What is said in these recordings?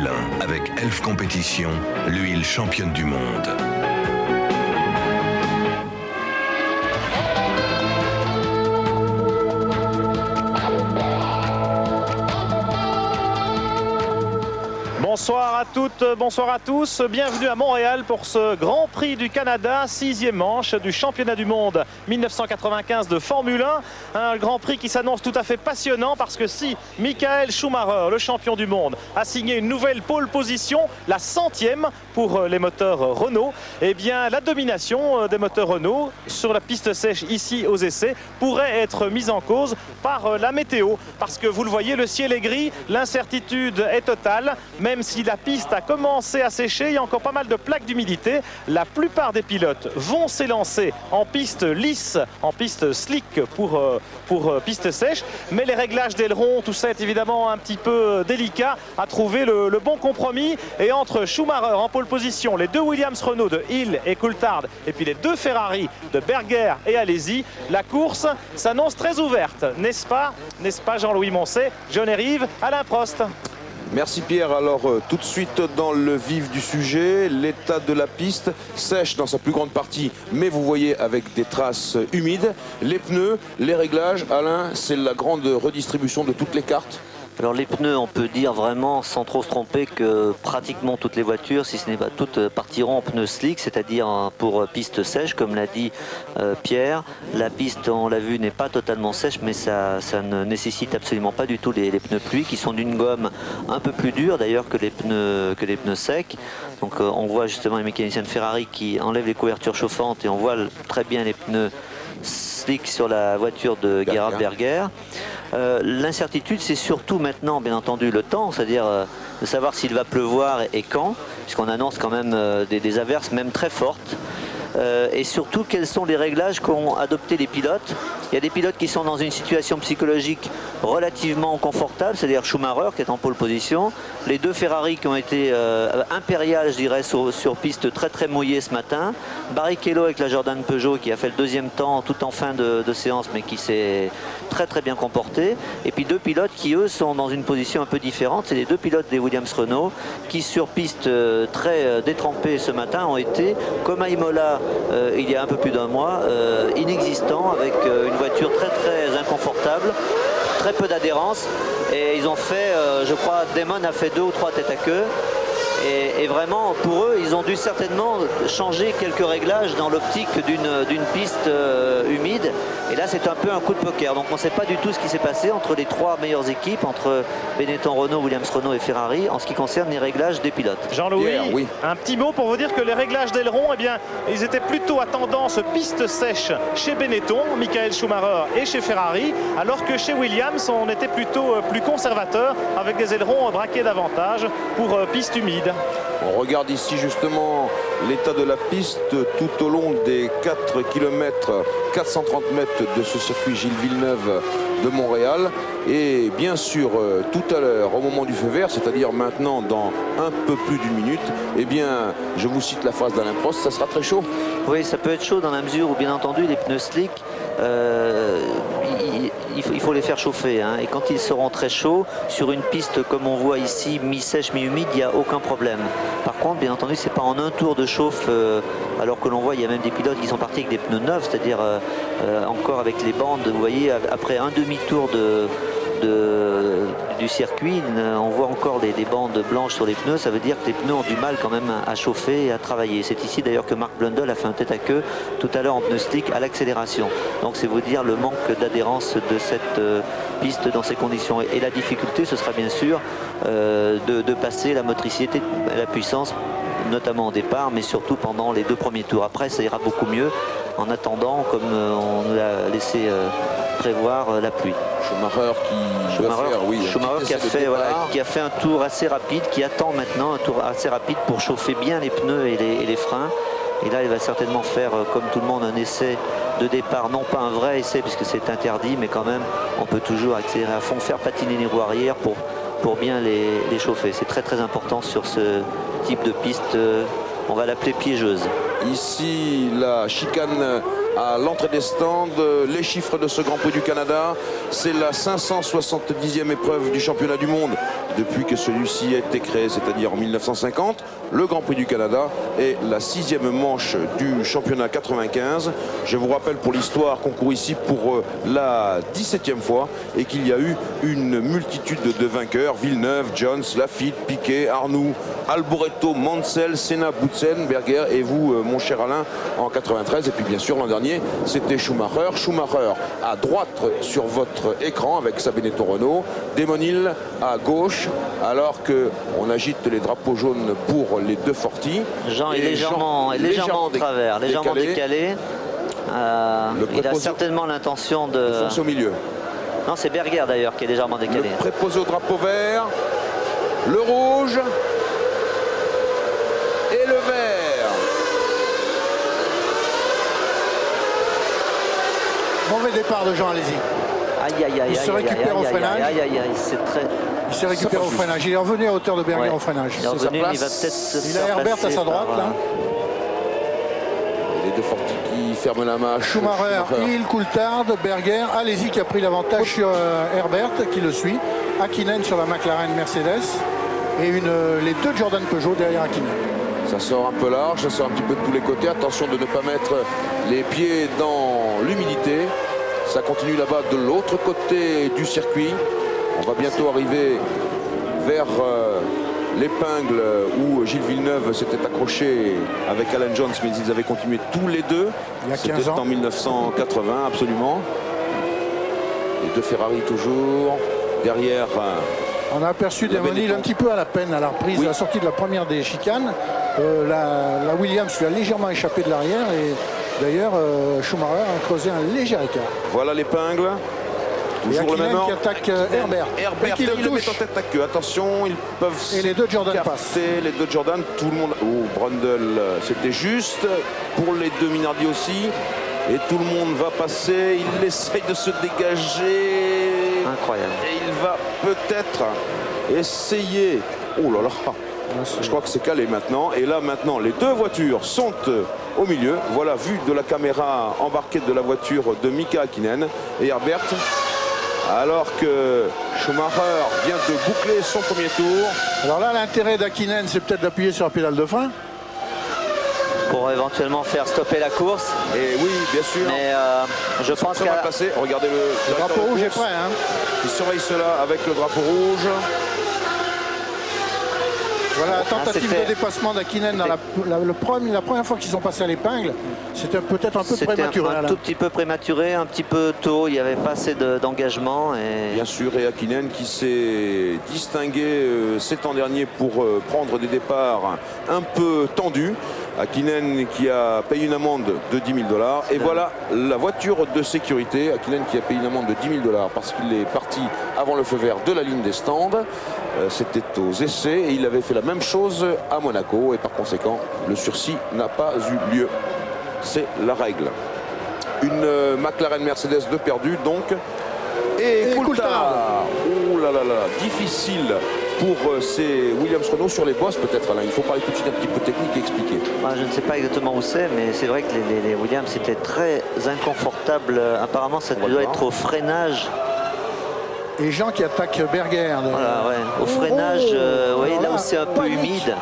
Formule 1 avec Elf Compétition, l'huile championne du monde. Bonsoir à toutes, bonsoir à tous. Bienvenue à Montréal pour ce Grand Prix du Canada, 6e manche du championnat du monde 1995 de Formule 1. Un Grand Prix qui s'annonce tout à fait passionnant parce que si Michael Schumacher, le champion du monde, a signé une nouvelle pole position, la 100e pour les moteurs Renault, eh bien la domination des moteurs Renault sur la piste sèche ici aux essais pourrait être mise en cause par la météo. Parce que vous le voyez, le ciel est gris, l'incertitude est totale, même si la piste a commencé à sécher, il y a encore pas mal de plaques d'humidité. La plupart des pilotes vont s'élancer en piste lisse, en piste slick pour piste sèche. Mais les réglages d'aileron, tout ça est évidemment un petit peu délicat à trouver le bon compromis. Et entre Schumacher en pole position, les deux Williams Renault de Hill et Coulthard, et puis les deux Ferrari de Berger et Alesi, la course s'annonce très ouverte. N'est-ce pas Jean-Louis Moncet, John Erive, Alain Prost? Merci Pierre. Alors tout de suite dans le vif du sujet, l'état de la piste, sèche dans sa plus grande partie, mais vous voyez avec des traces humides. Les pneus, les réglages, Alain, c'est la grande redistribution de toutes les cartes. Alors les pneus, on peut dire vraiment sans trop se tromper que pratiquement toutes les voitures, si ce n'est pas toutes, partiront en pneus slick, c'est-à-dire pour piste sèche, comme l'a dit Pierre. La piste, on l'a vu, n'est pas totalement sèche, mais ça ne nécessite absolument pas du tout les pneus pluie, qui sont d'une gomme un peu plus dure d'ailleurs que les pneus secs. Donc on voit justement les mécaniciens de Ferrari qui enlèvent les couvertures chauffantes et on voit très bien les pneus slick sur la voiture de Gerhard Berger. L'incertitude, c'est surtout maintenant, bien entendu, le temps, c'est-à-dire de savoir s'il va pleuvoir et quand, puisqu'on annonce quand même des averses, même très fortes. Et surtout, quels sont les réglages qu'ont adopté les pilotes. Il y a des pilotes qui sont dans une situation psychologique relativement confortable, c'est-à-dire Schumacher qui est en pole position, les deux Ferrari qui ont été impériales, je dirais, sur piste très très mouillée ce matin, Barrichello avec la Jordan Peugeot qui a fait le deuxième temps tout en fin de séance mais qui s'est très très bien comporté, et puis deux pilotes qui eux sont dans une position un peu différente. C'est les deux pilotes des Williams Renault qui sur piste très détrempée ce matin ont été, comme à Imola il y a un peu plus d'un mois, inexistants, avec une voiture très très inconfortable, très peu d'adhérence, et ils ont fait, je crois, Damon a fait 2 ou 3 têtes à queue. Et vraiment, pour eux, ils ont dû certainement changer quelques réglages dans l'optique d'une piste humide. Et là, c'est un peu un coup de poker. Donc, on ne sait pas du tout ce qui s'est passé entre les 3 meilleures équipes, entre Benetton Renault, Williams Renault et Ferrari, en ce qui concerne les réglages des pilotes. Jean-Louis, oui. Un petit mot pour vous dire que les réglages d'aileron, eh bien, ils étaient plutôt à tendance piste sèche chez Benetton, Michael Schumacher, et chez Ferrari, alors que chez Williams, on était plutôt plus conservateur, avec des ailerons braqués davantage pour piste humide. On regarde ici justement l'état de la piste tout au long des 4 km, 430 mètres de ce circuit Gilles Villeneuve de Montréal. Et bien sûr, tout à l'heure, au moment du feu vert, c'est-à-dire maintenant dans un peu plus d'une minute, eh bien, je vous cite la phrase d'Alain Prost, ça sera très chaud. Oui, ça peut être chaud dans la mesure où, bien entendu, les pneus slick, il faut les faire chauffer, hein. Et quand ils seront très chauds, sur une piste comme on voit ici, mi-sèche, mi-humide, il n'y a aucun problème. Par contre, bien entendu, c'est pas en un tour de chauffe, alors que l'on voit, il y a même des pilotes qui sont partis avec des pneus neufs, c'est-à-dire encore avec les bandes, vous voyez, après un demi-tour du circuit, on voit encore des bandes blanches sur les pneus. Ça veut dire que les pneus ont du mal quand même à chauffer et à travailler. C'est ici d'ailleurs que Mark Blundell a fait un tête à queue tout à l'heure en pneu slick à l'accélération. Donc c'est vous dire le manque d'adhérence de cette piste dans ces conditions. Et la difficulté, ce sera bien sûr de passer la motricité, la puissance, notamment au départ, mais surtout pendant les 2 premiers tours. Après, ça ira beaucoup mieux en attendant, comme on nous l'a laissé prévoir, la pluie. Schumacher qui a fait un tour assez rapide, qui attend maintenant un tour assez rapide pour chauffer bien les pneus et les freins. Et là, il va certainement faire, comme tout le monde, un essai de départ. Non pas un vrai essai, puisque c'est interdit, mais quand même, on peut toujours accélérer à fond, faire patiner les roues arrière pour bien les chauffer. C'est très très important sur ce type de piste, on va l'appeler piégeuse. Ici, la chicane à l'entrée des stands, les chiffres de ce Grand Prix du Canada, c'est la 570e épreuve du championnat du monde depuis que celui-ci a été créé, c'est-à-dire en 1950. Le Grand Prix du Canada est la 6e manche du championnat 95. Je vous rappelle pour l'histoire qu'on court ici pour la 17e fois et qu'il y a eu une multitude de vainqueurs. Villeneuve, Jones, Lafitte, Piquet, Arnoux, Alboreto, Mansell, Senna, Boutsen, Berger et vous, mon cher Alain, en 93. Et puis bien sûr l'an dernier, c'était Schumacher. Schumacher à droite sur votre écran avec sa Benetton Renault, Damon Hill à gauche, alors qu'on agite les drapeaux jaunes pour les deux Forti. Jean est légèrement en travers, légèrement décalé. Il a certainement l'intention de foncer au milieu. Non, c'est Berger d'ailleurs qui est légèrement décalé. Le préposé au drapeau vert, le rouge et le vert. Mauvais départ de Jean Alesi. Aïe, aïe, aïe, il se récupère au freinage. Il s'est récupéré au freinage. Il est revenu à hauteur de Berger au freinage. Il est revenu, il va peut-être. Il a Herbert à sa droite là. Les deux Forti qui ferment la main. Schumacher, Hill, Coulthard, Berger, Alesi qui a pris l'avantage sur Herbert qui le suit. Hakkinen sur la McLaren Mercedes et les deux Jordan Peugeot derrière Hakkinen. Ça sort un peu large, ça sort un petit peu de tous les côtés. Attention de ne pas mettre les pieds dans l'humidité. Ça continue là-bas de l'autre côté du circuit. On va bientôt arriver vers l'épingle où Gilles Villeneuve s'était accroché avec Alan Jones, mais ils avaient continué tous les deux. Il y a 15 ans. C'était en 1980, absolument. Les deux Ferrari toujours. Derrière. On a aperçu Damon Hill un petit peu à la peine à la reprise, à la sortie de la première des chicanes. La Williams lui a légèrement échappé de l'arrière et d'ailleurs Schumacher a creusé un léger écart. Voilà l'épingle. Toujours le même qui attaque Herbert. Herbert qui le met en tête à queue. Attention, ils peuvent. Et les deux Jordan passent. Les deux Jordan, tout le monde. Oh, Brundle, c'était juste. Pour les deux Minardi aussi. Et tout le monde va passer. Il essaye de se dégager. Incroyable. Et il va peut-être essayer. Oh là là. Je crois que c'est calé maintenant. Et là maintenant, les deux voitures sont au milieu. Voilà, vue de la caméra embarquée de la voiture de Mika Hakkinen et Herbert. Alors que Schumacher vient de boucler son premier tour. Alors là, l'intérêt d'Hakkinen, c'est peut-être d'appuyer sur la pédale de frein. Pour éventuellement faire stopper la course. Et oui, bien sûr. Mais je pense qu'à passer. Regardez le drapeau rouge est prêt. Hein. Il surveille cela avec le drapeau rouge. Voilà la tentative de dépassement d'Hakkinen dans la première fois qu'ils sont passés à l'épingle. C'était peut-être un peu prématuré. Un tout petit peu prématuré, un petit peu tôt. Il n'y avait pas assez d'engagement. Bien sûr, et Hakkinen qui s'est distingué ces temps derniers pour prendre des départs un peu tendus. Hakkinen qui a payé une amende de 10 000 $. Et voilà la voiture de sécurité. Hakkinen qui a payé une amende de 10 000 $ parce qu'il est parti avant le feu vert de la ligne des stands. C'était aux essais et il avait fait la même chose à Monaco. Et par conséquent, le sursis n'a pas eu lieu. C'est la règle. Une McLaren Mercedes de perdu donc. Et Coulthard. Oh là là là, difficile pour ces Williams Renault sur les bosses peut-être, Alain. Il faut parler tout de suite un petit peu technique et expliquer. Je ne sais pas exactement où c'est, mais c'est vrai que les Williams étaient très inconfortables. Apparemment, ça doit être au freinage. Et Jean qui attaque Berger. Voilà, ouais. Au freinage, là où c'est un peu humide.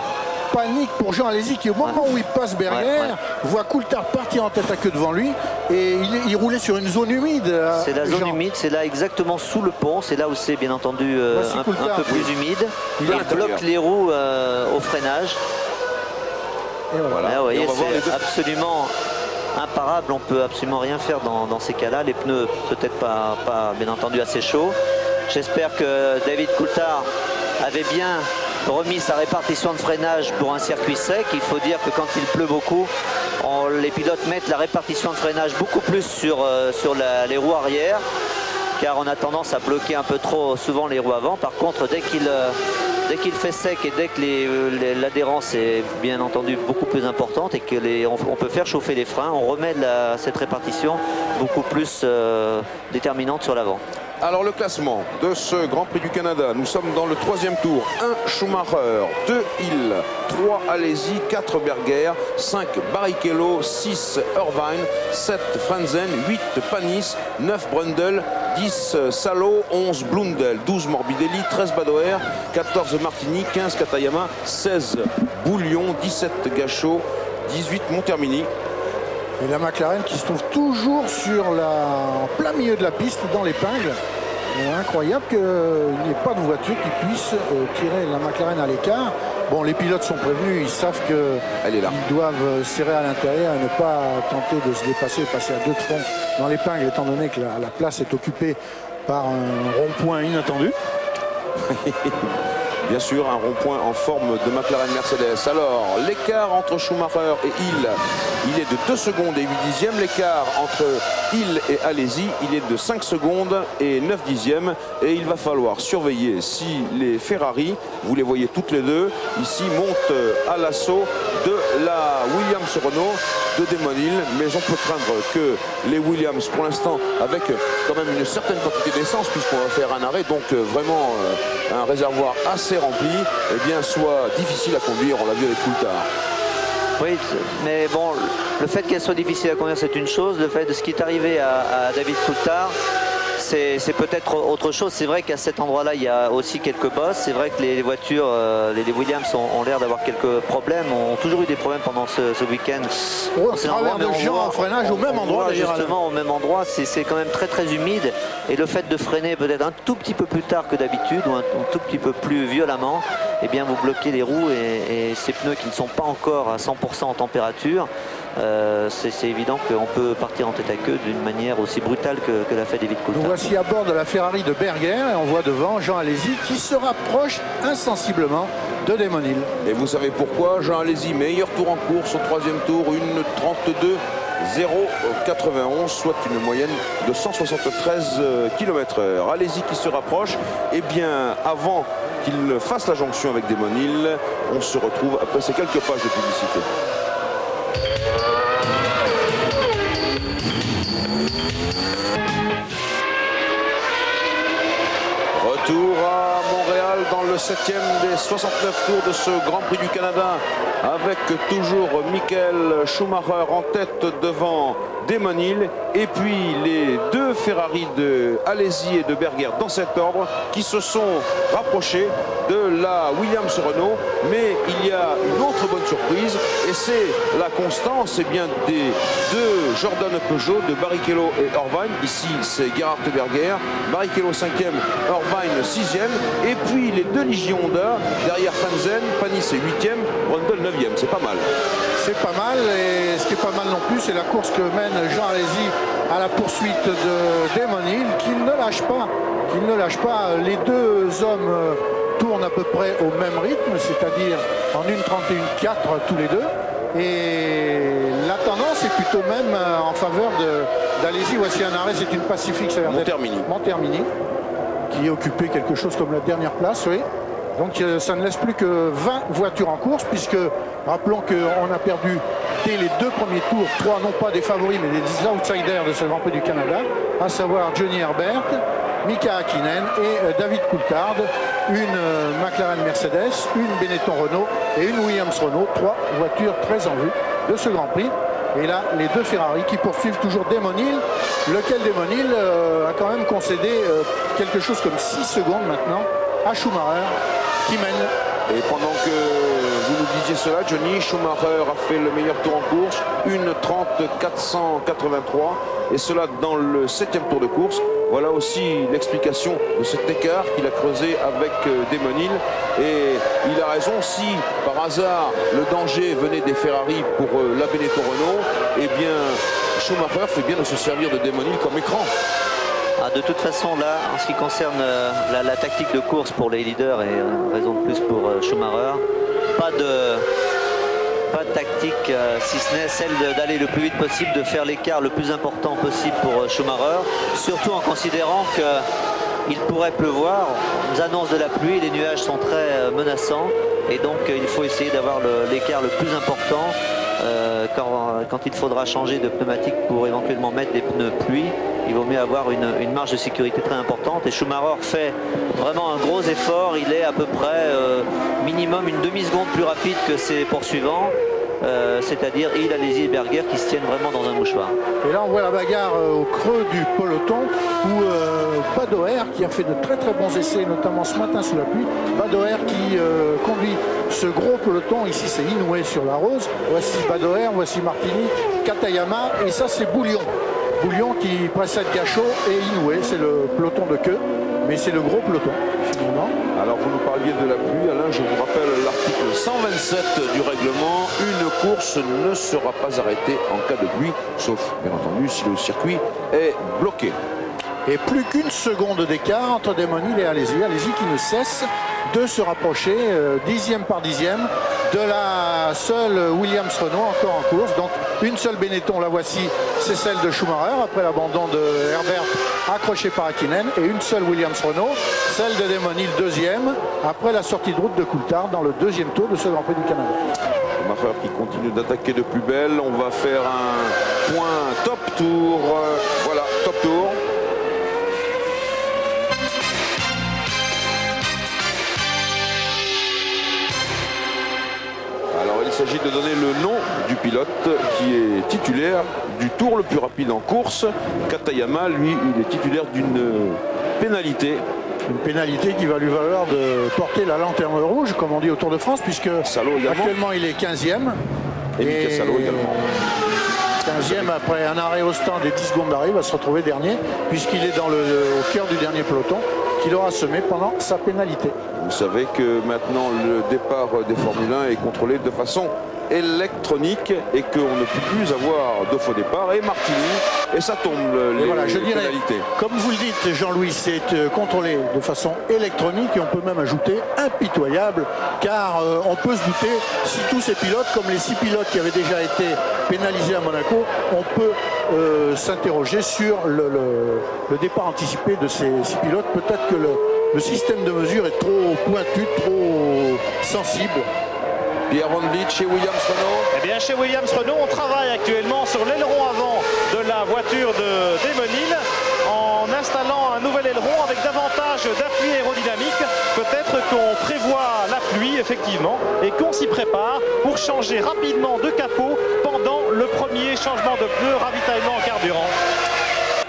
Panique pour Jean Alesi qui au moment où il passe Berger voit Coulthard partir en tête à queue devant lui et il roulait sur une zone humide. C'est la zone humide, c'est là exactement sous le pont, c'est là où c'est bien entendu un peu plus humide. Il bloque les roues au freinage. Et voilà. Là, vous voyez, c'est absolument imparable, on peut absolument rien faire dans ces cas-là. Les pneus peut-être pas bien entendu assez chauds. J'espère que David Coulthard avait bien remis sa répartition de freinage pour un circuit sec. Il faut dire que quand il pleut beaucoup, les pilotes mettent la répartition de freinage beaucoup plus sur les roues arrière, car on a tendance à bloquer un peu trop souvent les roues avant. Par contre, dès qu'il fait sec et dès que l'adhérence est bien entendu beaucoup plus importante et que on peut faire chauffer les freins, on remet cette répartition beaucoup plus déterminante sur l'avant. Alors le classement de ce Grand Prix du Canada, nous sommes dans le 3e tour. 1 Schumacher, 2 Hill, 3 Alesi, 4 Berger, 5 Barrichello, 6 Irvine, 7 Frentzen, 8 Panis, 9 Brundle, 10 Salo, 11 Blundell, 12 Morbidelli, 13 Badoer, 14 Martini, 15 Katayama, 16 Bouillon, 17 Gachot, 18 Montermini. Et la McLaren qui se trouve toujours en plein milieu de la piste dans l'épingle. Incroyable qu'il n'y ait pas de voiture qui puisse tirer la McLaren à l'écart. Bon, les pilotes sont prévenus, ils savent qu'ils doivent serrer à l'intérieur et ne pas tenter de se dépasser, passer à 2 de front dans l'épingle, étant donné que la place est occupée par un rond-point inattendu. Bien sûr, un rond-point en forme de McLaren Mercedes. Alors, l'écart entre Schumacher et Hill, il est de 2 secondes et 8 dixièmes. L'écart entre Hill et Alesi, il est de 5 secondes et 9 dixièmes. Et il va falloir surveiller si les Ferrari, vous les voyez toutes les deux, ici montent à l'assaut de la Williams-Renault de Damon Hill. Mais on peut craindre que les Williams, pour l'instant, avec quand même une certaine quantité d'essence, puisqu'on va faire un arrêt, donc vraiment un réservoir assez rempli, eh bien, soit difficile à conduire. On l'a vu avec Coulthard. Oui, mais bon, le fait qu'elle soit difficile à conduire, c'est une chose. Le fait de ce qui est arrivé à David Coulthard, c'est peut-être autre chose. C'est vrai qu'à cet endroit-là, il y a aussi quelques bosses. C'est vrai que les voitures, les Williams ont l'air d'avoir quelques problèmes, ont toujours eu des problèmes pendant ce week-end. Au travers de gens en freinage au même endroit. Justement, au même endroit, c'est quand même très très humide. Et le fait de freiner peut-être un tout petit peu plus tard que d'habitude, ou un tout petit peu plus violemment, eh bien vous bloquez les roues et ces pneus qui ne sont pas encore à 100% en température. C'est évident qu'on peut partir en tête à queue d'une manière aussi brutale que l'a fait David Coulthard. Nous voici à bord de la Ferrari de Berger et on voit devant Jean Alesi qui se rapproche insensiblement de Damon Hill. Et vous savez pourquoi? Jean Alesi, meilleur tour en course au 3e tour, une 32,091, soit une moyenne de 173 km/h. Alesi qui se rapproche, et bien avant qu'il fasse la jonction avec Damon Hill, on se retrouve après ces quelques pages de publicité. Retour à Montréal dans le 7e des 69 tours de ce Grand Prix du Canada, avec toujours Michael Schumacher en tête devant Damon Hill, et puis les deux Ferrari de Alesi et de Berger dans cet ordre qui se sont rapprochés de la Williams-Renault. Mais il y a une autre bonne surprise, et c'est la constance bien des deux Jordan Peugeot de Barrichello et Irvine. Ici c'est Gerhard Berger, Barrichello 5e, Irvine 6e, et puis les deux Ligier Honda derrière Fanzen, Panis est 8e, Rundle 9e. C'est pas mal. C'est pas mal, et ce qui est pas mal non plus, c'est la course que mène Jean Alesi à la poursuite de Damon Hill, qu'il ne lâche pas. Qu'il ne lâche pas. Les deux hommes tournent à peu près au même rythme, c'est-à-dire en 1:31,4 tous les deux. Et la tendance est plutôt même en faveur d'Alesi. Voici un arrêt, c'est une Pacifique, ça a l'air d'être Montermini, qui est occupé quelque chose comme la dernière place, oui. Donc ça ne laisse plus que 20 voitures en course, puisque rappelons qu'on a perdu dès les deux premiers tours 3, non pas des favoris, mais des outsiders de ce Grand Prix du Canada, à savoir Johnny Herbert, Mika Hakkinen et David Coulthard. Une McLaren Mercedes, une Benetton Renault et une Williams Renault. 3 voitures très en vue de ce Grand Prix. Et là, les deux Ferrari qui poursuivent toujours Damon Hill, lequel Damon Hill a quand même concédé quelque chose comme 6 secondes maintenant à Schumacher, qui mène. Et pendant que vous nous disiez cela, Johnny, Schumacher a fait le meilleur tour en course, 1:30,483, et cela dans le 7e tour de course. Voilà aussi l'explication de cet écart qu'il a creusé avec Damon Hill. Et il a raison, si par hasard le danger venait des Ferrari pour la Benetton Renault, eh bien Schumacher fait bien de se servir de Damon Hill comme écran. De toute façon, là, en ce qui concerne la tactique de course pour les leaders, et raison de plus pour Schumacher, pas de tactique, si ce n'est celle d'aller le plus vite possible, de faire l'écart le plus important possible pour Schumacher, surtout en considérant qu'il pourrait pleuvoir. On nous annonce de la pluie, les nuages sont très menaçants, et donc il faut essayer d'avoir l'écart le plus important quand il faudra changer de pneumatique pour éventuellement mettre des pneus pluie. Il vaut mieux avoir une marge de sécurité très importante, et Schumacher fait vraiment un gros effort. Il est à peu près minimum une demi-seconde plus rapide que ses poursuivants, c'est-à-dire il, Alesi et Berger qui se tiennent vraiment dans un mouchoir. Et là on voit la bagarre au creux du peloton où Badoer, qui a fait de très très bons essais, notamment ce matin sous la pluie, Badoer qui conduit ce gros peloton. Ici c'est Inoue sur la rose, voici Badoer, voici Martini, Katayama, et ça c'est Bouillon. Bouillon qui précède Gachot et Inoue, c'est le peloton de queue, mais c'est le gros peloton finalement. Alors vous nous parliez de la pluie, Alain, je vous rappelle l'article 127 du règlement. Une course ne sera pas arrêtée en cas de pluie, sauf bien entendu si le circuit est bloqué. Et plus qu'une seconde d'écart entre Demonil et Alesi. Alesi qui ne cesse de se rapprocher dixième par dixième de la seule Williams-Renault encore en course. Donc une seule Benetton, la voici, c'est celle de Schumacher après l'abandon de Herbert accroché par Hakkinen, et une seule Williams-Renault, celle de Demonil deuxième après la sortie de route de Coulthard dans le deuxième tour de ce Grand Prix du Canada. Schumacher qui continue d'attaquer de plus belle. On va faire un point top tour. Voilà, top tour. Il s'agit de donner le nom du pilote qui est titulaire du tour le plus rapide en course. Katayama, lui, il est titulaire d'une pénalité. Une pénalité qui va lui valoir de porter la lanterne rouge, comme on dit au Tour de France, puisque actuellement il est 15e. Et Mika Salo également. 15e après un arrêt au stand et 10 secondes d'arrêt, va se retrouver dernier, puisqu'il est au cœur du dernier peloton, qu'il aura semé pendant sa pénalité. Vous savez que maintenant le départ des Formule 1 est contrôlé de façon électronique et qu'on ne peut plus avoir de faux départ. Et Martini, et ça tombe les pénalités. Comme vous le dites, Jean-Louis, c'est contrôlé de façon électronique, et on peut même ajouter impitoyable, car on peut se douter, si tous ces pilotes, comme les 6 pilotes qui avaient déjà été pénalisés à Monaco, on peut s'interroger sur le départ anticipé de ces 6 pilotes. Peut-être que le système de mesure est trop pointu, trop sensible. Pierre Rondit chez Williams-Renault. Eh bien, chez Williams-Renault, on travaille actuellement sur l'aileron avant de la voiture de Demonil en installant un nouvel aileron avec davantage d'appui aérodynamique. Peut-être qu'on prévoit la pluie, effectivement, et qu'on s'y prépare pour changer rapidement de capot pendant le premier changement de pneu, ravitaillement en carburant.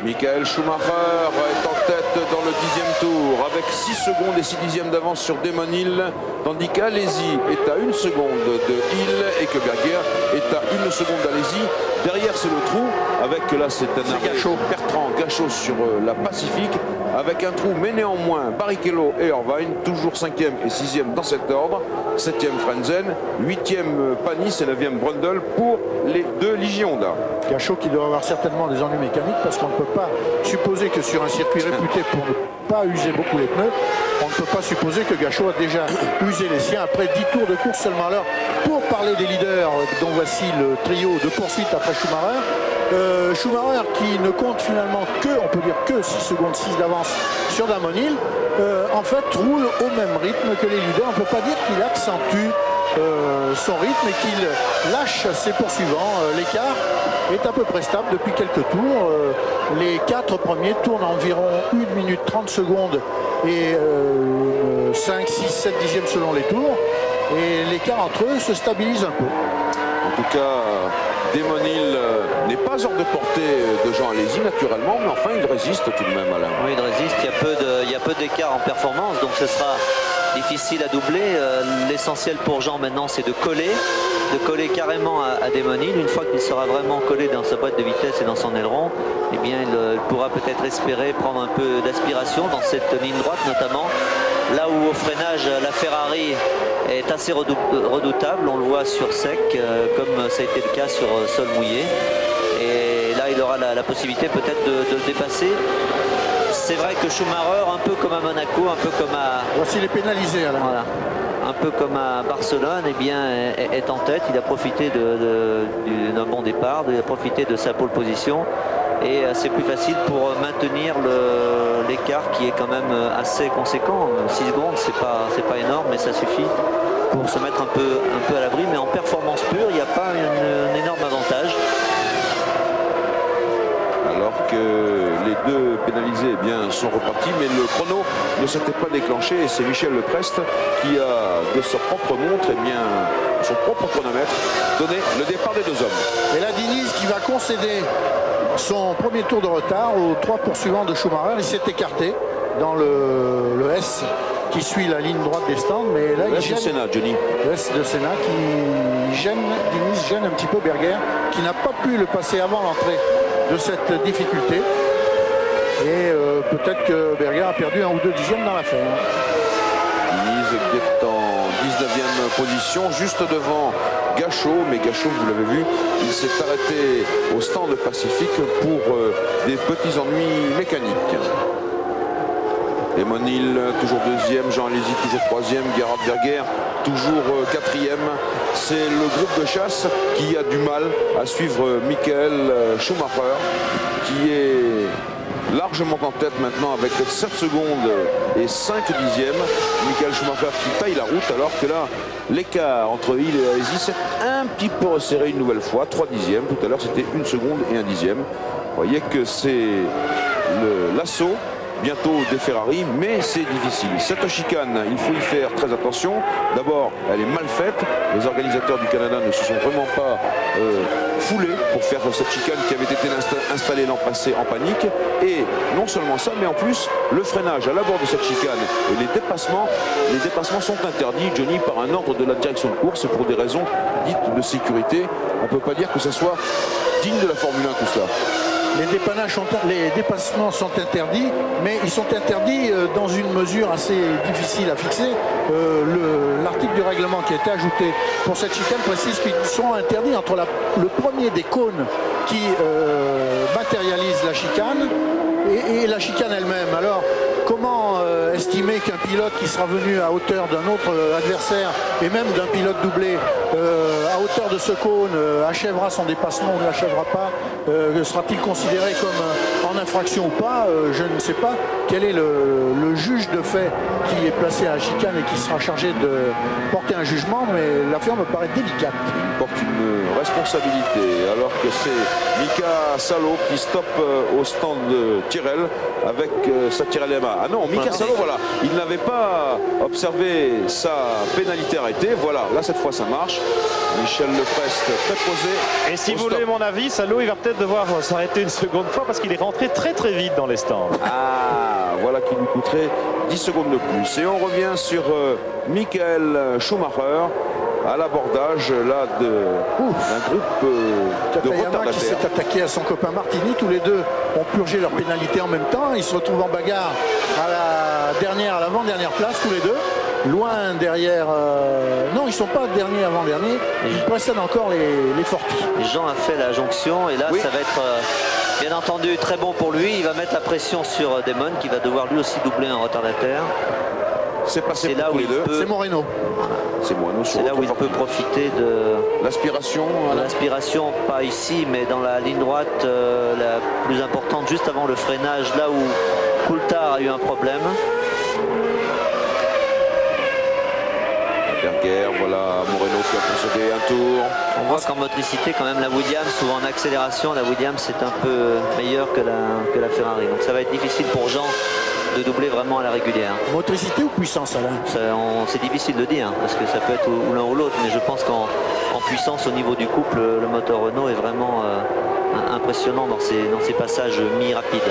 Michael Schumacher est en tête dans le 10e tour avec 6 secondes et 6 dixièmes d'avance sur Demonil, tandis qu'Alesi est à 1 seconde de Hill et que Berger est à 1 seconde d'Alesi. Derrière c'est le trou avec, là c'est un arrêt Bertrand Gachot sur la Pacifique avec un trou, mais néanmoins Barrichello et Irvine toujours 5e et 6e dans cet ordre, 7e Frenzen, 8e Panis et 9e Brundle pour les 2 Ligion-Honda. Gachot qui doit avoir certainement des ennuis mécaniques, parce qu'on ne peut pas supposer que sur un circuit réputé pour ne pas user beaucoup les pneus, on ne peut pas supposer que Gachot a déjà usé les siens après 10 tours de course seulement. Alors, pour parler des leaders, dont voici le trio de poursuite après Schumacher, Schumacher qui ne compte finalement que, on peut dire que 6 secondes 6 d'avance sur Damon Hill, en fait roule au même rythme que les leaders. On ne peut pas dire qu'il accentue son rythme et qu'il lâche ses poursuivants. L'écart est à peu près stable depuis quelques tours. Les 4 premiers tournent environ 1 minute 30 secondes et 5, 6, 7 dixièmes selon les tours. Et l'écart entre eux se stabilise un peu. En tout cas, Demonil n'est pas hors de portée de Jean Alesi naturellement, mais enfin il résiste tout de même, Alain. Oui, il résiste, il y a peu d'écart en performance, donc ce sera difficile à doubler. L'essentiel pour Jean maintenant, c'est de coller carrément à Demonil. Une fois qu'il sera vraiment collé dans sa boîte de vitesse et dans son aileron, eh bien il pourra peut-être espérer prendre un peu d'aspiration dans cette ligne droite notamment. Là où au freinage, la Ferrari est assez redoutable, on le voit sur sec, comme ça a été le cas sur sol mouillé. Et là, il aura la possibilité peut-être de le dépasser. C'est vrai que Schumacher, un peu comme à Monaco, un peu comme à... Voici les pénalisés, Alain. Voilà. Un peu comme à Barcelone, eh bien, est en tête. Il a profité d'un bon départ, il a profité de sa pole position. Et c'est plus facile pour maintenir l'écart qui est quand même assez conséquent. 6 secondes, c'est pas énorme, mais ça suffit pour se mettre un peu à l'abri. Mais en performance pure, il n'y a pas un énorme avantage. Alors les deux pénalisés eh bien, sont repartis, mais le chrono ne s'était pas déclenché et c'est Michel Leprest qui a, de sa propre montre, eh bien, son propre chronomètre, donné le départ des deux hommes. Et là, Diniz qui va concéder son premier tour de retard aux 3 poursuivants de Schumacher. Il s'est écarté dans le S qui suit la ligne droite des stands, mais là il gêne Senna, Johnny. le S de Senna qui gêne, Diniz gêne un petit peu Berger, qui n'a pas pu le passer avant l'entrée de cette difficulté. Et peut-être que Berger a perdu 1 ou 2 dixièmes dans l'affaire. Diniz qui est en 19e position, juste devant Gachot, mais Gachot, vous l'avez vu, il s'est arrêté au stand Pacifique pour des petits ennuis mécaniques. Damon Hill toujours 2e, Jean Alesi toujours 3e, Gerhard Berger toujours 4e. C'est le groupe de chasse qui a du mal à suivre Michael Schumacher, qui est largement en tête maintenant avec 7 secondes et 5 dixièmes. Michael Schumacher qui taille la route, alors que là l'écart entre Hill et Alesi s'est un petit peu resserré une nouvelle fois, 3 dixièmes. Tout à l'heure c'était 1 seconde et 1 dixième. Vous voyez que c'est l'assaut bientôt des Ferrari, mais c'est difficile. Cette chicane, il faut y faire très attention. D'abord, elle est mal faite. Les organisateurs du Canada ne se sont vraiment pas foulés pour faire cette chicane qui avait été installée l'an passé en panique. Et non seulement ça, mais en plus, le freinage à l'abord de cette chicane et les dépassements sont interdits, Johnny, par un ordre de la direction de course, pour des raisons dites de sécurité. On ne peut pas dire que ce soit digne de la Formule 1 tout cela. Les dépassements sont interdits, mais ils sont interdits dans une mesure assez difficile à fixer. L'article du règlement qui a été ajouté pour cette chicane précise qu'ils sont interdits entre le premier des cônes qui matérialise la chicane et la chicane elle-même. Alors, comment estimer qu'un pilote qui sera venu à hauteur d'un autre adversaire et même d'un pilote doublé à hauteur de ce cône achèvera son dépassement ou ne l'achèvera pas? Sera-t-il considéré comme en infraction ou pas? Je ne sais pas. Quel est le juge de fait qui est placé à la chicane et qui sera chargé de porter un jugement? Mais l'affaire me paraît délicate. Il porte une responsabilité, alors que c'est Mika Salo qui stoppe au stand de Tyrrell avec sa Tyrrell Yamaha. Ah non, Mika Salo, voilà, il n'avait pas observé sa pénalité arrêtée. Voilà, là cette fois ça marche. Michel Leprest très posé. Et si vous voulez mon avis, Salo, il va peut-être devoir s'arrêter une seconde fois parce qu'il est rentré très très vite dans les stands. Ah, voilà qui lui coûterait 10 secondes de plus. Et on revient sur Michael Schumacher à l'abordage là d'un groupe de retardataires. Qui s'est attaqué à son copain Martini. Tous les deux ont purgé leur pénalité en même temps. Ils se retrouvent en bagarre à l'avant-dernière place, tous les deux. Loin derrière, non, ils ne sont pas derniers avant-dernier, ils précèdent encore les Forti. Jean a fait la jonction et là ça va être bien entendu très bon pour lui. Il va mettre la pression sur Damon qui va devoir lui aussi doubler un retardataire. C'est passé là où les deux. C'est Moreno. C'est Moreno. C'est là où il peut profiter de l'aspiration. L'aspiration, pas ici, mais dans la ligne droite la plus importante, juste avant le freinage, là où Coulthard a eu un problème. Berger, voilà Moreno qui a concédé un tour. On voit qu'en motricité, quand même, la Williams, souvent en accélération, la Williams est un peu meilleure que la Ferrari. Donc ça va être difficile pour Jean de doubler vraiment à la régulière. Motricité ou puissance, Alain? C'est difficile de dire, parce que ça peut être ou l'un ou l'autre, mais je pense qu'en puissance, au niveau du couple, le moteur Renault est vraiment impressionnant dans ses passages mi-rapides.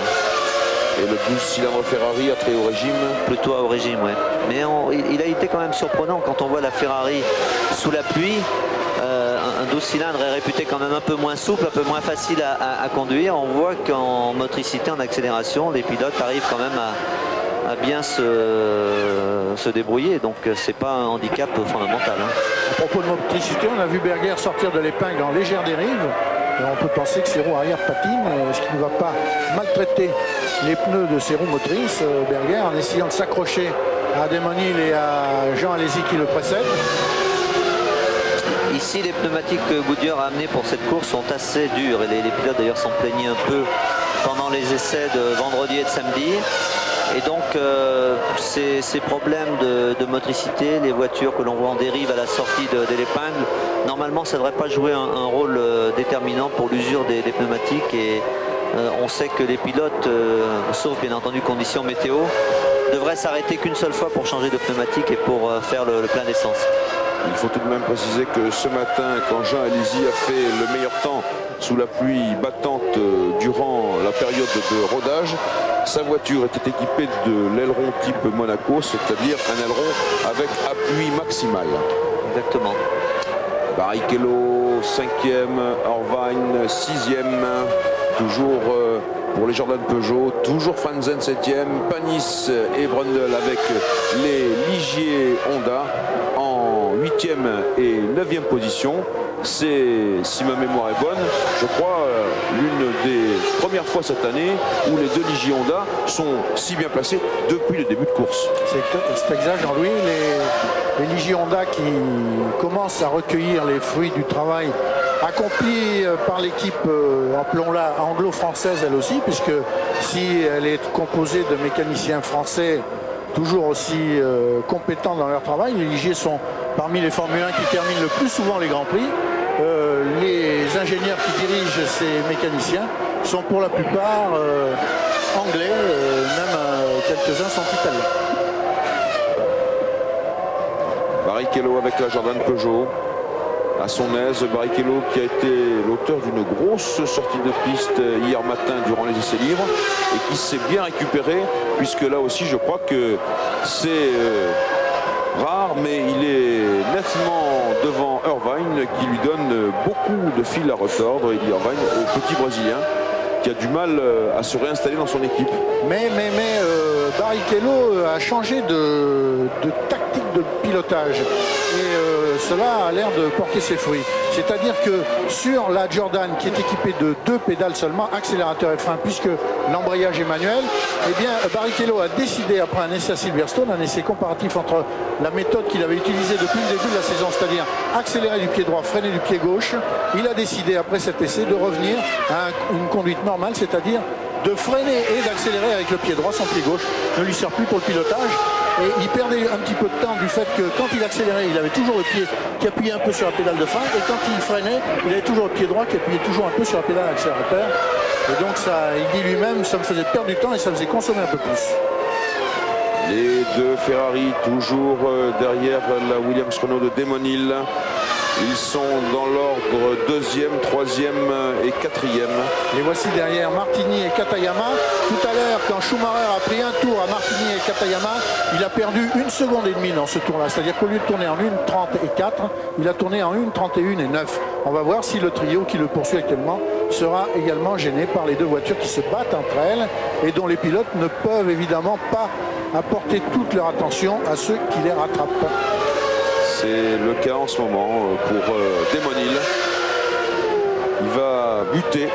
Et le 12 cylindres Ferrari à très haut régime. Plutôt à haut régime, oui. Mais il a été quand même surprenant quand on voit la Ferrari sous la pluie. Un 12 cylindres est réputé quand même un peu moins souple, un peu moins facile à conduire. On voit qu'en motricité, en accélération, les pilotes arrivent quand même à bien se débrouiller. Donc c'est pas un handicap fondamental. À propos de motricité, on a vu Berger sortir de l'épingle en légère dérive. Et on peut penser que ses roues arrière patinent, ce qui ne va pas maltraiter les pneus de ses roues motrices. Berger, en essayant de s'accrocher à Damon Hill et à Jean Alesi qui le précèdent. Ici, les pneumatiques que Goodyear a amenés pour cette course sont assez dures. Et les pilotes d'ailleurs s'en plaignaient un peu pendant les essais de vendredi et de samedi. Et donc ces problèmes de motricité, les voitures que l'on voit en dérive à la sortie de l'épingle, normalement ça ne devrait pas jouer un rôle déterminant pour l'usure des pneumatiques. Et On sait que les pilotes, sauf bien entendu conditions météo, devraient s'arrêter qu'une seule fois pour changer de pneumatique et pour faire le plein d'essence. Il faut tout de même préciser que ce matin, quand Jean Alesi a fait le meilleur temps sous la pluie battante durant la période de rodage, sa voiture était équipée de l'aileron type Monaco, c'est-à-dire un aileron avec appui maximal. Exactement. Barrichello 5e, Irvine 6e, toujours pour les Jordan Peugeot, toujours Frentzen 7e, Panis et Brundle avec les Ligier Honda en 8e et 9e position. C'est, si ma mémoire est bonne, je crois l'une des premières fois cette année où les deux Ligier Honda sont si bien placés depuis le début de course. C'est exact, Jean-Louis. Les Ligier Honda qui commencent à recueillir les fruits du travail accompli par l'équipe, appelons-la anglo-française elle aussi, puisque si elle est composée de mécaniciens français toujours aussi compétents dans leur travail, les Ligier sont parmi les Formule 1 qui terminent le plus souvent les Grands Prix. Les ingénieurs qui dirigent ces mécaniciens sont pour la plupart anglais, même quelques-uns sont italiens. Barrichello avec la Jordan Peugeot. À son aise, Barrichello qui a été l'auteur d'une grosse sortie de piste hier matin durant les essais libres et qui s'est bien récupéré, puisque là aussi je crois que c'est rare, mais il est nettement devant Irvine qui lui donne beaucoup de fil à retordre. Il dit Irvine au petit Brésilien qui a du mal à se réinstaller dans son équipe. Mais Barrichello a changé de tactique de pilotage et cela a l'air de porter ses fruits. C'est-à-dire que sur la Jordan qui est équipée de 2 pédales seulement, accélérateur et frein, puisque l'embrayage est manuel, eh bien Barrichello a décidé, après un essai à Silverstone, un essai comparatif entre la méthode qu'il avait utilisée depuis le début de la saison, c'est-à-dire accélérer du pied droit, freiner du pied gauche, il a décidé après cet essai de revenir à une conduite normale, c'est-à-dire de freiner et d'accélérer avec le pied droit. Son pied gauche ne lui sert plus pour le pilotage et il perdait un petit peu de temps du fait que quand il accélérait, il avait toujours le pied qui appuyait un peu sur la pédale de frein et quand il freinait, il avait toujours le pied droit qui appuyait toujours un peu sur la pédale d'accélérateur. Et donc ça, il dit lui-même, ça me faisait perdre du temps et ça me faisait consommer un peu plus. Les deux Ferrari toujours derrière la Williams Renault de Damon Hill. Ils sont dans l'ordre 2e, 3e et 4e. Les voici derrière Martini et Katayama. Tout à l'heure, quand Schumacher a pris un tour à Martini et Katayama, il a perdu 1 seconde et demie dans ce tour-là. C'est-à-dire qu'au lieu de tourner en 1,30 et 4, il a tourné en 1,31 et 9. On va voir si le trio qui le poursuit actuellement sera également gêné par les deux voitures qui se battent entre elles et dont les pilotes ne peuvent évidemment pas apporter toute leur attention à ceux qui les rattrapent. C'est le cas en ce moment pour Damon Hill. Il va buter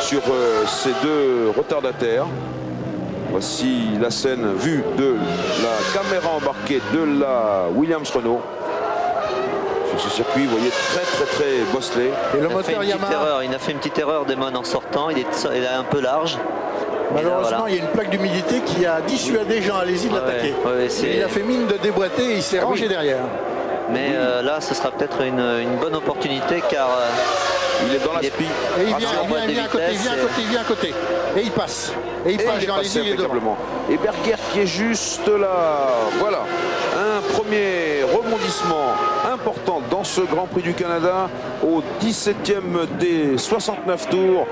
sur ces deux retardataires. Voici la scène vue de la caméra embarquée de la Williams Renault. Sur ce circuit, vous voyez, très bosselé. Et le moteur Yamaha. Il a fait une petite erreur Damon en sortant. Il est un peu large. Malheureusement, voilà. Il y a une plaque d'humidité qui a dissuadé Jean Alesi de l'attaquer. Il a fait mine de déboîter et il s'est rangé derrière. Mais là, ce sera peut-être une bonne opportunité car il est dans la spi. Et il vient à côté. Et il passe. Et il passe, Jean Alesi, il est devant. Et Berger qui est juste là. Voilà. Un premier rebondissement important dans ce Grand Prix du Canada au 17e des 69 tours.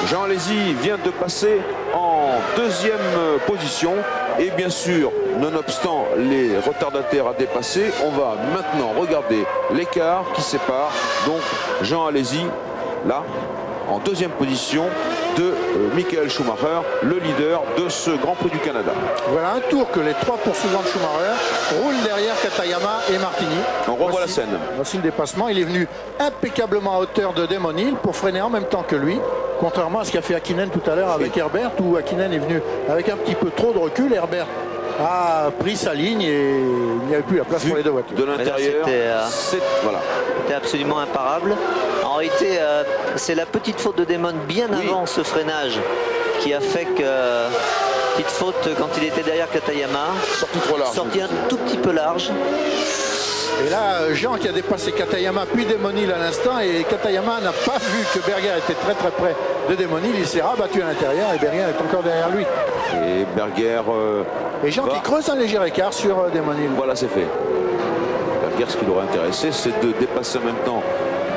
Jean Alesi vient de passer en 2e position et bien sûr, nonobstant les retardataires à dépasser, on va maintenant regarder l'écart qui sépare donc Jean Alesi là en 2e position de Michael Schumacher, le leader de ce Grand Prix du Canada. Voilà un tour que les 3 poursuivants de Schumacher roulent derrière Katayama et Martini. On revoit la scène. Voici le dépassement. Il est venu impeccablement à hauteur de Damon Hill pour freiner en même temps que lui. Contrairement à ce qu'a fait Hakkinen tout à l'heure avec Herbert, où Hakkinen est venu avec un petit peu trop de recul. Herbert a pris sa ligne et il n'y avait plus la place pour les deux voitures. De l'intérieur, c'était absolument imparable. En réalité, c'est la petite faute de Damon bien avant ce freinage qui a fait que, petite faute quand il était derrière Katayama, sorti un tout petit peu large. Et là, Jean qui a dépassé Katayama puis Damon Hill à l'instant, et Katayama n'a pas vu que Berger était très près de Desmonil. Il s'est rabattu à l'intérieur et Berger est encore derrière lui. Et Berger... Et Jean qui creuse un léger écart sur Desmonil. Voilà, c'est fait. Berger, ce qui l'aurait intéressé, c'est de dépasser en même temps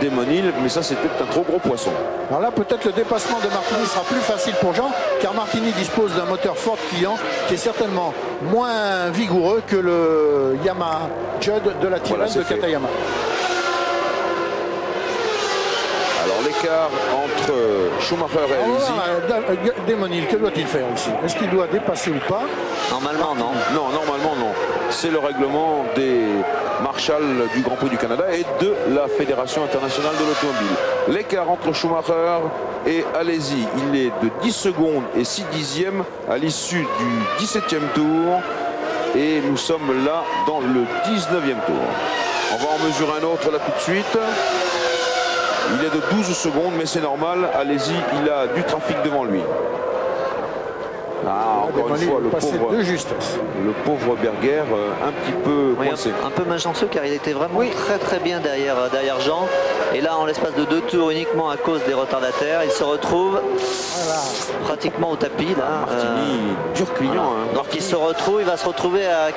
Desmonil, mais ça c'était un trop gros poisson. Alors là, peut-être le dépassement de Martini sera plus facile pour Jean, car Martini dispose d'un moteur Ford client qui est certainement moins vigoureux que le Yamaha Judd de la Tyrrell de Katayama. Alors l'écart entre Schumacher et Alesi. Desmonil, que doit-il faire ici? Est-ce qu'il doit dépasser ou pas? Normalement, non. Non, normalement non. C'est le règlement des marshals du Grand Prix du Canada et de la Fédération internationale de l'automobile. L'écart entre Schumacher et Alesi, il est de 10 secondes et 6 dixièmes à l'issue du 17e tour. Et nous sommes là dans le 19e tour. On va en mesurer un autre là tout de suite. Il est de 12 secondes, mais c'est normal. Alesi, il a du trafic devant lui. Ah, encore une fois, le pauvre Berger, un petit peu coincé. Un peu malchanceux, car il était vraiment très bien derrière Jean. Et là, en l'espace de 2 tours, uniquement à cause des retardataires, il se retrouve pratiquement au tapis. Là. Martini, dur client. Donc il va se retrouver à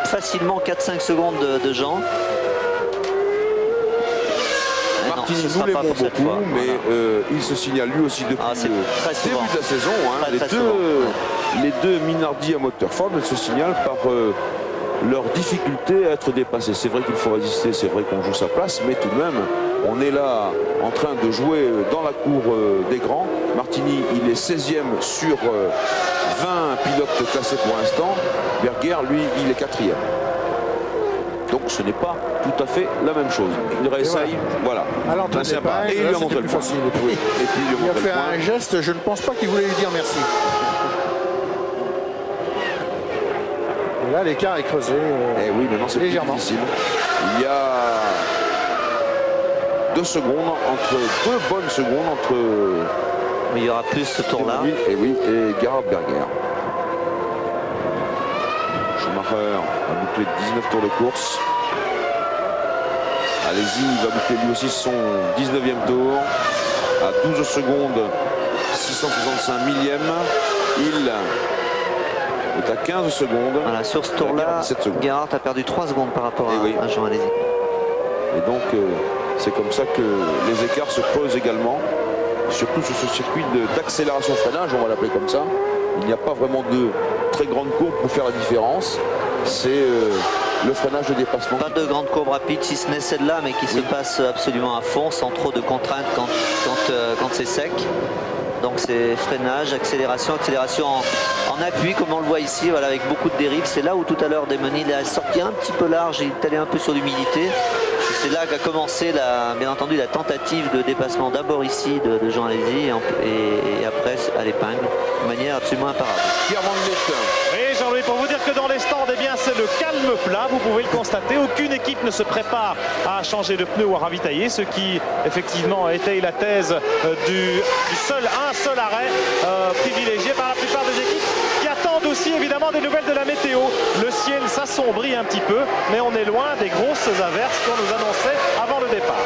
facilement 4-5 secondes de Jean. Martini, nous l'aimons beaucoup, mais il se signale lui aussi depuis le début de la saison. Les deux Minardi à moteur Ford se signalent par leur difficulté à être dépassés. C'est vrai qu'il faut résister, c'est vrai qu'on joue sa place, mais tout de même, on est là en train de jouer dans la cour des grands. Martini, il est 16e sur 20 pilotes classés pour l'instant. Berger, lui, il est 4e. Donc ce n'est pas tout à fait la même chose. Il réessaye, voilà. Alors, et il lui a montré le point. Il a fait un geste, je ne pense pas qu'il voulait lui dire merci. Et là, l'écart est creusé. Et oui, maintenant c'est plus difficile. Il y a 2 secondes, deux bonnes secondes entre... Mais il y aura plus ce tour-là. Et oui, et Gerhard Berger. Schumacher a bouclé 19 tours de course. Alesi va boucler lui aussi son 19e tour à 12 secondes 665 millièmes. Il est à 15 secondes. Voilà, sur ce tour-là, Gerhard a perdu 3 secondes par rapport à Jean Alesi. Et donc c'est comme ça que les écarts se creusent également, surtout sur ce circuit d'accélération-freinage, on va l'appeler comme ça. Il n'y a pas vraiment de très grande courbe pour faire la différence. C'est le freinage de dépassement. Pas de grande courbe rapide, si ce n'est celle-là, mais qui se passe absolument à fond, sans trop de contraintes quand c'est sec. Donc c'est freinage, accélération en appui, comme on le voit ici, voilà, avec beaucoup de dérives. C'est là où tout à l'heure Desmonil a sorti un petit peu large, il est allé un peu sur l'humidité. C'est là qu'a commencé, bien entendu, la tentative de dépassement d'abord ici de Jean Alesi et après à l'épingle, de manière absolument imparable. Et Jean-Louis, pour vous dire que dans les stands, eh bien, c'est le calme plat, vous pouvez le constater. Aucune équipe ne se prépare à changer de pneu ou à ravitailler, ce qui effectivement étaye la thèse un seul arrêt privilégié par la plupart des équipes qui attendent aussi évidemment des nouvelles de la météo. Le ciel s'assombrit un petit peu, mais on est loin des grosses averses qu'on nous annonçait avant le départ.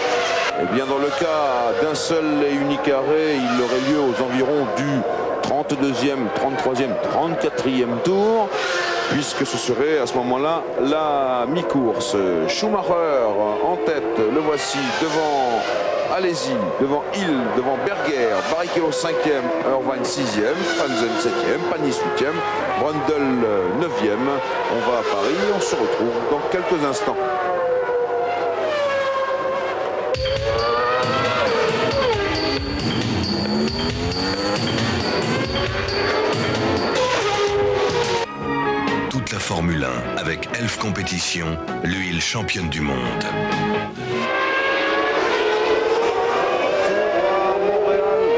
Eh bien, dans le cas d'un seul et unique arrêt, il aurait lieu aux environs du 32e, 33e, 34e tour, puisque ce serait à ce moment-là la mi-course. Schumacher en tête, le voici devant Alesi, devant Hill, devant Berger, Barrichello 5e, Irvine 6e, Franzen 7e, Panis 8e, Brundle 9e. On va à Paris, on se retrouve dans quelques instants. Toute la Formule 1 avec Elf Compétition, l'huile championne du monde.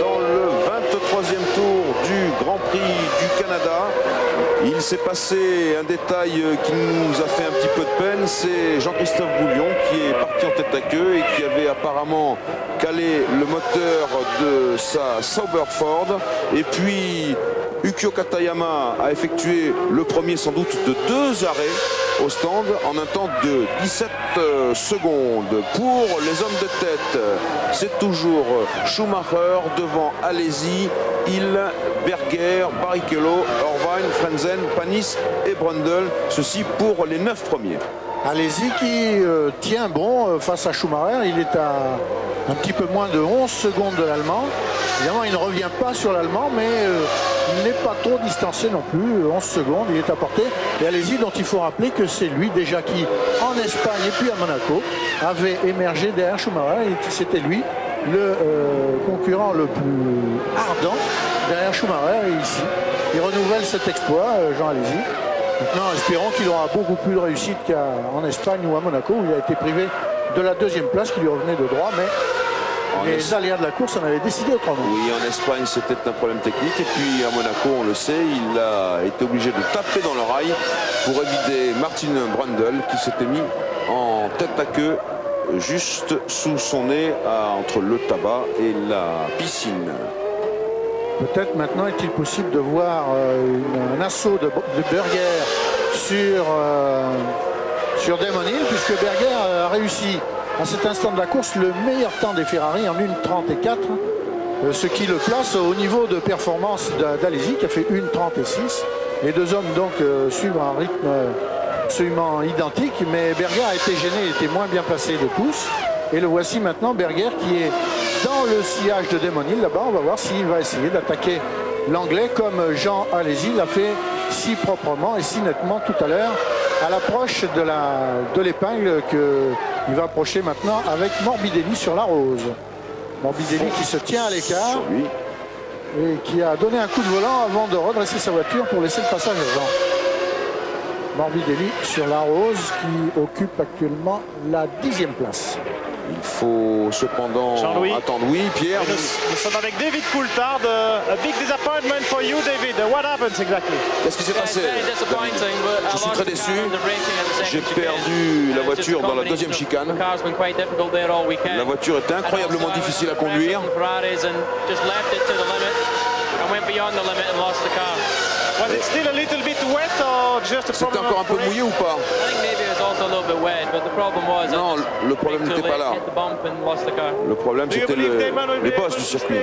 Dans le 23e tour du Grand Prix du Canada, il s'est passé un détail qui nous a fait un petit peu de peine. C'est Jean-Christophe Boulion qui est parti en tête à queue et qui avait apparemment calé le moteur de sa Sauber Ford. Et puis eu Yukio Katayama a effectué le premier sans doute de 2 arrêts au stand en un temps de 17 secondes. Pour les hommes de tête, c'est toujours Schumacher devant Alesi, Hill, Berger, Barrichello, Irvine, Frenzen, Panis et Brundle. Ceci pour les 9 premiers. Alesi qui tient bon face à Schumacher. Il est à un petit peu moins de 11 secondes de l'Allemand. Évidemment, il ne revient pas sur l'Allemand, mais il n'est pas trop distancé non plus. 11 secondes, il est à portée. Et Alesi, dont il faut rappeler que c'est lui déjà qui, en Espagne et puis à Monaco, avait émergé derrière Schumacher. C'était lui le concurrent le plus ardent derrière Schumacher. Et ici, il renouvelle cet exploit, Jean Alesi. Maintenant, espérons qu'il aura beaucoup plus de réussite qu'en Espagne ou à Monaco, où il a été privé de la 2e place qui lui revenait de droit, mais les aléas de la course en avaient décidé autrement. Oui, en Espagne, c'était un problème technique. Et puis à Monaco, on le sait, il a été obligé de taper dans le rail pour éviter Martin Brundle qui s'était mis en tête à queue juste sous son nez entre le tabac et la piscine. Peut-être maintenant est-il possible de voir un assaut de Berger sur Damon Hill, puisque Berger a réussi à cet instant de la course le meilleur temps des Ferrari en 1:34, ce qui le place au niveau de performance d'Alesi qui a fait 1:36. Les deux hommes donc suivent un rythme absolument identique, mais Berger a été gêné, il était moins bien placé de tous. Et le voici maintenant, Berger, qui est dans le sillage de Damon Hill. Là-bas, on va voir s'il va essayer d'attaquer l'anglais comme Jean Alesi l'a fait si proprement et si nettement tout à l'heure à l'approche de l'épingle qu'il va approcher maintenant avec Morbidelli sur la rose. Morbidelli qui se tient à l'écart et qui a donné un coup de volant avant de redresser sa voiture pour laisser le passage à Jean. Morbidelli sur la rose qui occupe actuellement la 10e place. Il faut cependant attendre. Oui, Pierre. Nous sommes avec David Coulthard. A big disappointment for you, David. What happens exactly? Qu'est-ce qui s'est passé? Je suis très déçu. J'ai perdu la voiture dans la 2e chicane. La voiture était incroyablement difficile à conduire. Was it still a little bit wet or just a problem? C'était encore un peu mouillé ou pas? Non, le problème n'était pas là. Le problème c'était les bosses du circuit.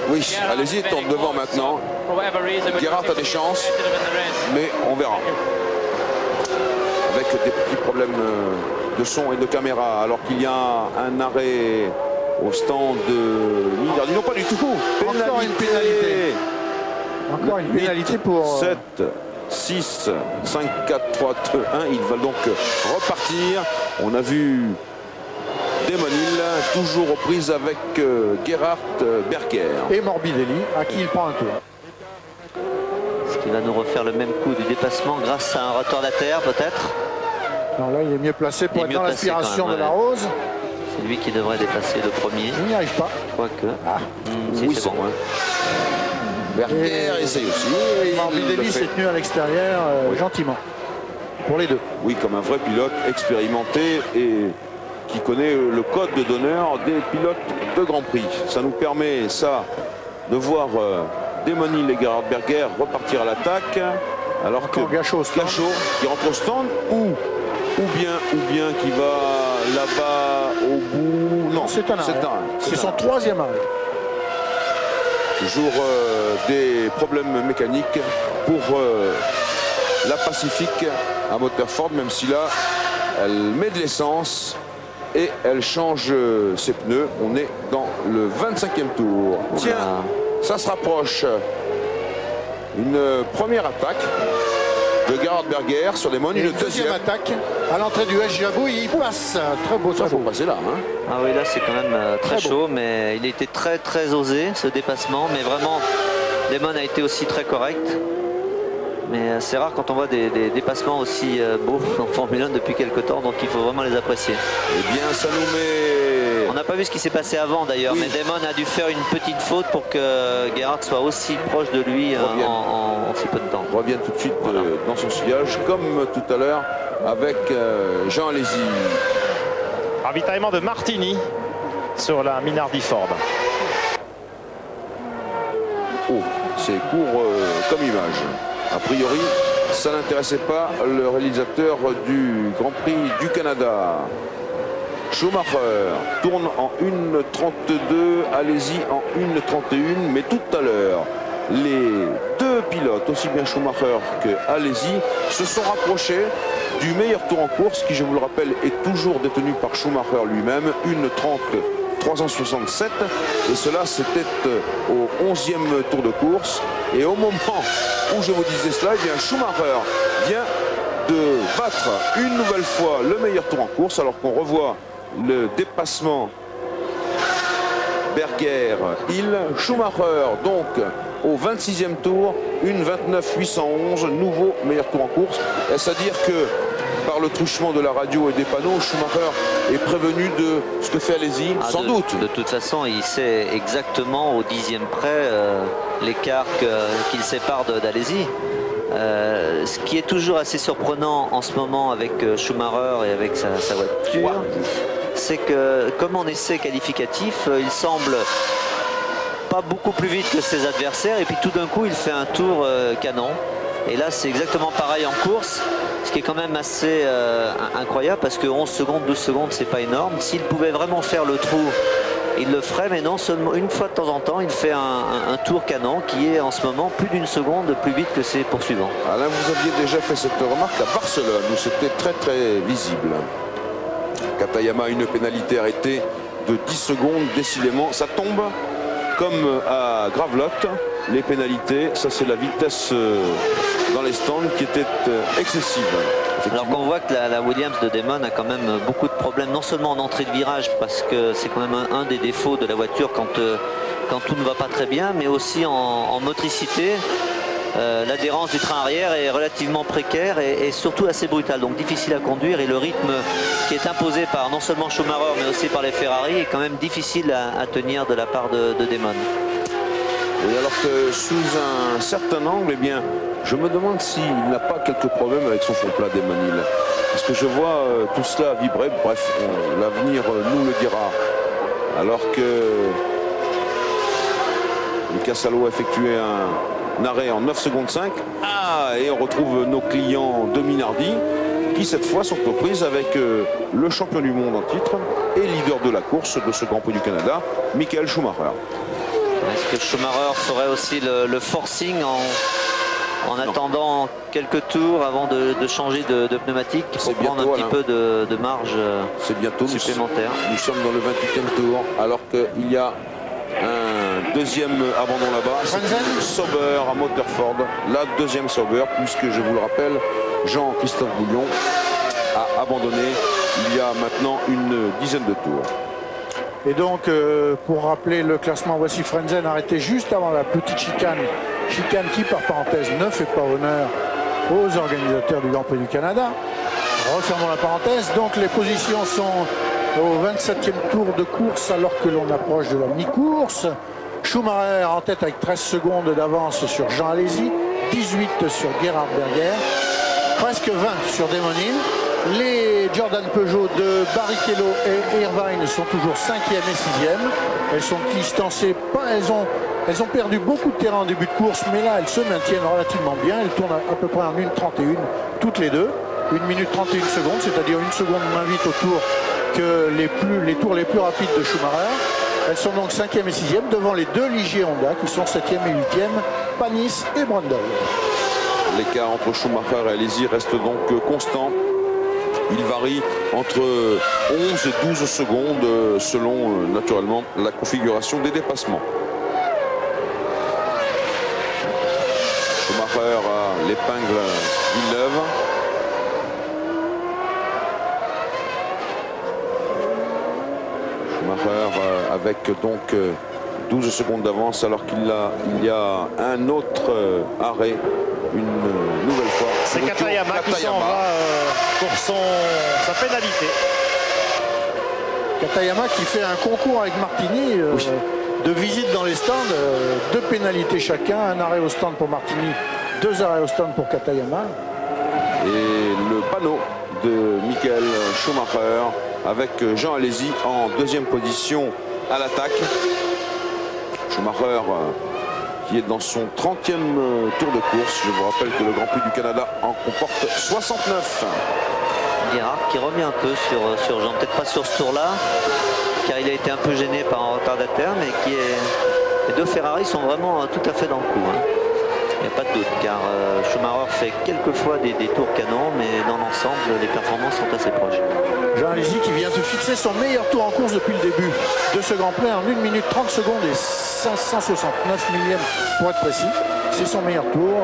Oui, Alesi est en devant maintenant. Gerhardt a des chances, mais on verra. Avec des petits problèmes de son et de caméra, alors qu'il y a un arrêt au stand de Minardi. Non, pas du tout. Encore une pénalité. Encore une pénalité pour... 7, 6, 5, 4, 3, 2, 1. Il va donc repartir. On a vu Damon Hill, toujours aux prises avec Gerhardt, Berger. Et Morbidelli, à qui il prend un tour. Est-ce qu'il va nous refaire le même coup du dépassement grâce à un retardataire peut-être? Non, là, il est mieux placé pour être dans l'aspiration de la rose. C'est lui qui devrait dépasser le premier. Il n'y arrive pas. Quoique. Oui, c'est bon. Berger essaye aussi. Morbidelli s'est tenu à l'extérieur gentiment. Pour les deux. Oui, comme un vrai pilote expérimenté et qui connaît le code d'honneur des pilotes de Grand Prix. Ça nous permet, ça, de voir Damon Hill et Gerhard Berger repartir à l'attaque. Alors que Gachot qui rentre au stand ou bien qui va là-bas au bout. Non, c'est un arrêt. C'est son 3e arrêt. Toujours des problèmes mécaniques pour la Pacifique à moteur Ford, même si là, elle met de l'essence et elle change ses pneus. On est dans le 25e tour. Tiens, ça se rapproche. Une première attaque de Gerhard Berger sur les Damon Hill. Une deuxième attaque à l'entrée du S-Jabou. Il passe. Très beau. Ça, faut passer là. Hein. Ah oui, là c'est quand même très chaud, mais il était très osé ce dépassement. Mais vraiment, Damon a été aussi très correct. Mais c'est rare quand on voit des dépassements aussi beaux en Formule 1 depuis quelques temps, donc il faut vraiment les apprécier. Eh bien, ça nous met... On n'a pas vu ce qui s'est passé avant d'ailleurs, mais Damon a dû faire une petite faute pour que Gerhard soit aussi proche de lui en si peu de temps. Revienne tout de suite dans son sillage, comme tout à l'heure avec Jean Alesi. Ravitaillement de Martini sur la Minardi Ford. haut. C'est court comme image. A priori, ça n'intéressait pas le réalisateur du Grand Prix du Canada. Schumacher tourne en 1.32, allez-y en 1.31, mais tout à l'heure, les deux pilotes, aussi bien Schumacher que Alesi, se sont rapprochés du meilleur tour en course, qui, je vous le rappelle, est toujours détenu par Schumacher lui-même, 1.30.367, et cela c'était au 11e tour de course. Et au moment où je vous disais cela, eh bien Schumacher vient de battre une nouvelle fois le meilleur tour en course, alors qu'on revoit le dépassement Berger-Hill. Schumacher donc au 26e tour, 1.29.811, nouveau meilleur tour en course. Est-ce à dire que par le truchement de la radio et des panneaux, Schumacher est prévenu de ce que fait Alesi? Sans doute. De toute façon, il sait exactement au 10e près l'écart qu'il sépare d'Alesi. Ce qui est toujours assez surprenant en ce moment avec Schumacher et avec sa voiture, c'est que comme en essai qualificatif, il semble pas beaucoup plus vite que ses adversaires, et puis tout d'un coup il fait un tour canon. Et là c'est exactement pareil en course, ce qui est quand même assez incroyable, parce que 11 secondes, 12 secondes c'est pas énorme. S'il pouvait vraiment faire le trou, il le ferait, mais non, seulement une fois de temps en temps il fait un tour canon qui est en ce moment plus d'une seconde plus vite que ses poursuivants. Alain, vous aviez déjà fait cette remarque à Barcelone où c'était très très visible. Katayama a une pénalité arrêtée de 10 secondes, décidément ça tombe comme à Gravelotte. Les pénalités, ça c'est la vitesse dans les stands qui était excessive. Alors qu'on voit que la Williams de Damon a quand même beaucoup de problèmes, non seulement en entrée de virage, parce que c'est quand même un des défauts de la voiture quand tout ne va pas très bien, mais aussi en motricité. L'adhérence du train arrière est relativement précaire et surtout assez brutale, donc difficile à conduire, et le rythme qui est imposé par non seulement Schumacher mais aussi par les Ferrari est quand même difficile à tenir de la part de Damon. Et alors que sous un certain angle, eh bien, je me demande s'il n'a pas quelques problèmes avec son fond plat Damon Hill. Parce que je vois tout cela vibrer, bref, l'avenir nous le dira. Alors que Lucas Salo a effectué un arrêt en 9 secondes 5. Et on retrouve nos clients de Minardi qui cette fois sont aux prises avec le champion du monde en titre et leader de la course de ce Grand Prix du Canada, Michael Schumacher. Est-ce que Schumacher ferait aussi le forcing en attendant quelques tours avant de changer de pneumatique pour prendre un petit peu de marge supplémentaire? Nous sommes dans le 28e tour alors qu'il y a un deuxième abandon là-bas. C'est Sauber à Motorford, la deuxième Sauber, puisque je vous le rappelle, Jean-Christophe Bouillon a abandonné il y a maintenant une dizaine de tours. Et donc, pour rappeler le classement, voici Frenzen arrêté juste avant la petite chicane qui, par parenthèse, ne fait pas honneur aux organisateurs du Grand Prix du Canada. Refermons la parenthèse. Donc, les positions sont au 27e tour de course alors que l'on approche de la mi-course. Schumacher en tête avec 13 secondes d'avance sur Jean Alesi, 18 sur Gerhard Berger, presque 20 sur Damon Hill. Les Jordan Peugeot de Barrichello et Irvine sont toujours 5e et 6e. Elles sont distancées, elles ont perdu beaucoup de terrain en début de course, mais là elles se maintiennent relativement bien. Elles tournent à peu près en 1.31 toutes les deux. 1 minute 31 secondes, c'est-à-dire une seconde moins vite au tour que les tours les plus rapides de Schumacher. Elles sont donc 5e et 6e devant les deux Ligier Honda qui sont 7e et 8e, Panis et Brundle. L'écart entre Schumacher et Alesi reste donc constant. Il varie entre 11 et 12 secondes selon naturellement la configuration des dépassements. Schumacher a l'épingle Villeneuve. Schumacher avec donc 12 secondes d'avance alors qu'il y a un autre arrêt une nouvelle fois. C'est Katayama qui s'en va pour sa pénalité. Katayama qui fait un concours avec Martini de visite dans les stands, 2 pénalités chacun, un arrêt au stand pour Martini, 2 arrêts au stand pour Katayama. Et le panneau de Michael Schumacher avec Jean Alesi en 2e position à l'attaque. Schumacher qui est dans son 30e tour de course. Je vous rappelle que le Grand Prix du Canada en comporte 69. Gerhard qui revient un peu sur Jean, peut-être pas sur ce tour-là, car il a été un peu gêné par un retardataire, mais les deux Ferrari sont vraiment tout à fait dans le coup. Hein. Il n'y a pas de doute, car Schumacher fait quelquefois des tours canons, mais dans l'ensemble, les performances sont assez proches. Jean Alesi qui vient de fixer son meilleur tour en course depuis le début de ce Grand Prix en 1 minute 30 secondes et 569 millièmes pour être précis. C'est son meilleur tour.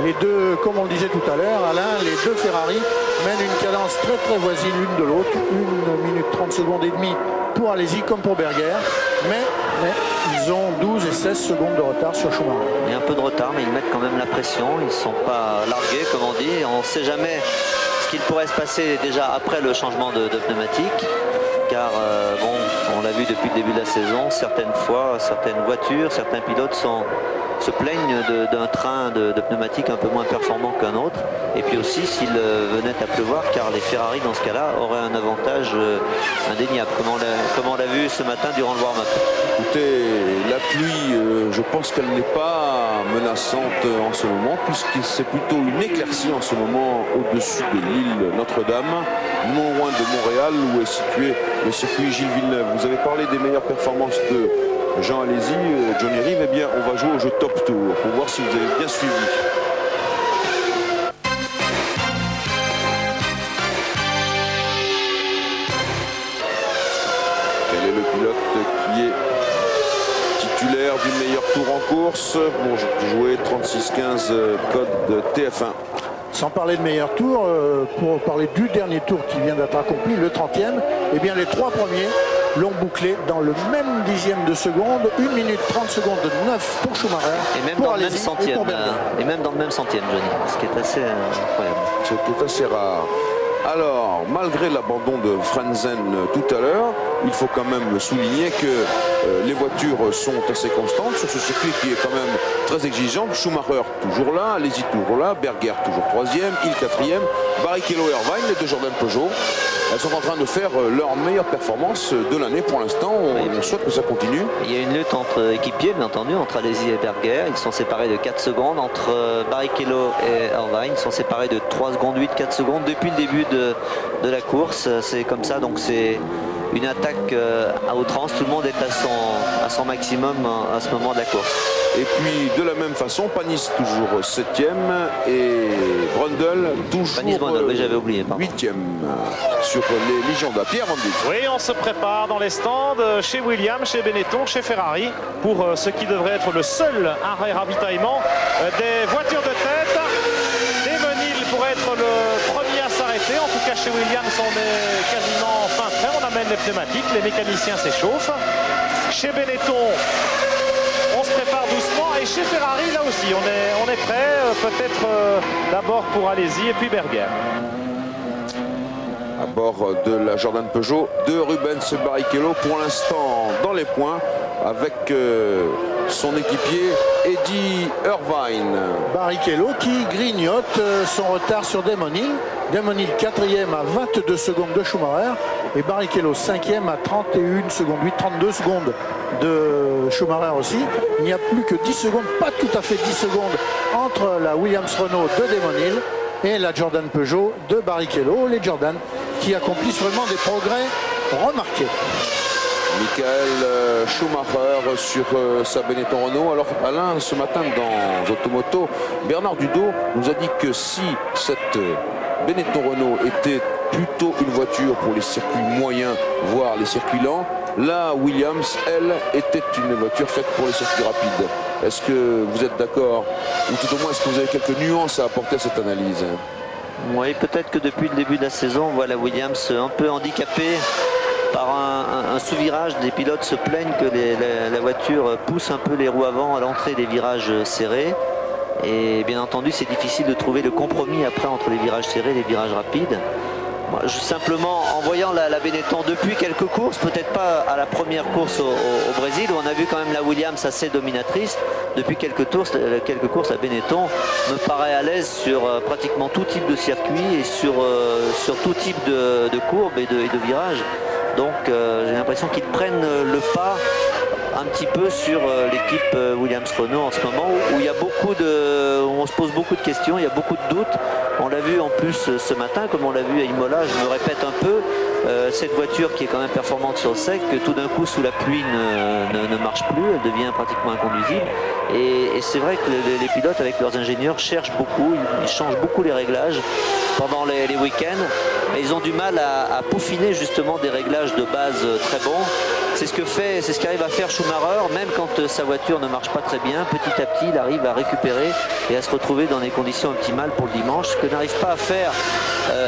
Les deux, comme on le disait tout à l'heure, Alain, les deux Ferrari mènent une cadence très voisine l'une de l'autre. 1 minute 30 secondes et demie pour Alesi comme pour Berger. Mais ils ont 12 et 16 secondes de retard sur Schumacher. Il y a un peu de retard, mais ils mettent quand même la pression. Ils ne sont pas largués, comme on dit. On ne sait jamais ce qu'il pourrait se passer déjà après le changement de pneumatique. Car, bon, on l'a vu depuis le début de la saison, certaines fois, certaines voitures, certains pilotes se plaignent d'un train de pneumatique un peu moins performant qu'un autre. Et puis aussi s'il venait à pleuvoir, car les Ferrari dans ce cas-là auraient un avantage indéniable, comme on l'a vu ce matin durant le warm-up. Écoutez, la pluie, je pense qu'elle n'est pas menaçante en ce moment, puisque c'est plutôt une éclaircie en ce moment au-dessus de l'île Notre-Dame, non loin de Montréal, où est situé le circuit Gilles Villeneuve. Vous avez parlé des meilleures performances de Jean Alesi, Johnny Rive. Eh bien, on va jouer au jeu Top Tour pour voir si vous avez bien suivi. Quel est le pilote qui est titulaire du meilleur tour en course pour jouer 36-15 code TF1? Sans parler de meilleur tour, pour parler du dernier tour qui vient d'être accompli, le 30e, eh bien les trois premiers l'ont bouclé dans le même dixième de seconde, 1 minute 30 secondes de 9 pour Schumacher. Et même dans le même centième, Johnny, ce qui est assez incroyable. C'est assez rare. Alors, malgré l'abandon de Frenzen tout à l'heure, il faut quand même souligner que les voitures sont assez constantes sur ce circuit qui est quand même très exigeant. Schumacher toujours là, Alesi toujours là, Berger toujours 3e, Hill 4e, Barrichello et Irvine, les deux Jordan Peugeot. Elles sont en train de faire leur meilleure performance de l'année pour l'instant. On souhaite que ça continue. Il y a une lutte entre équipiers, bien entendu, entre Alesi et Berger. Ils sont séparés de 4 secondes. Entre Barrichello et Irvine, ils sont séparés de 3 secondes 8, 4 secondes depuis le début de la course. C'est comme ça, donc c'est une attaque à outrance. Tout le monde est à son maximum à ce moment de la course. Et puis de la même façon, Panis toujours 7e et Brundle toujours 8e sur les légendaires. Pierre Van Dyck. Oui, on se prépare dans les stands chez Williams, chez Benetton, chez Ferrari pour ce qui devrait être le seul arrêt ravitaillement des voitures de tête. Damon Hill pourrait être le premier à s'arrêter. En tout cas, chez Williams, on est quasiment fin prêt. On amène les pneumatiques, les mécaniciens s'échauffent. Chez Benetton, on se prépare doucement. Et chez Ferrari, là aussi, on est prêt. Peut-être d'abord pour Alesi et puis Berger. À bord de la Jordan Peugeot, de Rubens Barrichello pour l'instant dans les points avec son équipier Eddie Irvine. Barrichello qui grignote son retard sur Damon Hill. Damon Hill 4e à 22 secondes de Schumacher et Barrichello 5e à 31 secondes, 32 secondes de Schumacher aussi. Il n'y a plus que 10 secondes, pas tout à fait 10 secondes entre la Williams-Renault de Damon Hill et la Jordan Peugeot de Barrichello. Les Jordan qui accomplissent vraiment des progrès remarqués. Michael Schumacher sur sa Benetton Renault. Alors Alain, ce matin dans Automoto, Bernard Dudot nous a dit que si cette Benetton Renault était plutôt une voiture pour les circuits moyens, voire les circuits lents, la Williams, elle, était une voiture faite pour les circuits rapides. Est-ce que vous êtes d'accord? Ou tout au moins, est-ce que vous avez quelques nuances à apporter à cette analyse? Oui, peut-être que depuis le début de la saison, on voit la Williams un peu handicapée par un sous-virage. Les pilotes se plaignent que la voiture pousse un peu les roues avant à l'entrée des virages serrés. Et bien entendu, c'est difficile de trouver le compromis après entre les virages serrés et les virages rapides. Moi, simplement, en voyant la Benetton depuis quelques courses, peut-être pas à la première course au Brésil, où on a vu quand même la Williams assez dominatrice, depuis quelques courses, la Benetton me paraît à l'aise sur pratiquement tout type de circuit et sur tout type de courbes et de virages. Donc j'ai l'impression qu'ils prennent le pas un petit peu sur l'équipe Williams-Renault en ce moment, où il y a où on se pose beaucoup de questions, il y a beaucoup de doutes. On l'a vu en plus ce matin, comme on l'a vu à Imola, je me répète un peu, cette voiture qui est quand même performante sur le sec, que tout d'un coup sous la pluie ne marche plus, elle devient pratiquement inconduisible. Et c'est vrai que les pilotes avec leurs ingénieurs cherchent beaucoup, ils changent beaucoup les réglages pendant les week-ends, mais ils ont du mal à peaufiner justement des réglages de base très bons. C'est ce qu'arrive à faire Schumacher, même quand sa voiture ne marche pas très bien. Petit à petit, il arrive à récupérer et à se retrouver dans des conditions optimales pour le dimanche, ce que n'arrive pas à faire,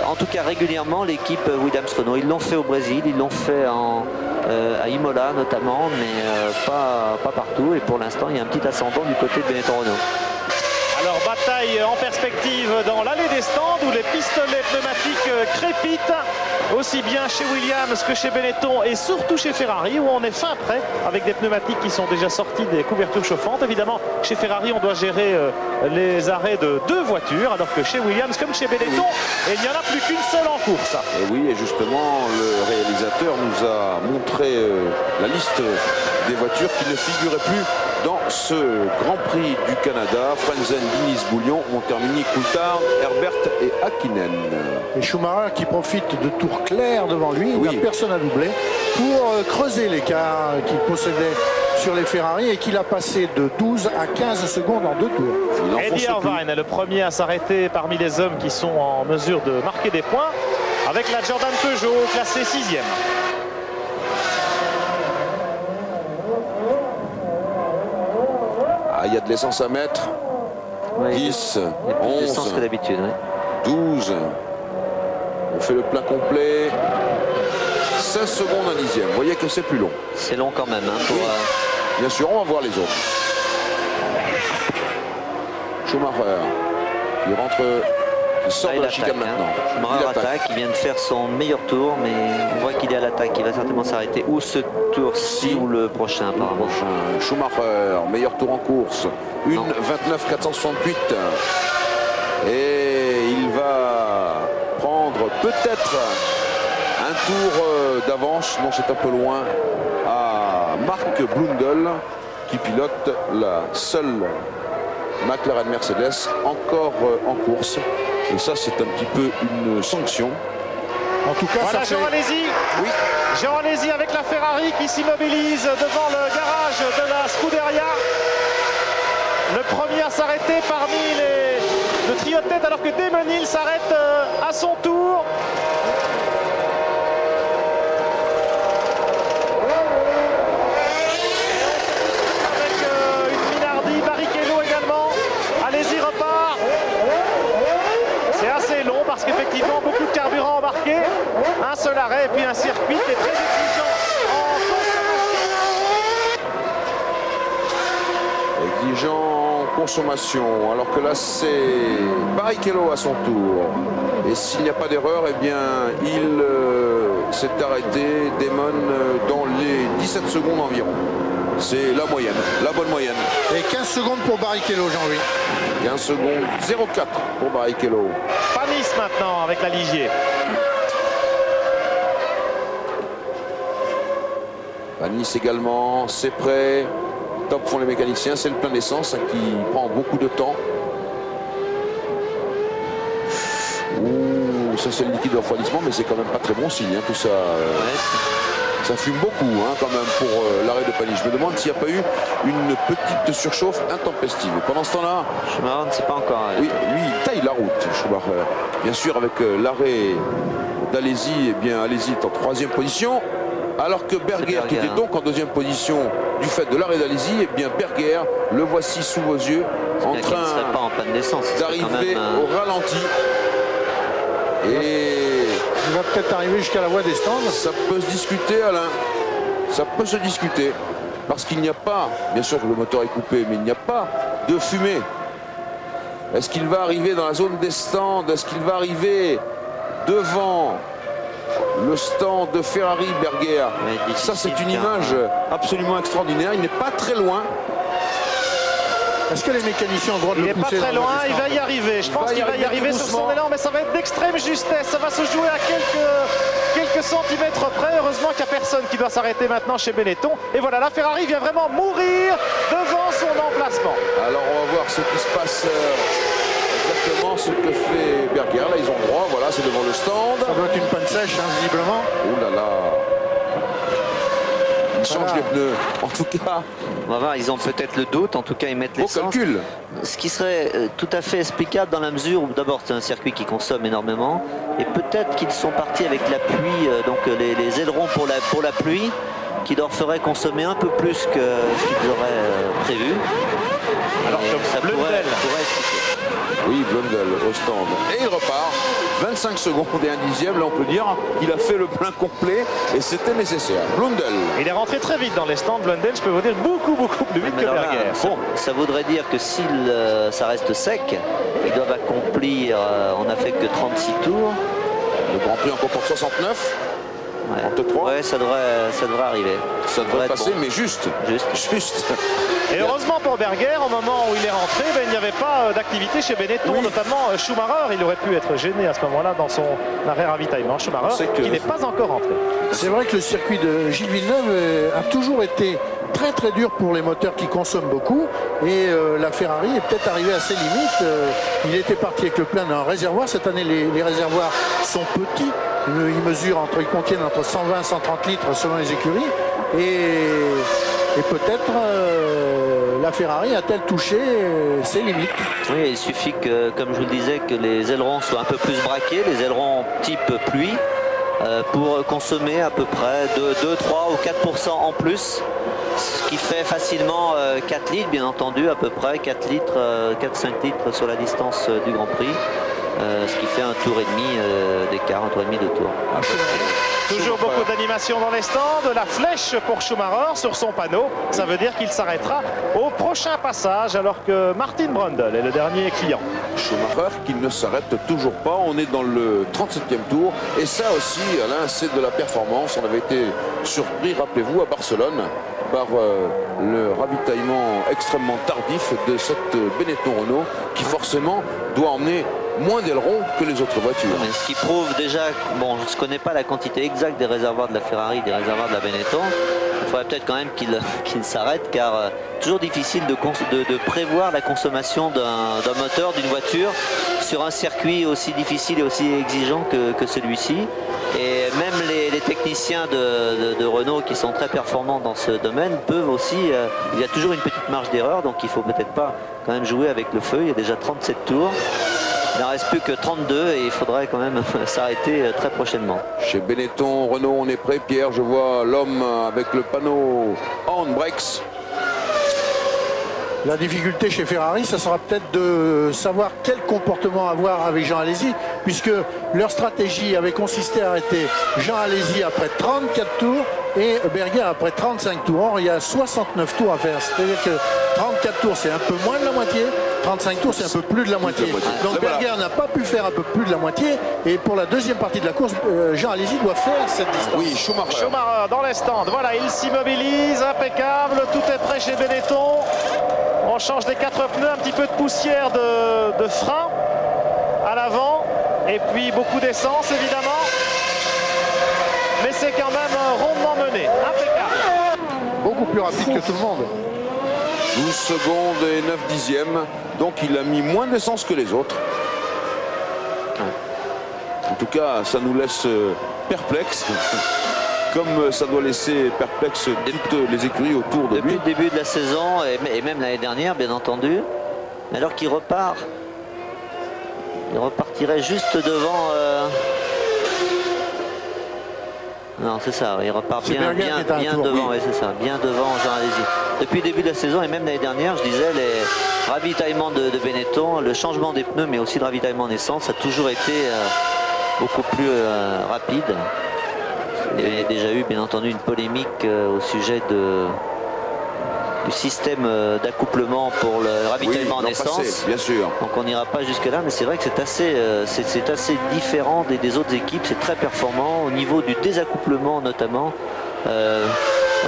en tout cas régulièrement, l'équipe Williams-Renault. Ils l'ont fait au Brésil, ils l'ont fait à Imola notamment, mais pas partout. Et pour l'instant, il y a un petit ascendant du côté de Benetton Renault. Alors bataille en perspective dans l'allée des stands où les pistolets pneumatiques crépitent aussi bien chez Williams que chez Benetton et surtout chez Ferrari où on est fin prêt avec des pneumatiques qui sont déjà sortis des couvertures chauffantes. Évidemment chez Ferrari on doit gérer les arrêts de 2 voitures alors que chez Williams comme chez Benetton il n'y en a plus qu'une seule en course. Et oui, et justement le réalisateur nous a montré la liste des voitures qui ne figuraient plus dans ce Grand Prix du Canada. Frentzen, Diniz, Bouillon ont terminé Coulthard, Herbert et Hakkinen. Et Schumacher qui profite de tours clairs devant lui, il n'a personne à doubler, pour creuser l'écart qu'il possédait sur les Ferrari et qu'il a passé de 12 à 15 secondes en 2 tours. Eddie Irvine est le premier à s'arrêter parmi les hommes qui sont en mesure de marquer des points avec la Jordan Peugeot classée 6e. Il y a de l'essence à mettre. Ouais, 10, il y a plus 11, d'essence que d'habitude. Ouais. 12. On fait le plein complet. 16 secondes, un dixième. Vous voyez que c'est plus long. C'est long quand même. Hein, oui. Bien sûr, on va voir les autres. Schumacher, il sort de la chicane maintenant. Schumacher attaque, il vient de faire son meilleur tour, mais on voit qu'il est à l'attaque, il va certainement s'arrêter. Ou ce tour-ci ou le prochain apparemment. Schumacher, meilleur tour en course. 1:29.468. Et il va prendre peut-être un tour d'avance, non c'est un peu loin, à Mark Blundell qui pilote la seule McLaren Mercedes encore en course. Et ça c'est un petit peu une sanction. En tout cas, voilà ça Jean Alesi. Oui. Jean Alesi avec la Ferrari qui s'immobilise devant le garage de la Scuderia. Le premier à s'arrêter parmi le trio de tête alors que Damon Hill s'arrête à son tour. Avec une Minardi, Barrichello également. Allez-y, repart. C'est assez long parce qu'effectivement beaucoup de carburant embarqué. Un seul arrêt et puis un circuit qui est très exigeant en consommation. Exigeant en consommation, alors que là c'est Barrichello à son tour. Et s'il n'y a pas d'erreur, eh bien il s'est arrêté, Damon, dans les 17 secondes environ. C'est la moyenne, la bonne moyenne. Et 15 secondes pour Barrichello, Jean-Louis. 15 secondes, 0,4 pour Barrichello. Panis maintenant avec la Ligier. Panis également, c'est prêt. Top font les mécaniciens, c'est le plein d'essence qui prend beaucoup de temps. Ouh, ça c'est le liquide de refroidissement, mais c'est quand même pas très bon signe, hein, tout ça. Ça fume beaucoup hein, quand même pour l'arrêt de Panis. Je me demande s'il n'y a pas eu une petite surchauffe intempestive. Pendant ce temps-là, Schumacher ne sait pas encore. Oui, lui il taille la route, Schumacher. Bien sûr avec l'arrêt d'Alesi, eh bien Alesi est en 3e position. Alors que Berger, qui était donc en 2e position du fait de l'arrêt d'Alesi, eh bien Berger, le voici sous vos yeux, en train d'arriver au ralenti. Et il va peut-être arriver jusqu'à la voie des stands. Ça peut se discuter, Alain. Ça peut se discuter. Parce qu'il n'y a pas, bien sûr que le moteur est coupé, mais il n'y a pas de fumée. Est-ce qu'il va arriver dans la zone des stands? Est-ce qu'il va arriver devant le stand de Ferrari, Berger? Ça, c'est une image absolument extraordinaire. Il n'est pas très loin. Est-ce que les mécaniciens ont le droit de le pousser? Il n'est pas très loin, il va y arriver. Je pense qu'il va y arriver sur son élan, mais ça va être d'extrême justesse. Ça va se jouer à quelques quelques centimètres près. Heureusement qu'il n'y a personne qui doit s'arrêter maintenant chez Benetton. Et voilà, la Ferrari vient vraiment mourir devant son emplacement. Alors on va voir ce qui se passe, exactement ce que fait Berger. Là ils ont droit, voilà, c'est devant le stand. Ça doit être une panne sèche, hein, visiblement. Oh là là. Ils changent les pneus. En tout cas, On va voir, ils ont peut-être le doute, en tout cas ils mettent au l'essence. calcul. Ce qui serait tout à fait explicable dans la mesure où d'abord c'est un circuit qui consomme énormément et peut-être qu'ils sont partis avec la pluie, donc les ailerons pour la pluie qui leur ferait consommer un peu plus que ce qu'ils auraient prévu. Alors Et que ça Blundell pourrait expliquer. Oui, Blundell au stand. Et il repart. 25 secondes et un dixième. Là, on peut dire qu'il a fait le plein complet et c'était nécessaire. Blundell. Il est rentré très vite dans les stands, Blundell, je peux vous dire beaucoup plus vite Mais que alors là, Berger. ça voudrait dire que si ça reste sec, ils doivent accomplir, on n'a fait que 36 tours. Le Grand Prix en comporte 69. Ouais, 33. Ouais, ça devrait arriver. Ça devrait être passer, bon. mais juste. Juste. Et heureusement pour Berger, au moment où il est rentré, il n'y avait pas d'activité chez Benetton, notamment Schumacher. Il aurait pu être gêné à ce moment-là dans son arrêt ravitaillement. Schumacher qui n'est pas encore rentré. C'est vrai que le circuit de Gilles Villeneuve a toujours été très dur pour les moteurs qui consomment beaucoup et la Ferrari est peut-être arrivée à ses limites. Il était parti avec le plein d'un réservoir. Cette année les réservoirs sont petits. Ils contiennent entre 120 et 130 litres selon les écuries et peut-être la Ferrari a-t-elle touché ses limites. Oui, il suffit que, comme je vous le disais, que les ailerons soient un peu plus braqués, les ailerons type pluie, pour consommer à peu près 2, 3 ou 4% en plus, ce qui fait facilement 4 litres, bien entendu, à peu près 4 litres, 4-5 litres sur la distance du Grand Prix, ce qui fait un tour et demi d'écart, un tour et demi de tour. Toujours beaucoup d'animation dans les stands, la flèche pour Schumacher sur son panneau. Ça veut dire qu'il s'arrêtera au prochain passage alors que Martin Brundle est le dernier client. Schumacher qui ne s'arrête toujours pas. On est dans le 37e tour. Et ça aussi, Alain, c'est de la performance. On avait été surpris, rappelez-vous, à Barcelone par le ravitaillement extrêmement tardif de cette Benetton Renault qui forcément doit emmener moins d'ailerons que les autres voitures. Mais ce qui prouve déjà, bon, je ne connais pas la quantité exacte des réservoirs de la Ferrari, des réservoirs de la Benetton. Il faudrait peut-être quand même qu'il s'arrête car toujours difficile de prévoir la consommation d'un moteur, d'une voiture sur un circuit aussi difficile et aussi exigeant que celui-ci. Et même les techniciens de Renault qui sont très performants dans ce domaine peuvent aussi, il y a toujours une petite marge d'erreur, donc il ne faut peut-être pas quand même jouer avec le feu. Il y a déjà 37 tours. Il n'en reste plus que 32 et il faudrait quand même s'arrêter très prochainement. Chez Benetton, Renault, on est prêt. Pierre, je vois l'homme avec le panneau on brakes. La difficulté chez Ferrari, ça sera peut-être de savoir quel comportement avoir avec Jean Alesi, puisque leur stratégie avait consisté à arrêter Jean Alesi après 34 tours et Berger après 35 tours. Or, il y a 69 tours à faire. C'est-à-dire que 34 tours, c'est un peu moins de la moitié. 35 tours, c'est un peu plus de la moitié. Donc Berger n'a pas pu faire un peu plus de la moitié. Et pour la deuxième partie de la course, Jean Alesi doit faire cette distance. Oui, Schumacher dans les stands. Voilà, il s'immobilise, impeccable. Tout est prêt chez Benetton. On change des 4 pneus, un petit peu de poussière de frein à l'avant. Et puis beaucoup d'essence, évidemment. Mais c'est quand même rondement mené. Impeccable. Beaucoup plus rapide que tout le monde. 12 secondes et 9 dixièmes. Donc il a mis moins d'essence que les autres. En tout cas, ça nous laisse perplexes. Comme ça doit laisser perplexes toutes les écuries autour de lui. Depuis le début de la saison et même l'année dernière, bien entendu. Alors qu'il repart, il repartirait juste devant. Non, c'est ça, il repart bien devant, oui, c'est ça, bien devant Jean Alesi. Depuis le début de la saison et même l'année dernière, je disais, les ravitaillements de Benetton, le changement des pneus, mais aussi le ravitaillement en essence, a toujours été beaucoup plus rapide. Il y a déjà eu, bien entendu, une polémique au sujet du système d'accouplement pour le ravitaillement en essence. Passé, bien sûr. Donc on n'ira pas jusque là, mais c'est vrai que c'est assez différent des autres équipes. C'est très performant au niveau du désaccouplement notamment.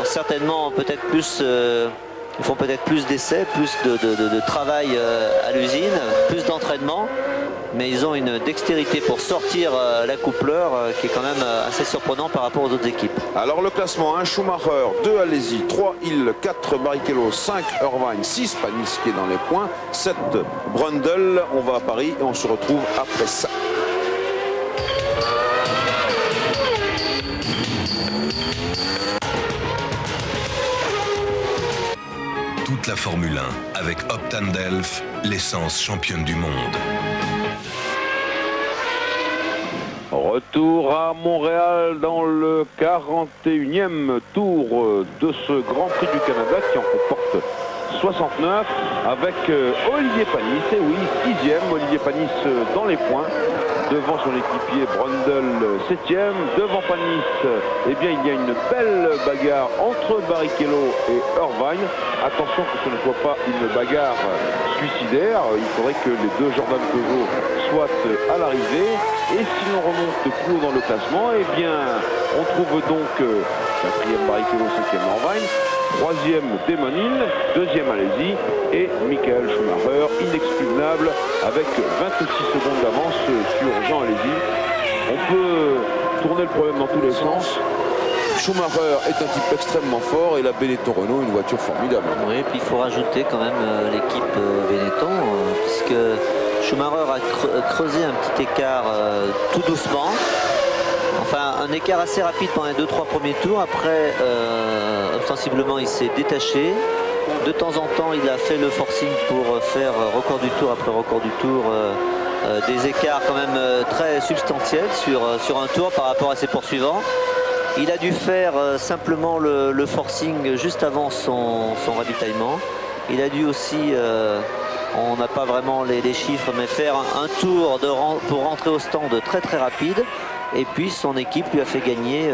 Certainement peut-être plus, ils font peut-être plus d'essais, plus de travail à l'usine, plus d'entraînement. mais ils ont une dextérité pour sortir l'accoupleur qui est quand même assez surprenant par rapport aux autres équipes. Alors le classement, 1 Schumacher, 2 Alesi, 3 Hill, 4 Barrichello, 5 Irvine, 6 Panis qui est dans les points, 7 Brundle. On va à Paris et on se retrouve après ça. Toute la Formule 1 avec Optane Delphes, l'essence championne du monde. Retour à Montréal dans le 41e tour de ce Grand Prix du Canada qui en comporte 69 avec Olivier Panis. Et oui, 6e, Olivier Panis dans les points. Devant son équipier Brundle 7e, devant Panis, eh bien il y a une belle bagarre entre Barrichello et Irvine. Attention que ce ne soit pas une bagarre suicidaire, il faudrait que les deux Jordan Peugeot soient à l'arrivée. Et si l'on remonte plus haut dans le classement, eh bien on trouve donc 4e Barrichello, 5e Irvine, 3e Damon Hill, 2e Alesi et Michael Schumacher, inexpugnable avec 26 secondes d'avance sur Jean Alesi. On peut tourner le problème dans tous les sens. Schumacher est un type extrêmement fort et la Benetton Renault une voiture formidable. Oui, et puis il faut rajouter quand même l'équipe Benetton, puisque Schumacher a creusé un petit écart tout doucement. Enfin, un écart assez rapide pendant les 2-3 premiers tours. Après, ostensiblement, il s'est détaché. De temps en temps, il a fait le forcing pour faire record du tour après record du tour. Des écarts quand même très substantiels sur un tour par rapport à ses poursuivants. Il a dû faire simplement le forcing juste avant son ravitaillement. Il a dû aussi, on n'a pas vraiment les chiffres, mais faire un tour pour rentrer au stand très très rapide. Et puis son équipe lui a fait gagner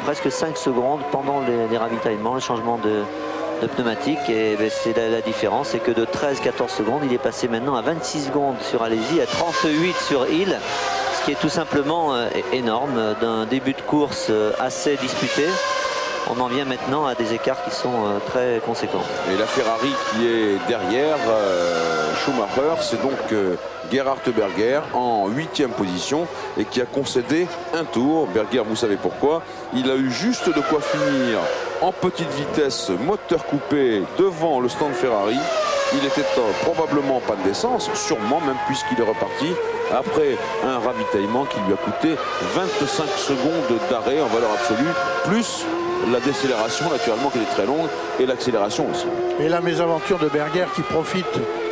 presque 5 secondes pendant les ravitaillements, le changement de pneumatique. Et c'est la différence, c'est que de 13-14 secondes, il est passé maintenant à 26 secondes sur Alesi, à 38 sur Hill, ce qui est tout simplement énorme. D'un début de course assez disputé, on en vient maintenant à des écarts qui sont très conséquents. Et la Ferrari qui est derrière Schumacher, c'est donc Gerhard Berger en 8e position et qui a concédé un tour. Berger, vous savez pourquoi? Il a eu juste de quoi finir en petite vitesse, moteur coupé devant le stand Ferrari. Il était probablement pas d'essence, sûrement même puisqu'il est reparti après un ravitaillement qui lui a coûté 25 secondes d'arrêt en valeur absolue, plus la décélération naturellement qui est très longue et l'accélération aussi. Et la mésaventure de Berger qui profite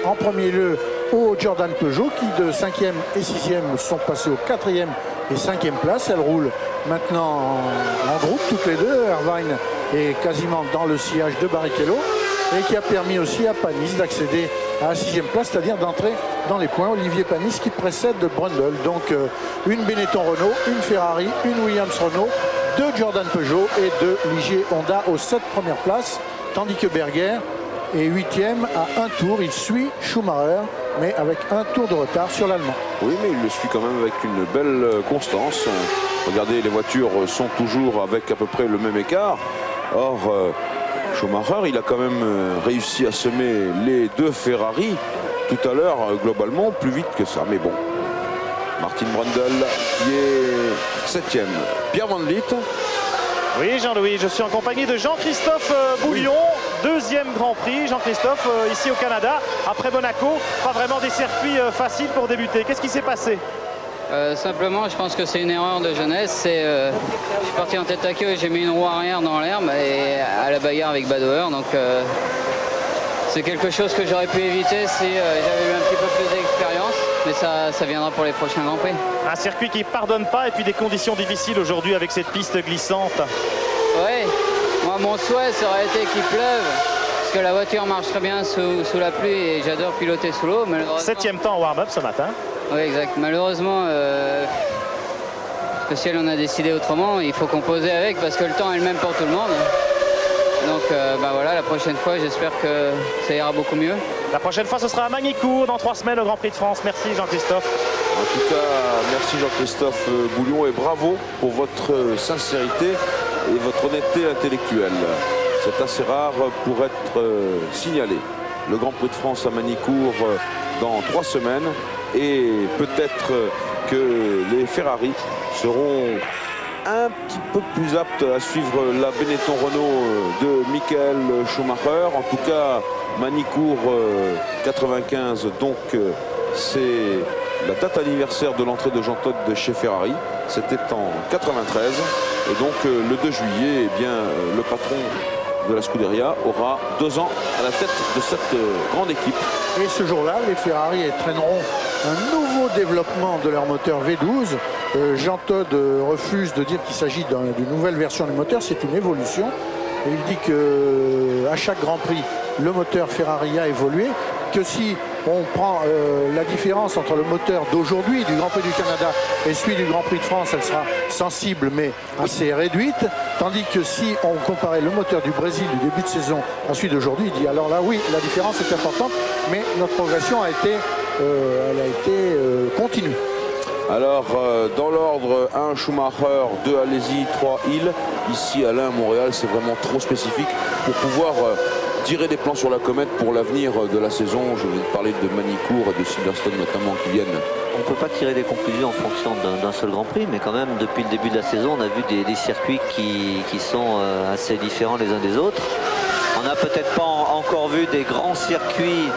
en premier lieu aux Jordan Peugeot qui de 5e et 6e sont passés aux 4e et 5e place. Elles roulent maintenant en groupe toutes les deux. Irvine est quasiment dans le sillage de Barrichello et qui a permis aussi à Panis d'accéder à la 6e place, c'est-à-dire d'entrer dans les points. Olivier Panis qui précède de Brundle. Donc une Benetton Renault, une Ferrari, une Williams Renault, 2 Jordan Peugeot et 2 Ligier Honda aux 7 premières places, tandis que Berger est 8e à un tour. Il suit Schumacher, mais avec un tour de retard sur l'Allemand. Oui, mais il le suit quand même avec une belle constance. Regardez, les voitures sont toujours avec à peu près le même écart. Or, Schumacher, il a quand même réussi à semer les 2 Ferrari tout à l'heure, globalement, plus vite que ça. Mais bon, Martin Brundle qui est 7e. Pierre Van Vliet. Oui, Jean-Louis, je suis en compagnie de Jean-Christophe Bouillon, 2e Grand Prix. Jean-Christophe, ici au Canada, après Monaco, pas vraiment des circuits faciles pour débuter. Qu'est-ce qui s'est passé? Simplement, je pense que c'est une erreur de jeunesse. Je suis parti en tête à queue et j'ai mis une roue arrière dans l'herbe et à la bagarre avec Badoer. Donc c'est quelque chose que j'aurais pu éviter si j'avais eu un petit peu plus d'expérience. Mais ça viendra pour les prochains Grands Prix. Un circuit qui ne pardonne pas et puis des conditions difficiles aujourd'hui avec cette piste glissante. Oui, moi mon souhait ça aurait été qu'il pleuve. Parce que la voiture marche très bien sous la pluie et j'adore piloter sous l'eau. 7e temps en warm-up ce matin. Oui, exact. Malheureusement, le ciel en a décidé autrement. Il faut composer avec parce que le temps est le même pour tout le monde. Donc voilà, la prochaine fois, j'espère que ça ira beaucoup mieux. La prochaine fois, ce sera à Magny-Cours dans 3 semaines au Grand Prix de France. Merci Jean-Christophe. En tout cas, merci Jean-Christophe Bouillon et bravo pour votre sincérité et votre honnêteté intellectuelle. C'est assez rare pour être signalé. le Grand Prix de France à Manicourt dans 3 semaines. Et peut-être que les Ferrari seront un petit peu plus aptes à suivre la Benetton Renault de Michael Schumacher. En tout cas, Manicourt 95, donc c'est la date anniversaire de l'entrée de Jean Todt chez Ferrari. C'était en 93. Et donc le 2 juillet, eh bien, le patron de la Scuderia aura 2 ans à la tête de cette grande équipe. Et ce jour-là, les Ferrari entraîneront un nouveau développement de leur moteur V12. Jean Todt refuse de dire qu'il s'agit d'une nouvelle version du moteur, c'est une évolution. Et il dit qu'à chaque Grand Prix, le moteur Ferrari a évolué, que si on prend la différence entre le moteur d'aujourd'hui du Grand Prix du Canada et celui du Grand Prix de France, elle sera sensible mais assez réduite, tandis que si on comparait le moteur du Brésil du début de saison à celui d'aujourd'hui, il dit alors là oui, la différence est importante, mais notre progression a été, continue. Alors, dans l'ordre, 1 Schumacher, 2 Alesi, 3 Hill. Ici, Alain, Montréal, c'est vraiment trop spécifique pour pouvoir tirer des plans sur la comète pour l'avenir de la saison. Je vais parler de Manicourt et de Silverstone notamment qui viennent. On ne peut pas tirer des conclusions en fonction d'un seul Grand Prix, mais quand même, depuis le début de la saison, on a vu des circuits qui sont assez différents les uns des autres. On n'a peut-être pas encore vu des grands circuits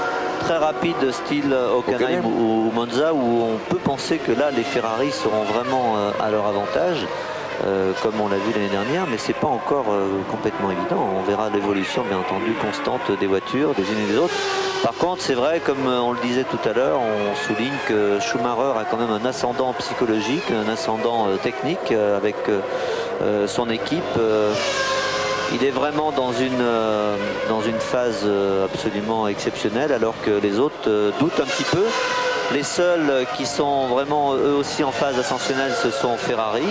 très rapides style Hockenheim ou Monza, où on peut penser que là les Ferrari seront vraiment à leur avantage, comme on l'a vu l'année dernière, mais c'est pas encore complètement évident. On verra l'évolution bien entendu constante des voitures des unes et des autres. Par contre, c'est vrai, comme on le disait tout à l'heure, on souligne que Schumacher a quand même un ascendant psychologique, un ascendant technique avec son équipe. Il est vraiment dans une phase absolument exceptionnelle, alors que les autres doutent un petit peu. Les seuls qui sont vraiment eux aussi en phase ascensionnelle, ce sont Ferrari.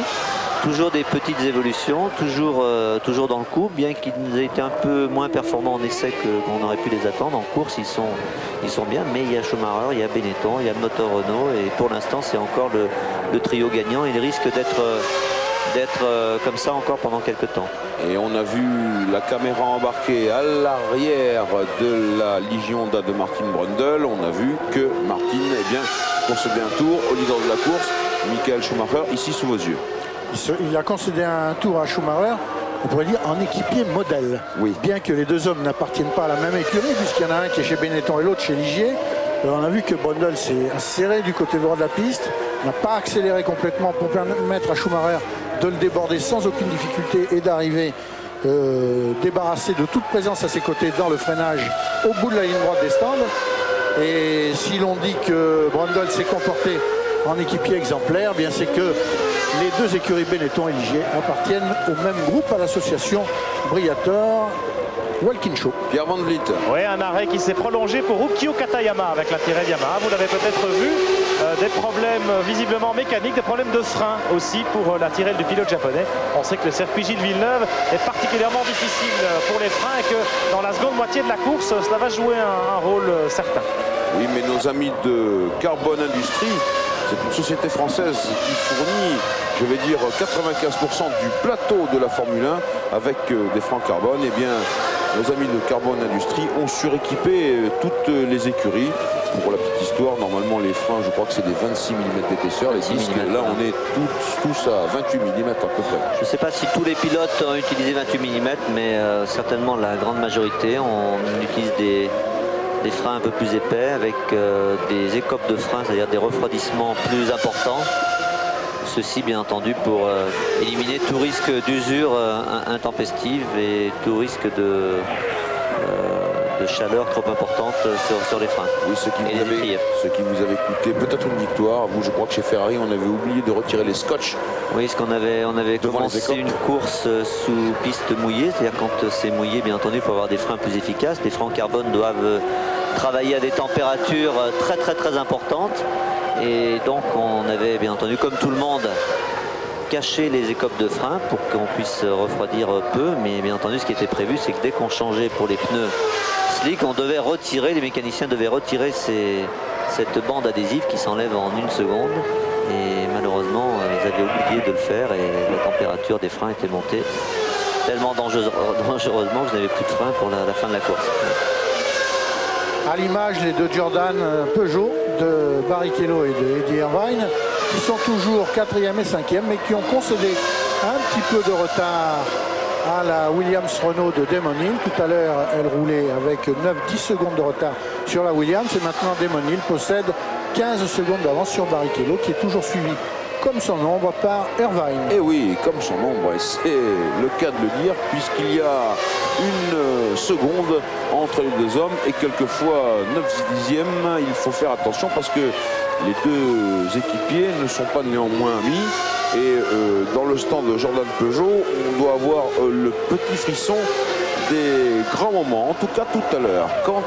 Toujours des petites évolutions, toujours dans le coup, bien qu'ils aient été un peu moins performants en essai qu'on aurait pu les attendre. En course, ils sont bien, mais il y a Schumacher, il y a Benetton, il y a le moteur Renault, et pour l'instant, c'est encore le trio gagnant. Il risque d'être comme ça encore pendant quelques temps. Et on a vu la caméra embarquée à l'arrière de la Legion de Martin Brundle. On a vu que Martin, eh bien, concédait un tour au leader de la course, Michael Schumacher, ici sous vos yeux. Il a concédé un tour à Schumacher, on pourrait dire en équipier modèle. Oui. Bien que les deux hommes n'appartiennent pas à la même écurie, puisqu'il y en a un qui est chez Benetton et l'autre chez Ligier. On a vu que Brundle s'est serré du côté droit de la piste, n'a pas accéléré complètement pour permettre à Schumacher de le déborder sans aucune difficulté et d'arriver débarrassé de toute présence à ses côtés dans le freinage au bout de la ligne droite des stands. Et si l'on dit que Brundle s'est comporté en équipier exemplaire, bien c'est que les deux écuries Benetton et Ligier appartiennent au même groupe, à l'association Briator Walkinshaw. Pierre Van Vliet. Oui, un arrêt qui s'est prolongé pour Ukyo Katayama avec la Tyrrell Yamaha. Vous l'avez peut-être vu, des problèmes visiblement mécaniques, des problèmes de frein aussi pour la Tyrrell du pilote japonais. On sait que le circuit Gilles Villeneuve est particulièrement difficile pour les freins et que dans la seconde moitié de la course, cela va jouer un rôle certain. Oui, mais nos amis de Carbone Industrie, c'est une société française qui fournit, je vais dire, 95% du plateau de la Formule 1 avec des freins carbone. Eh bien, nos amis de Carbone Industrie ont suréquipé toutes les écuries. Pour la petite histoire, normalement les freins, je crois que c'est des 26 mm d'épaisseur. Les disques, là on est tous à 28 mm à peu près. Je ne sais pas si tous les pilotes ont utilisé 28 mm, mais certainement la grande majorité. On utilise des freins un peu plus épais avec des écopes de freins, c'est-à-dire des refroidissements plus importants. Ceci bien entendu pour éliminer tout risque d'usure intempestive et tout risque de chaleur trop importante sur les freins. Oui, ce qui vous avait coûté peut-être une victoire. Vous, je crois que chez Ferrari, on avait oublié de retirer les scotch. Oui, parce qu'on avait commencé une course sous piste mouillée, c'est-à-dire quand c'est mouillé, bien entendu, pour avoir des freins plus efficaces. Les freins en carbone doivent travailler à des températures très importantes. Et donc, on avait, bien entendu, comme tout le monde, caché les écopes de frein pour qu'on puisse refroidir peu. Mais bien entendu, ce qui était prévu, c'est que dès qu'on changeait pour les pneus slick, on devait retirer, les mécaniciens devaient retirer cette bande adhésive qui s'enlève en 1 seconde. Et malheureusement, ils avaient oublié de le faire et la température des freins était montée tellement dangereusement que je n'avais plus de frein pour la fin de la course. à l'image les deux Jordan Peugeot de Barrichello et de Eddie Irvine, qui sont toujours 4e et 5e, mais qui ont concédé un petit peu de retard à la Williams Renault de Damon Hill. Tout à l'heure, elle roulait avec 9-10 secondes de retard sur la Williams, et maintenant Damon Hill possède 15 secondes d'avance sur Barrichello, qui est toujours suivi comme son ombre par Irvine. Et oui, comme son ombre, et c'est le cas de le dire, puisqu'il y a une seconde entre les deux hommes et quelquefois 9 dixièmes. Il faut faire attention parce que les deux équipiers ne sont pas néanmoins amis. Et dans le stand de Jordan Peugeot, on doit avoir le petit frisson des grands moments, en tout cas tout à l'heure. Quand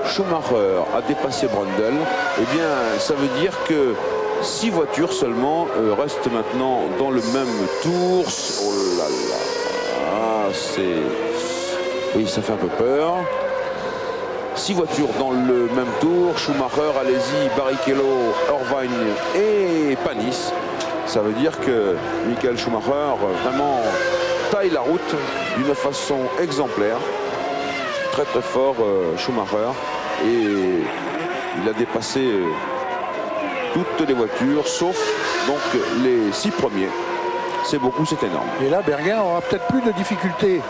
Schumacher a dépassé Brundle, eh bien ça veut dire que 6 voitures seulement restent maintenant dans le même tour. Oh là là, oui, ça fait un peu peur. 6 voitures dans le même tour. Schumacher, Alesi, Barrichello, Irvine et Panis. Ça veut dire que Michael Schumacher vraiment taille la route d'une façon exemplaire. Très très fort Schumacher. Et il a dépassé toutes les voitures, sauf donc les 6 premiers. C'est beaucoup, c'est énorme. Et là, Berger aura peut-être plus de difficultés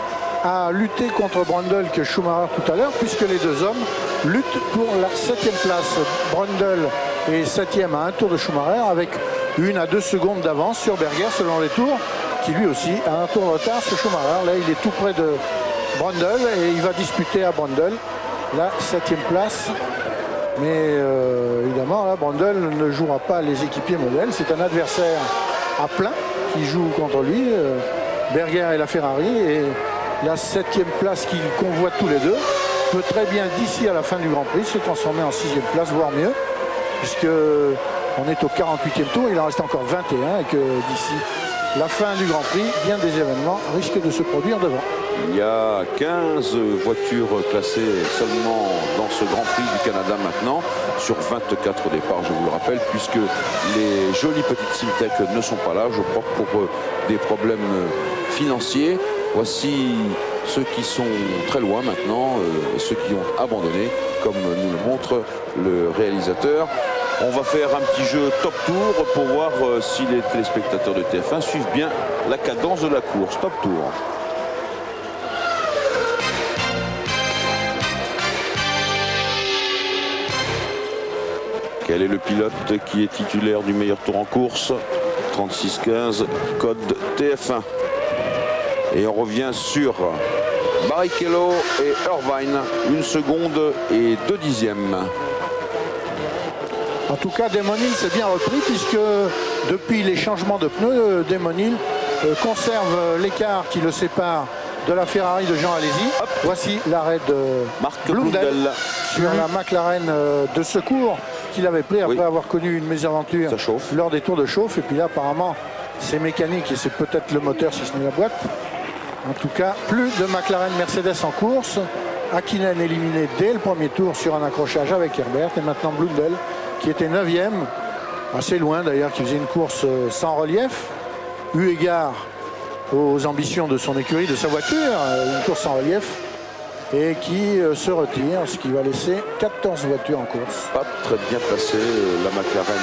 à lutter contre Brundle que Schumacher tout à l'heure, puisque les deux hommes luttent pour la 7e place. Brundle est 7e à un tour de Schumacher, avec 1 à 2 secondes d'avance sur Berger selon les tours, qui lui aussi a un tour de retard sur Schumacher. Là, il est tout près de Brundle et il va disputer à Brundle la 7e place. Mais évidemment, là, Brundle ne jouera pas les équipiers modèles. C'est un adversaire à plein qui joue contre lui. Berger et la Ferrari. Et la 7e place qu'ils convoitent tous les deux peut très bien, d'ici à la fin du Grand Prix, se transformer en 6e place, voire mieux. Puisque on est au 48e tour, il en reste encore 21 et que d'ici la fin du Grand Prix, bien des événements risquent de se produire devant. Il y a 15 voitures classées seulement dans ce Grand Prix du Canada maintenant, sur 24 au départ, je vous le rappelle, puisque les jolies petites Simtech ne sont pas là, je crois, pour des problèmes financiers. Voici ceux qui sont très loin maintenant, et ceux qui ont abandonné, comme nous le montre le réalisateur. On va faire un petit jeu top tour pour voir si les téléspectateurs de TF1 suivent bien la cadence de la course. Top tour. Quel est le pilote qui est titulaire du meilleur tour en course? 36-15, code TF1. Et on revient sur Barrichello et Irvine, 1 seconde et 2 dixièmes. En tout cas, Damon Hill s'est bien repris, puisque depuis les changements de pneus, Damon Hill conserve l'écart qui le sépare de la Ferrari de Jean Alesi. Voici l'arrêt de Marc Blundell sur la McLaren de secours qu'il avait pris après avoir connu une mésaventure lors des tours de chauffe. Et puis là, apparemment, c'est mécanique et c'est peut-être le moteur si ce n'est la boîte. En tout cas, plus de McLaren Mercedes en course. Hakkinen éliminé dès le premier tour sur un accrochage avec Herbert. Et maintenant Blundell qui était 9e, assez loin d'ailleurs, qui faisait une course sans relief, eu égard aux ambitions de son écurie, de sa voiture, une course sans relief, et qui se retire, ce qui va laisser 14 voitures en course. Pas très bien placée la McLaren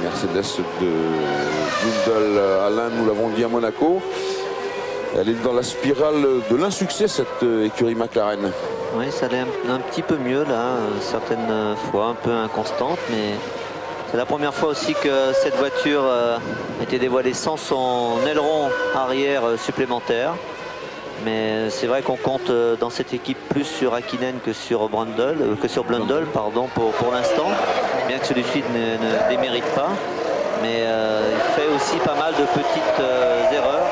Mercedes de Blundell. Alain, nous l'avons dit à Monaco, elle est dans la spirale de l'insuccès, cette écurie McLaren. Oui, ça allait un petit peu mieux là, certaines fois un peu inconstante, mais c'est la première fois aussi que cette voiture a été dévoilée sans son aileron arrière supplémentaire. Mais c'est vrai qu'on compte dans cette équipe plus sur Hakkinen que sur Blundell, pour l'instant, bien que celui-ci ne démérite pas. Mais il fait aussi pas mal de petites erreurs,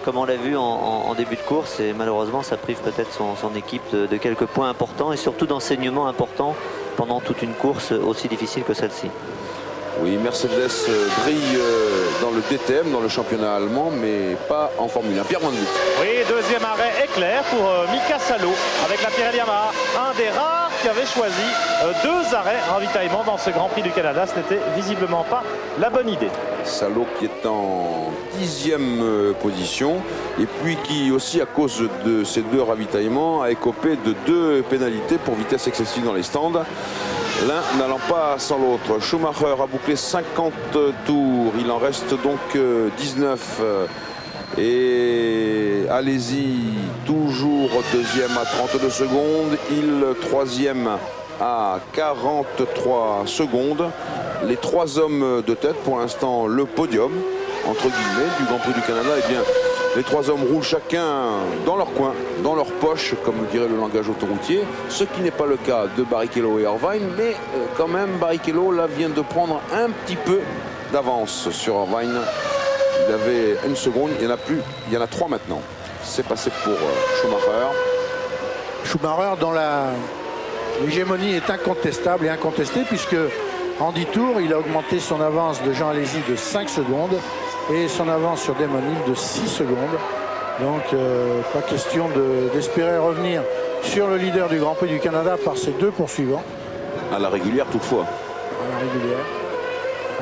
comme on l'a vu en début de course, et malheureusement ça prive peut-être son équipe de quelques points importants et surtout d'enseignements importants pendant toute une course aussi difficile que celle-ci. Oui, Mercedes brille dans le DTM, dans le championnat allemand, mais pas en Formule 1. Pierre Van Vliet. Oui, deuxième arrêt éclair pour Mika Salo avec la Pirelli Yamaha. Un des rares qui avait choisi 2 arrêts ravitaillement dans ce Grand Prix du Canada. Ce n'était visiblement pas la bonne idée. Salo qui est en 10e position et puis qui aussi à cause de ces 2 ravitaillements a écopé de 2 pénalités pour vitesse excessive dans les stands. L'un n'allant pas sans l'autre. Schumacher a bouclé 50 tours, il en reste donc 19. Et allez-y, toujours 2e à 32 secondes, il 3e à 43 secondes. Les 3 hommes de tête, pour l'instant le podium, entre guillemets, du Grand Prix du Canada. Eh bien, les 3 hommes roulent chacun dans leur coin, dans leur poche, comme dirait le langage autoroutier, ce qui n'est pas le cas de Barrichello et Irvine, mais quand même Barrichello là vient de prendre un petit peu d'avance sur Irvine. Il avait 1 seconde, il n'y en a plus, il y en a 3 maintenant. C'est passé pour Schumacher. Schumacher dont l'hégémonie est incontestable et incontestée puisque en 10 tours, il a augmenté son avance de Jean Alesi de 5 secondes et son avance sur Damon Hill de 6 secondes. Donc pas question d'espérer revenir sur le leader du Grand Prix du Canada par ses 2 poursuivants. À la régulière toutefois. À la régulière.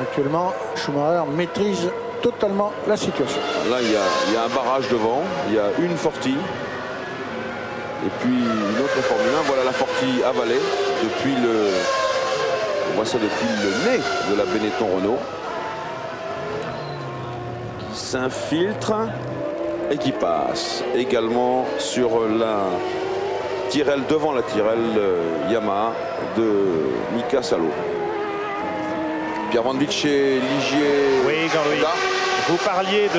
Actuellement, Schumacher maîtrise totalement la situation. Là, il y a un barrage devant, il y a une Forti et puis une autre Formule 1. Voilà la Forti avalée depuis on voit ça depuis le nez de la Benetton Renault qui s'infiltre et qui passe également sur la Tyrrell, devant la Tyrrell Yamaha de Mika Salo. Pierre Van Vliet chez Ligier. Oui, Jean-Louis. Vous parliez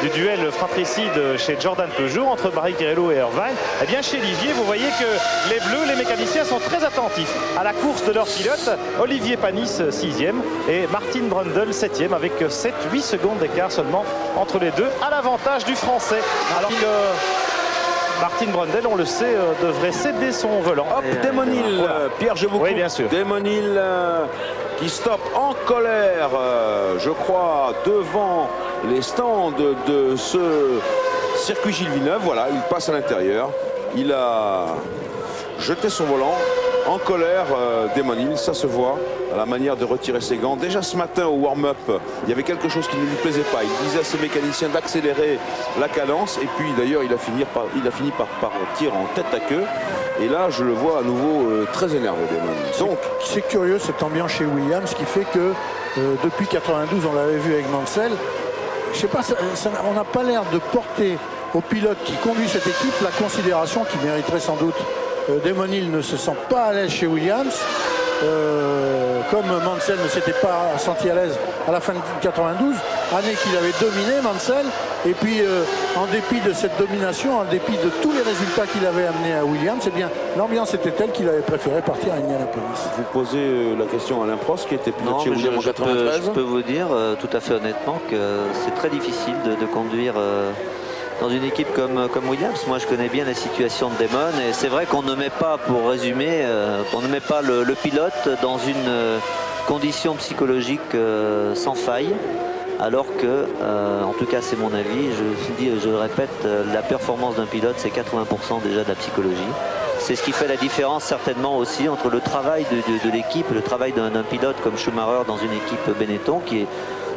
du duel fratricide chez Jordan Peugeot entre Barrichello et Irvine. Eh bien, chez Ligier, vous voyez que les Bleus, les mécaniciens sont très attentifs à la course de leur pilote. Olivier Panis, 6e, et Martin Brundle, 7e, avec 7-8 secondes d'écart seulement entre les deux, à l'avantage du Français. Alors que Martin Brundle, on le sait, devrait céder son volant. Hop, Damon Hill, Pierre, je vous coupe. Oui, bien sûr. Damon Hill qui stoppe en colère, je crois, devant les stands de ce circuit Gilles Villeneuve. Voilà, il passe à l'intérieur. Il a jeté son volant en colère. Damon Hill, ça se voit à la manière de retirer ses gants. Déjà ce matin au warm-up, il y avait quelque chose qui ne lui plaisait pas. Il disait à ses mécaniciens d'accélérer la cadence. Et puis d'ailleurs, il a fini par partir en tête à queue. Et là, je le vois à nouveau très énervé. Donc, c'est curieux cette ambiance chez Williams qui fait que depuis 92, on l'avait vu avec Mansell. Je sais pas, on n'a pas l'air de porter au pilote qui conduit cette équipe la considération qu'il mériterait sans doute. Damon Hill ne se sent pas à l'aise chez Williams. Comme Mansell ne s'était pas senti à l'aise à la fin de 92, année qu'il avait dominé Mansell, et puis en dépit de cette domination, en dépit de tous les résultats qu'il avait amenés à Williams, eh bien l'ambiance était telle qu'il avait préféré partir à Indianapolis. Vous posez la question à Alain Prost qui était pilote chez Williams en 93. Je peux vous dire tout à fait honnêtement que c'est très difficile de conduire dans une équipe comme Williams. Moi je connais bien la situation de Damon et c'est vrai qu'on ne met pas, pour résumer, on ne met pas le pilote dans une condition psychologique sans faille, alors que, en tout cas c'est mon avis, je le répète, la performance d'un pilote c'est 80% déjà de la psychologie. C'est ce qui fait la différence certainement aussi entre le travail de l'équipe, le travail d'un pilote comme Schumacher dans une équipe Benetton qui est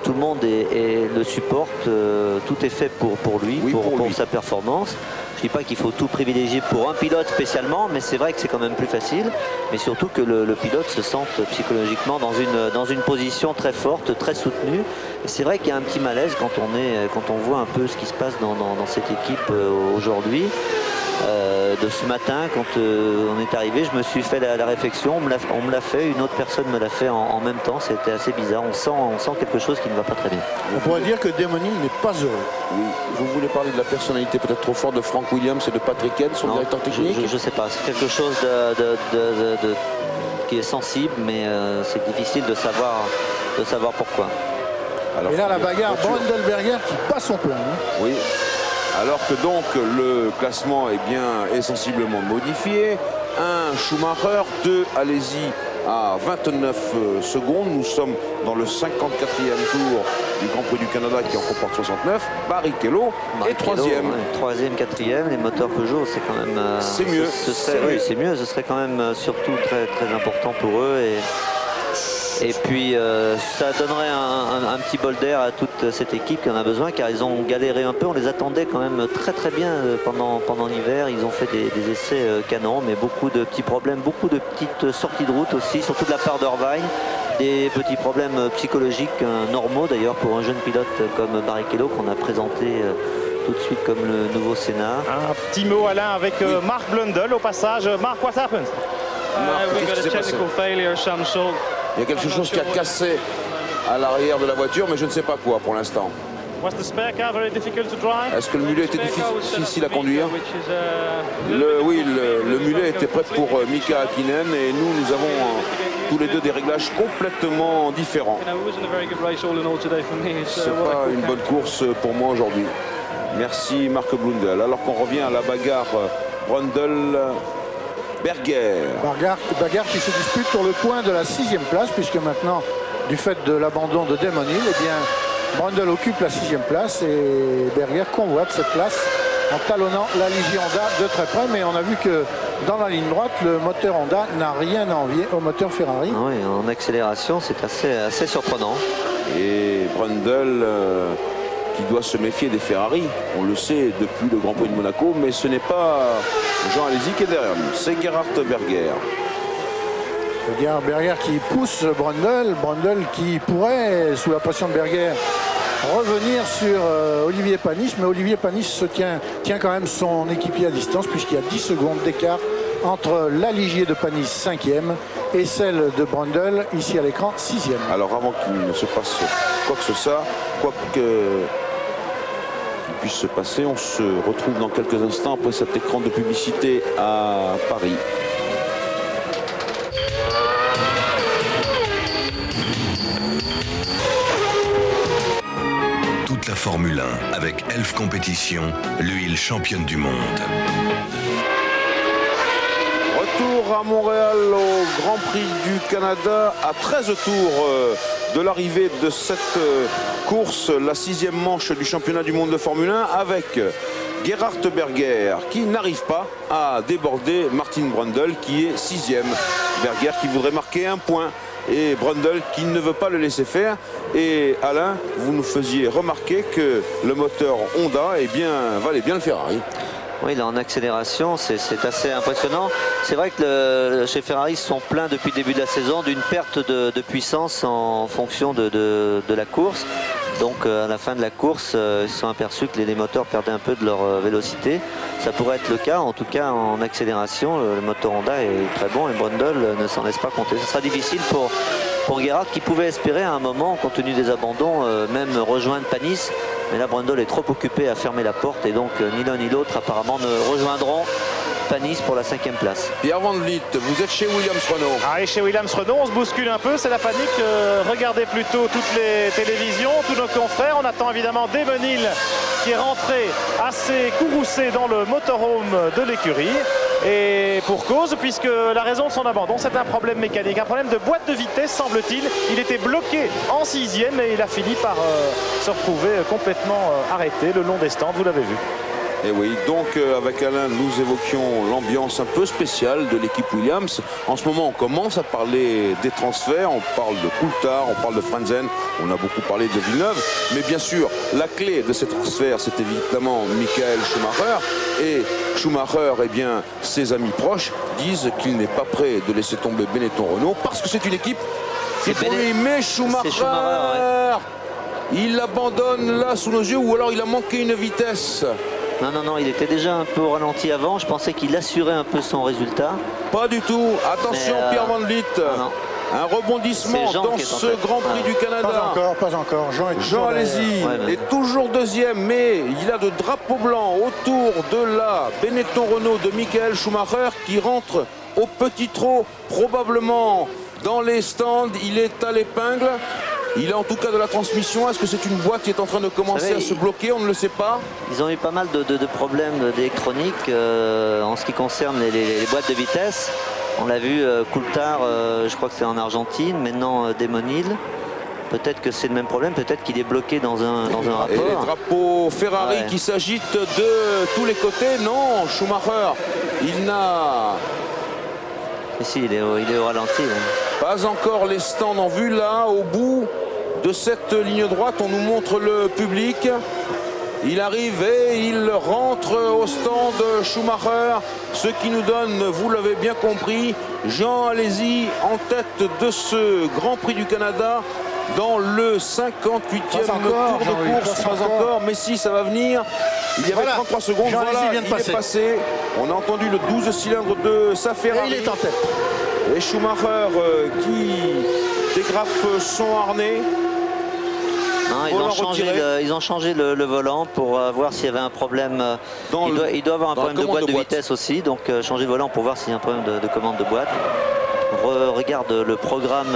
tout le monde le supporte, tout est fait pour lui, oui, pour sa performance. Je ne dis pas qu'il faut tout privilégier pour un pilote spécialement, mais c'est vrai que c'est quand même plus facile. Mais surtout que le pilote se sente psychologiquement dans une position très forte, très soutenue. Et c'est vrai qu'il y a un petit malaise quand on voit un peu ce qui se passe dans cette équipe aujourd'hui. De ce matin, quand on est arrivé, je me suis fait la réflexion, on me l'a fait, une autre personne me l'a fait en même temps, c'était assez bizarre, on sent quelque chose qui ne va pas très bien. On pourrait dire que Damon Hill n'est pas heureux. Oui. Vous voulez parler de la personnalité peut-être trop forte de Frank Williams et de Patrick Head, son directeur technique? Je ne sais pas, c'est quelque chose qui est sensible, mais c'est difficile de savoir pourquoi. Alors, et là la bagarre, Brandelberger qui passe son plein. Hein. Oui. Alors que donc le classement est sensiblement modifié. 1 Schumacher, 2 Alesi à 29 secondes. Nous sommes dans le 54e tour du Grand Prix du Canada qui en comporte 69. Barrichello est 3e. Ouais, 3e, 4e, les moteurs Peugeot, c'est quand même... c'est mieux. C'est mieux, ce serait quand même surtout très, très important pour eux. Et puis ça donnerait un petit bol d'air à toute cette équipe qui en a besoin, car ils ont galéré un peu. On les attendait quand même très très bien pendant l'hiver. Ils ont fait des essais canons, mais beaucoup de petits problèmes, beaucoup de petites sorties de route aussi, surtout de la part d'Irvine. Des petits problèmes psychologiques normaux d'ailleurs pour un jeune pilote comme Barrichello qu'on a présenté tout de suite comme le nouveau Senna. Un petit mot Alain avec Mark Blundell au passage. Mark, what happened? Qu'est-ce qui s'est passé? Il y a quelque chose qui a cassé à l'arrière de la voiture, mais je ne sais pas quoi pour l'instant. Est-ce que le mulet était difficile à conduire? Oui, le mulet était prêt pour Mika Hakkinen et nous avons tous les deux des réglages complètement différents. C'est pas une bonne course pour moi aujourd'hui. Merci Mark Blundell. Alors qu'on revient à la bagarre Brundle-Berger. Bagarre qui se dispute pour le point de la 6e place, puisque maintenant, du fait de l'abandon de Damon Hill, eh bien, Brundle occupe la 6e place et Berger convoite cette place en talonnant la Ligier Honda de très près. Mais on a vu que dans la ligne droite, le moteur Honda n'a rien à envier au moteur Ferrari. Ah oui, en accélération, c'est assez surprenant. Et Brundle qui doit se méfier des Ferrari, on le sait depuis le Grand Prix de Monaco, mais ce n'est pas Jean Alesi qui est derrière lui, c'est Gerhard Berger. Gerhard Berger qui pousse Brundle qui pourrait, sous la pression de Berger, revenir sur Olivier Panis, mais Olivier Panis tient quand même son équipier à distance, puisqu'il y a 10 secondes d'écart entre la Ligier de Panis 5e et celle de Brundle, ici à l'écran, 6e. Alors avant qu'il ne se passe quoi que ce soit, puisse se passer, on se retrouve dans quelques instants après cet écran de publicité à Paris. Toute la Formule 1 avec Elf Compétition, l'huile championne du monde. Retour à Montréal au Grand Prix du Canada à 13 tours de l'arrivée de cette course, la 6e manche du championnat du monde de Formule 1 avec Gerhard Berger qui n'arrive pas à déborder Martin Brundle qui est 6e. Berger qui voudrait marquer un point et Brundle qui ne veut pas le laisser faire. Et Alain, vous nous faisiez remarquer que le moteur Honda valait bien le Ferrari. Oui, là en accélération, c'est assez impressionnant. C'est vrai que chez Ferrari, ils se sont plaints depuis le début de la saison d'une perte de puissance en fonction de la course. Donc à la fin de la course, ils se sont aperçus que les moteurs perdaient un peu de leur vélocité. Ça pourrait être le cas, en tout cas en accélération, le moteur Honda est très bon et Brundle ne s'en laisse pas compter. Ce sera difficile pour Gerhard qui pouvait espérer à un moment, compte tenu des abandons, même rejoindre Panis. Mais là, Brundle est trop occupé à fermer la porte et donc ni l'un ni l'autre apparemment ne rejoindront Panis pour la 5e place. Pierre Van Vliet, vous êtes chez Williams-Renault. Ah, et chez Williams-Renault, on se bouscule un peu, c'est la panique. Regardez plutôt toutes les télévisions, tous nos confrères. On attend évidemment Damon Hill qui est rentré assez courroucé dans le motorhome de l'écurie. Et pour cause, puisque la raison de son abandon, c'est un problème mécanique, un problème de boîte de vitesse, semble-t-il. Il était bloqué en 6e et il a fini par se retrouver complètement arrêté le long des stands, vous l'avez vu. Et oui, donc avec Alain, nous évoquions l'ambiance un peu spéciale de l'équipe Williams. En ce moment, on commence à parler des transferts. On parle de Coulthard, on parle de Frentzen, on a beaucoup parlé de Villeneuve. Mais bien sûr, la clé de ces transferts, c'est évidemment Michael Schumacher. Et Schumacher, eh bien, ses amis proches disent qu'il n'est pas prêt de laisser tomber Benetton Renault parce que c'est une équipe qui pour lui. Mais Schumacher, il abandonne là sous nos yeux ou alors il a manqué une vitesse. Non, il était déjà un peu au ralenti avant. Je pensais qu'il assurait un peu son résultat. Pas du tout. Attention, Pierre Van Vliet. Un rebondissement dans ce Grand Prix du Canada. Pas encore. Jean Alesi est toujours 2e, mais il a de drapeaux blancs autour de la Benetton Renault de Michael Schumacher qui rentre au petit trot, probablement dans les stands. Il est à l'épingle. Il a en tout cas de la transmission. Est-ce que c'est une boîte qui est en train de commencer à se bloquer? On ne le sait pas. Ils ont eu pas mal de problèmes d'électronique en ce qui concerne les boîtes de vitesse. On l'a vu, Coulthard, je crois que c'est en Argentine. Maintenant, Damon Hill. Peut-être que c'est le même problème, peut-être qu'il est bloqué dans un rapport. Et les drapeaux Ferrari qui s'agitent de tous les côtés. Non, Schumacher, il n'a... Ici, il est au ralenti. Pas encore les stands en vue. Là, au bout de cette ligne droite, on nous montre le public. Il arrive et il rentre au stand Schumacher, ce qui nous donne, vous l'avez bien compris, Jean Alesi en tête de ce Grand Prix du Canada dans le 58e tour de course. Pas encore, mais si, ça va venir. Il y avait 33 secondes, Jean voilà, vient de passer. Est passé. On a entendu le 12 cylindres de sa Ferrari. Et il est en tête. Et Schumacher qui dégrafe son harnais. Non, ils ont changé le volant pour voir s'il y avait un problème. Il doit avoir un problème de boîte de vitesse aussi, donc changer de volant pour voir s'il y a un problème de commande de boîte. Regarde le programme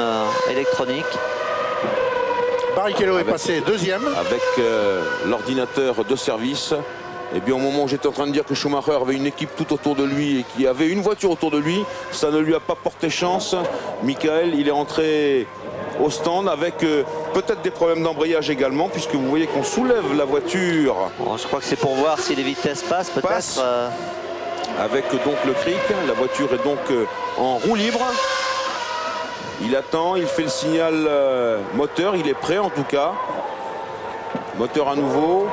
électronique. Barrichello est passé deuxième. Avec l'ordinateur de service. Et bien au moment où j'étais en train de dire que Schumacher avait une équipe tout autour de lui et qu'il y avait une voiture autour de lui, ça ne lui a pas porté chance. Michael, il est rentré au stand avec peut-être des problèmes d'embrayage également, puisque vous voyez qu'on soulève la voiture. Bon, je crois que c'est pour voir si les vitesses passent peut-être. Avec donc le cric, la voiture est donc en roue libre. Il attend, il fait le signal moteur, il est prêt en tout cas. Moteur à nouveau.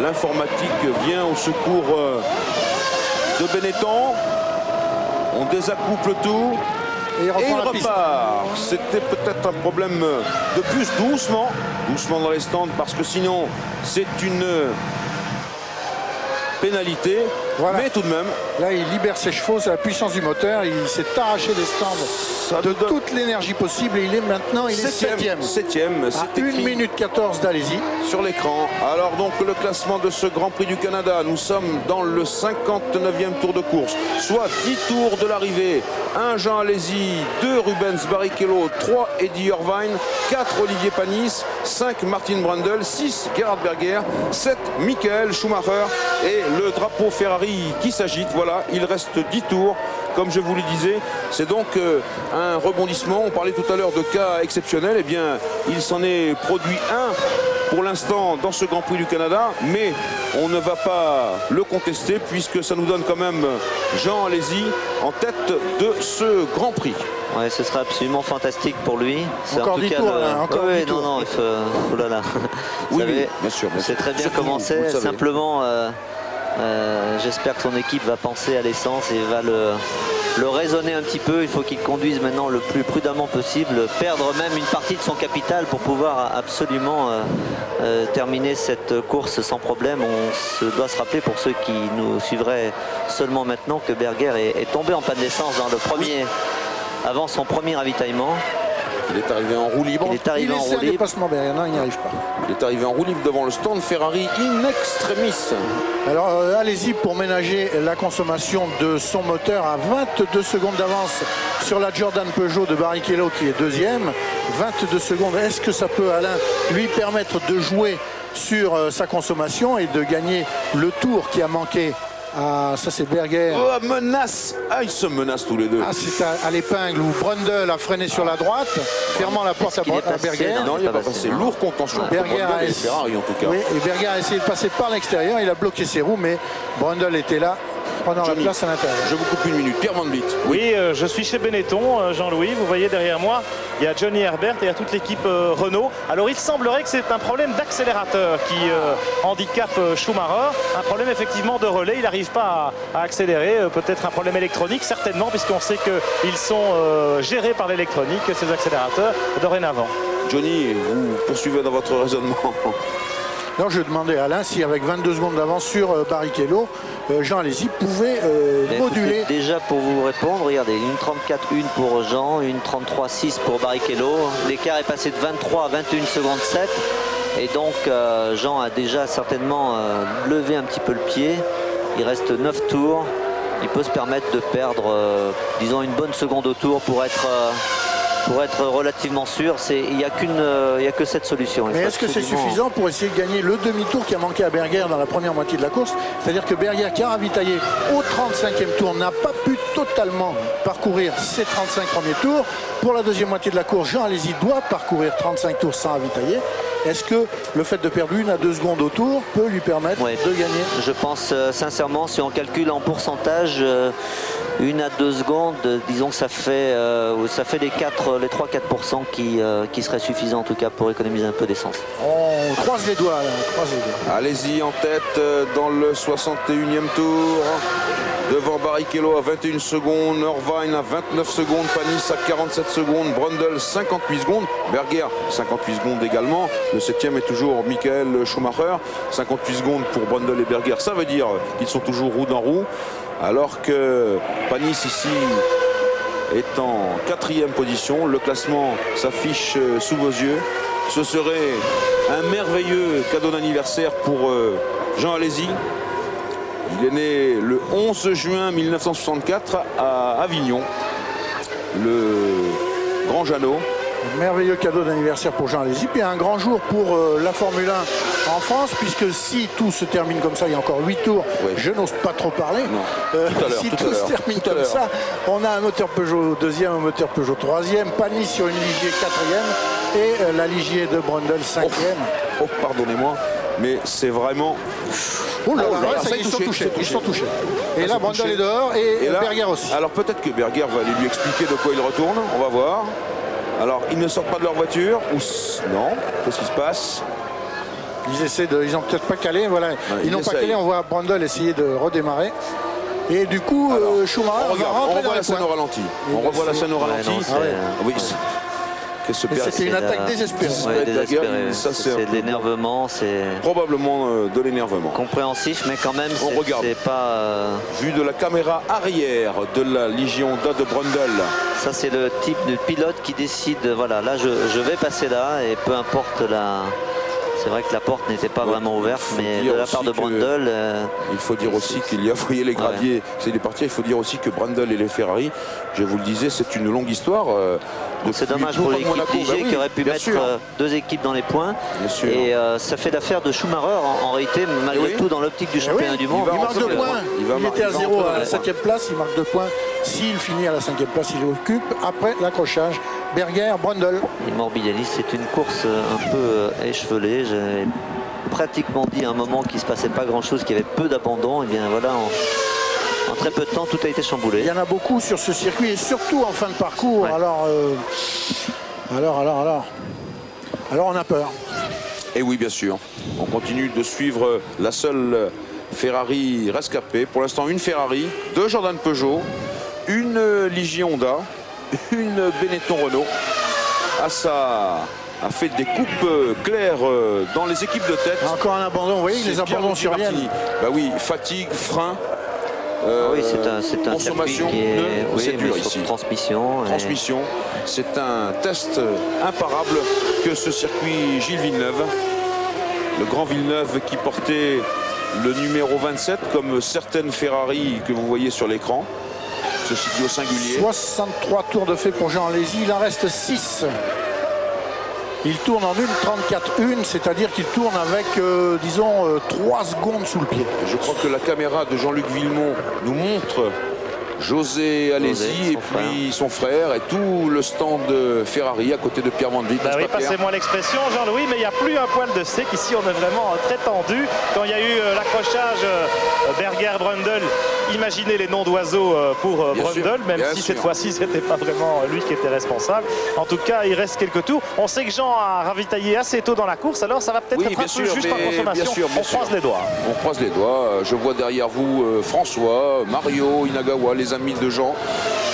L'informatique vient au secours de Benetton. On désaccouple tout. Et il repart. C'était peut-être un problème de plus, doucement dans les stands, parce que sinon c'est une pénalité. Voilà. Mais tout de même. Là, il libère ses chevaux, c'est la puissance du moteur. Il s'est arraché des stands de toute l'énergie possible. Et il est maintenant, il est septième. À 1 minute 14 d'Alesi. Sur l'écran. Alors donc le classement de ce Grand Prix du Canada. Nous sommes dans le 59e tour de course. Soit 10 tours de l'arrivée. 1 Jean Alesi, 2 Rubens Barrichello, 3 Eddie Irvine, 4 Olivier Panis, 5 Martin Brundle, 6 Gerhard Berger, 7 Michael Schumacher et le drapeau Ferrari qui s'agite. Voilà, il reste 10 tours. Comme je vous le disais, c'est donc un rebondissement. On parlait tout à l'heure de cas exceptionnels. Eh bien, il s'en est produit un pour l'instant dans ce Grand Prix du Canada, mais on ne va pas le contester puisque ça nous donne quand même Jean Alesi en tête de ce Grand Prix. Ouais, ce sera absolument fantastique pour lui. Encore 10 tours, encore 10 tours. Non, oh là là. Vous savez, bien sûr. C'est très bien commencé. Simplement, j'espère que son équipe va penser à l'essence et va le raisonner un petit peu. Il faut qu'il conduise maintenant le plus prudemment possible, perdre même une partie de son capital pour pouvoir absolument terminer cette course sans problème. On doit se rappeler, pour ceux qui nous suivraient seulement maintenant, que Berger est tombé en panne d'essence dans le premier, avant son premier ravitaillement. Il est arrivé en roue libre. Il essaie un dépassement Berger, non, il n'y arrive pas. Il est arrivé en roue libre devant le stand Ferrari in extremis. Alors allez-y pour ménager la consommation de son moteur à 22 secondes d'avance sur la Jordan Peugeot de Barrichello qui est deuxième. 22 secondes, est-ce que ça peut, Alain, lui permettre de jouer sur sa consommation et de gagner le tour qui a manqué? Ah, ça c'est Berger. Oh, menace. Ah, ils se menacent tous les deux. Ah, c'est à l'épingle où Brundle a freiné sur la droite, fermant la porte à Berger. Non, il n'est pas passé. Lourd contention. Berger a essayé, Ferrari en tout cas. Oui, et Berger a essayé de passer par l'extérieur. Il a bloqué ses roues, mais Brundle était là, prenant la place à l'intérieur. Je vous coupe une minute. Pierre Van Vliet. Oui, je suis chez Benetton, Jean-Louis. Vous voyez derrière moi, il y a Johnny Herbert et il y a toute l'équipe Renault. Alors il semblerait que c'est un problème d'accélérateur qui handicape Schumacher. Un problème effectivement de relais. Il n'arrive pas à accélérer. Peut-être un problème électronique, certainement, puisqu'on sait qu'ils sont gérés par l'électronique, ces accélérateurs, dorénavant. Johnny, vous poursuivez dans votre raisonnement. Non, je demandais à Alain si avec 22 secondes d'avance sur Barrichello, Jean Alesi pouvait moduler. Écoutez, déjà pour vous répondre, regardez, une 34-1 pour Jean, une 33-6 pour Barrichello. L'écart est passé de 23 à 21 secondes 7. Et donc Jean a déjà certainement levé un petit peu le pied. Il reste 9 tours. Il peut se permettre de perdre, disons, une bonne seconde au tour pour être pour être relativement sûr, il n'y a que cette solution. Mais est-ce que c'est suffisant pour essayer de gagner le demi-tour qui a manqué à Berger dans la première moitié de la course? C'est-à-dire que Berger, qui a ravitaillé au 35e tour, n'a pas pu totalement parcourir ses 35 premiers tours. Pour la deuxième moitié de la course, Jean Alesi doit parcourir 35 tours sans ravitailler. Est-ce que le fait de perdre 1 à 2 secondes au tour peut lui permettre de gagner? Je pense sincèrement, si on calcule en pourcentage, 1 à 2 secondes, disons que ça fait les 3-4% qui seraient suffisants en tout cas pour économiser un peu d'essence. On croise les doigts, là, croise les doigts. Allez-y en tête dans le 61e tour. Devant Barrichello à 21 secondes, Irvine à 29 secondes, Panis à 47 secondes, Brundle 58 secondes, Berger 58 secondes également. Le 7e est toujours Michael Schumacher, 58 secondes pour Brundle et Berger. Ça veut dire qu'ils sont toujours roue dans roue, alors que Panis ici est en 4e position. Le classement s'affiche sous vos yeux. Ce serait un merveilleux cadeau d'anniversaire pour Jean Alesi. Il est né le 11 juin 1964 à Avignon, le Grand Jeannot. Un merveilleux cadeau d'anniversaire pour Jean Alesi. Puis un grand jour pour la Formule 1 en France, puisque si tout se termine comme ça, il y a encore 8 tours, je n'ose pas trop parler. Si tout se termine comme ça, on a un moteur Peugeot 2e, un moteur Peugeot 3e, Panis sur une Ligier 4e et la Ligier de Brundle 5e. Oh, pardonnez-moi, mais c'est vraiment... Oh là là, ça, ils sont touchés. Et là, Brundle est dehors et là, Berger aussi. Alors peut-être que Berger va aller lui expliquer de quoi il retourne, on va voir. Alors, ils ne sortent pas de leur voiture, ou non, qu'est-ce qui se passe? Ils ont peut-être pas calé, voilà. Ils n'ont pas calé, on voit Brundle essayer de redémarrer. Et du coup, Schumacher va rentrer dans la scène au ralenti. On revoit la scène au ralenti. Oui. C'était une attaque désespérée. C'est de l'énervement, c'est probablement de l'énervement. Compréhensif, mais quand même, c'est pas... Vu de la caméra arrière de la Ligier Honda de Brundle. Ça, c'est le type de pilote qui décide, voilà, là, je vais passer là, et peu importe la... C'est vrai que la porte n'était pas vraiment ouverte, mais de la part de Brundle... il faut dire aussi qu'il y a, vous voyez les graviers, c'est des parties, il faut dire aussi que Brundle et les Ferrari, je vous le disais, c'est une longue histoire. C'est dommage pour l'équipe Ligier qui aurait pu mettre 2 équipes dans les points. Et ça fait l'affaire de Schumacher en réalité, malgré tout, dans l'optique du championnat du monde. Il marque 2 points. Il était à 0 à la 7e place, il marque 2 points. S'il finit à la 5e place, il occupe après l'accrochage. Berger, Brundle. Et Morbidelli, c'est une course un peu échevelée. J'avais pratiquement dit à un moment qu'il ne se passait pas grand-chose, qu'il y avait peu d'abandon. Et bien voilà, en très peu de temps, tout a été chamboulé. Il y en a beaucoup sur ce circuit, et surtout en fin de parcours. Alors on a peur. Et oui, bien sûr. On continue de suivre la seule Ferrari rescapée. Pour l'instant, une Ferrari, 2 Jordan Peugeot, une Ligier Honda, une Benetton Renault. Assa a fait des coupes claires dans les équipes de tête. Encore un abandon, vous voyez, les abandons surviennent. Bah oui, fatigue, frein. Oui, c'est un circuit qui est dur ici. Transmission. C'est un test imparable que ce circuit Gilles Villeneuve. Le grand Villeneuve qui portait le numéro 27, comme certaines Ferrari que vous voyez sur l'écran. Ceci dit au singulier. 63 tours de fait pour Jean Alesi, il en reste 6. Il tourne en 1,34,1, c'est-à-dire qu'il tourne avec, disons, 3 secondes sous le pied. Je crois que la caméra de Jean-Luc Villemont nous montre José Alesi et puis son frère et tout le stand de Ferrari à côté de Pierre Van Dijk. Oui, passez-moi l'expression, Jean-Louis, mais il n'y a plus un poil de sec. Ici, on est vraiment très tendu. Quand il y a eu l'accrochage Berger-Brundle, imaginez les noms d'oiseaux pour Brundle, même si cette fois-ci, ce n'était pas vraiment lui qui était responsable. En tout cas, il reste quelques tours. On sait que Jean a ravitaillé assez tôt dans la course, alors ça va peut-être être un peu juste par consommation. On croise les doigts. On croise les doigts. Je vois derrière vous François, Mario, Inagawa, les amis de Jean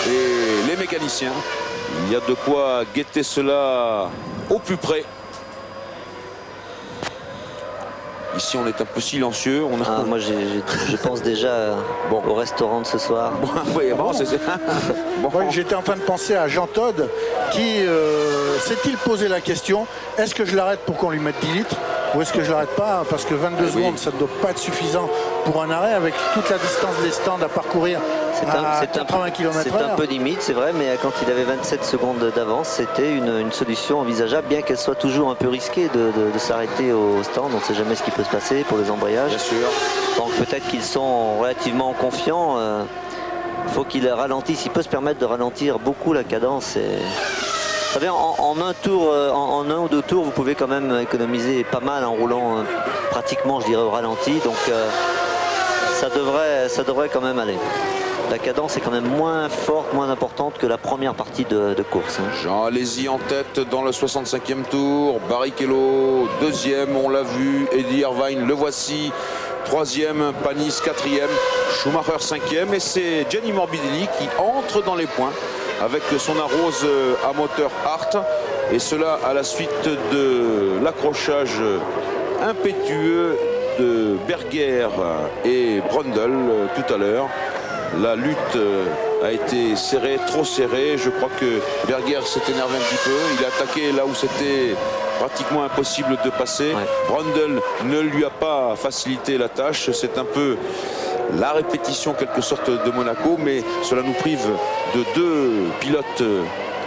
et les mécaniciens. Il y a de quoi guetter cela au plus près. Ici, on est un peu silencieux. Moi, je pense déjà au restaurant de ce soir. J'étais en train de penser à Jean Todt qui s'est-il posé la question, est-ce que je l'arrête pour qu'on lui mette 10 litres ou est-ce que je l'arrête pas, parce que 22 secondes, ça ne doit pas être suffisant pour un arrêt avec toute la distance des stands à parcourir km/h. C'est un peu limite, c'est vrai, mais quand il avait 27 secondes d'avance, c'était une solution envisageable, bien qu'elle soit toujours un peu risquée de s'arrêter au stand. On ne sait jamais ce qui peut se passer pour les embrayages. Bien sûr. Donc peut-être qu'ils sont relativement confiants. Il faut qu'ils ralentissent. Il peut se permettre de ralentir beaucoup la cadence. Vous savez, en un ou deux tours, vous pouvez quand même économiser pas mal en roulant pratiquement, je dirais, au ralenti. Donc ça devrait quand même aller. La cadence est quand même moins forte, moins importante que la première partie de course. Jean Alesi en tête dans le 65e tour. Barrichello, deuxième, on l'a vu. Eddie Irvine, le voici. Troisième, Panis, quatrième. Schumacher, cinquième. Et c'est Gianni Morbidelli qui entre dans les points avec son arrose à moteur Hart. Et cela à la suite de l'accrochage impétueux de Berger et Brundle tout à l'heure. La lutte a été serrée, trop serrée. Je crois que Berger s'est énervé un petit peu. Il a attaqué là où c'était pratiquement impossible de passer. Ouais. Brundle ne lui a pas facilité la tâche. C'est un peu la répétition, en quelque sorte, de Monaco. Mais cela nous prive de deux pilotes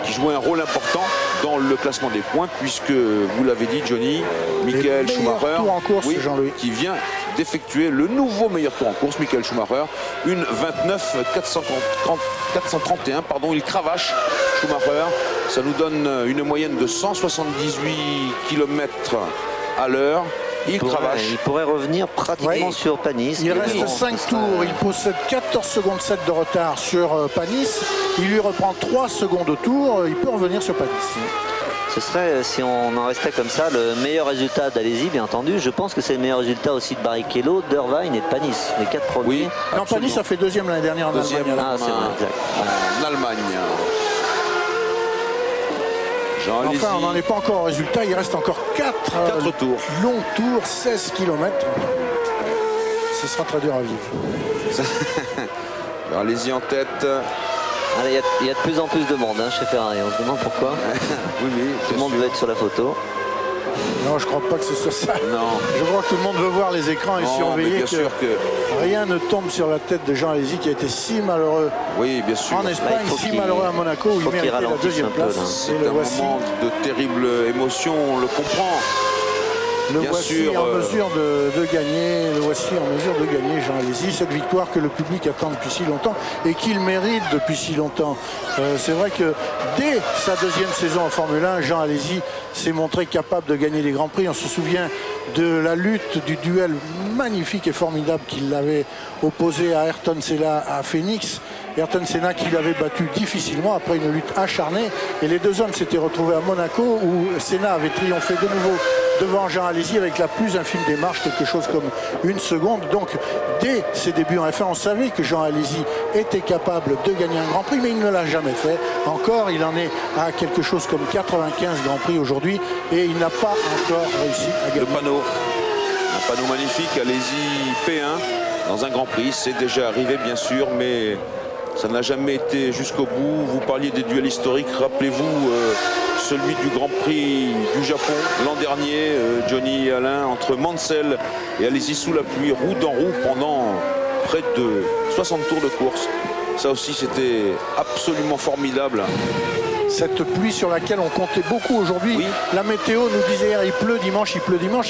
qui jouaient un rôle important dans le classement des points, puisque, vous l'avez dit, Johnny, Michael Schumacher, tour en course, oui, Jean-Louis, qui vient d'effectuer le nouveau meilleur tour en course, Michael Schumacher, une 29,431, pardon, il cravache Schumacher, ça nous donne une moyenne de 178 km à l'heure. Il pourrait revenir pratiquement sur Panis. Il reste 5 tours. Il possède 14 secondes 7 de retard sur Panis. Il lui reprend 3 secondes au tour. Il peut revenir sur Panis. Ce serait, si on en restait comme ça, le meilleur résultat d'Alesi, bien entendu. Je pense que c'est le meilleur résultat aussi de Barrichello, d'Irvine et de Panis. Les 4 premiers. Oui, non, Panis a fait deuxième l'année dernière en Allemagne. Ah, c'est vrai, exact. En Allemagne. Enfin, on n'en est pas encore au résultat. Il reste encore 4 tours. Longs tours, 16 km. Ce sera très dur à vivre. Allez-y en tête. Allez, il y a de plus en plus de monde chez Ferrari. On se demande pourquoi. Oui, tout le monde veut être sur la photo. Non, je crois pas que ce soit ça. Non. Je crois que tout le monde veut voir les écrans et surveiller que rien ne tombe sur la tête de Jean Alesi qui a été si malheureux. Oui, bien sûr. En Espagne, si malheureux à Monaco où il méritait la deuxième place. C'est un moment de terrible émotion, on le comprend. Le voici en mesure de gagner, Jean Alesi, cette victoire que le public attend depuis si longtemps et qu'il mérite depuis si longtemps. C'est vrai que dès sa deuxième saison en Formule 1, Jean Alesi s'est montré capable de gagner les Grands Prix. On se souvient de la lutte, du duel magnifique et formidable qu'il avait opposé à Ayrton Senna à Phoenix. Ayrton Senna qui l'avait battu difficilement après une lutte acharnée. Et les deux hommes s'étaient retrouvés à Monaco où Senna avait triomphé de nouveau devant Jean Alesi avec la plus infime des marches, quelque chose comme 1 seconde. Donc dès ses débuts en F1, on savait que Jean Alesi était capable de gagner un Grand Prix, mais il ne l'a jamais fait. Encore, il en est à quelque chose comme 95 Grands Prix aujourd'hui et il n'a pas encore réussi à gagner. Le panneau, un panneau magnifique, Alesi P1 dans un Grand Prix, c'est déjà arrivé bien sûr, mais ça n'a jamais été jusqu'au bout. Vous parliez des duels historiques, rappelez-vous celui du Grand Prix du Japon l'an dernier, Johnny et Alain, entre Mansell et Alesi sous la pluie, roue dans roue pendant près de 60 tours de course. Ça aussi c'était absolument formidable. Cette pluie sur laquelle on comptait beaucoup aujourd'hui. Oui. La météo nous disait hier, il pleut dimanche. Et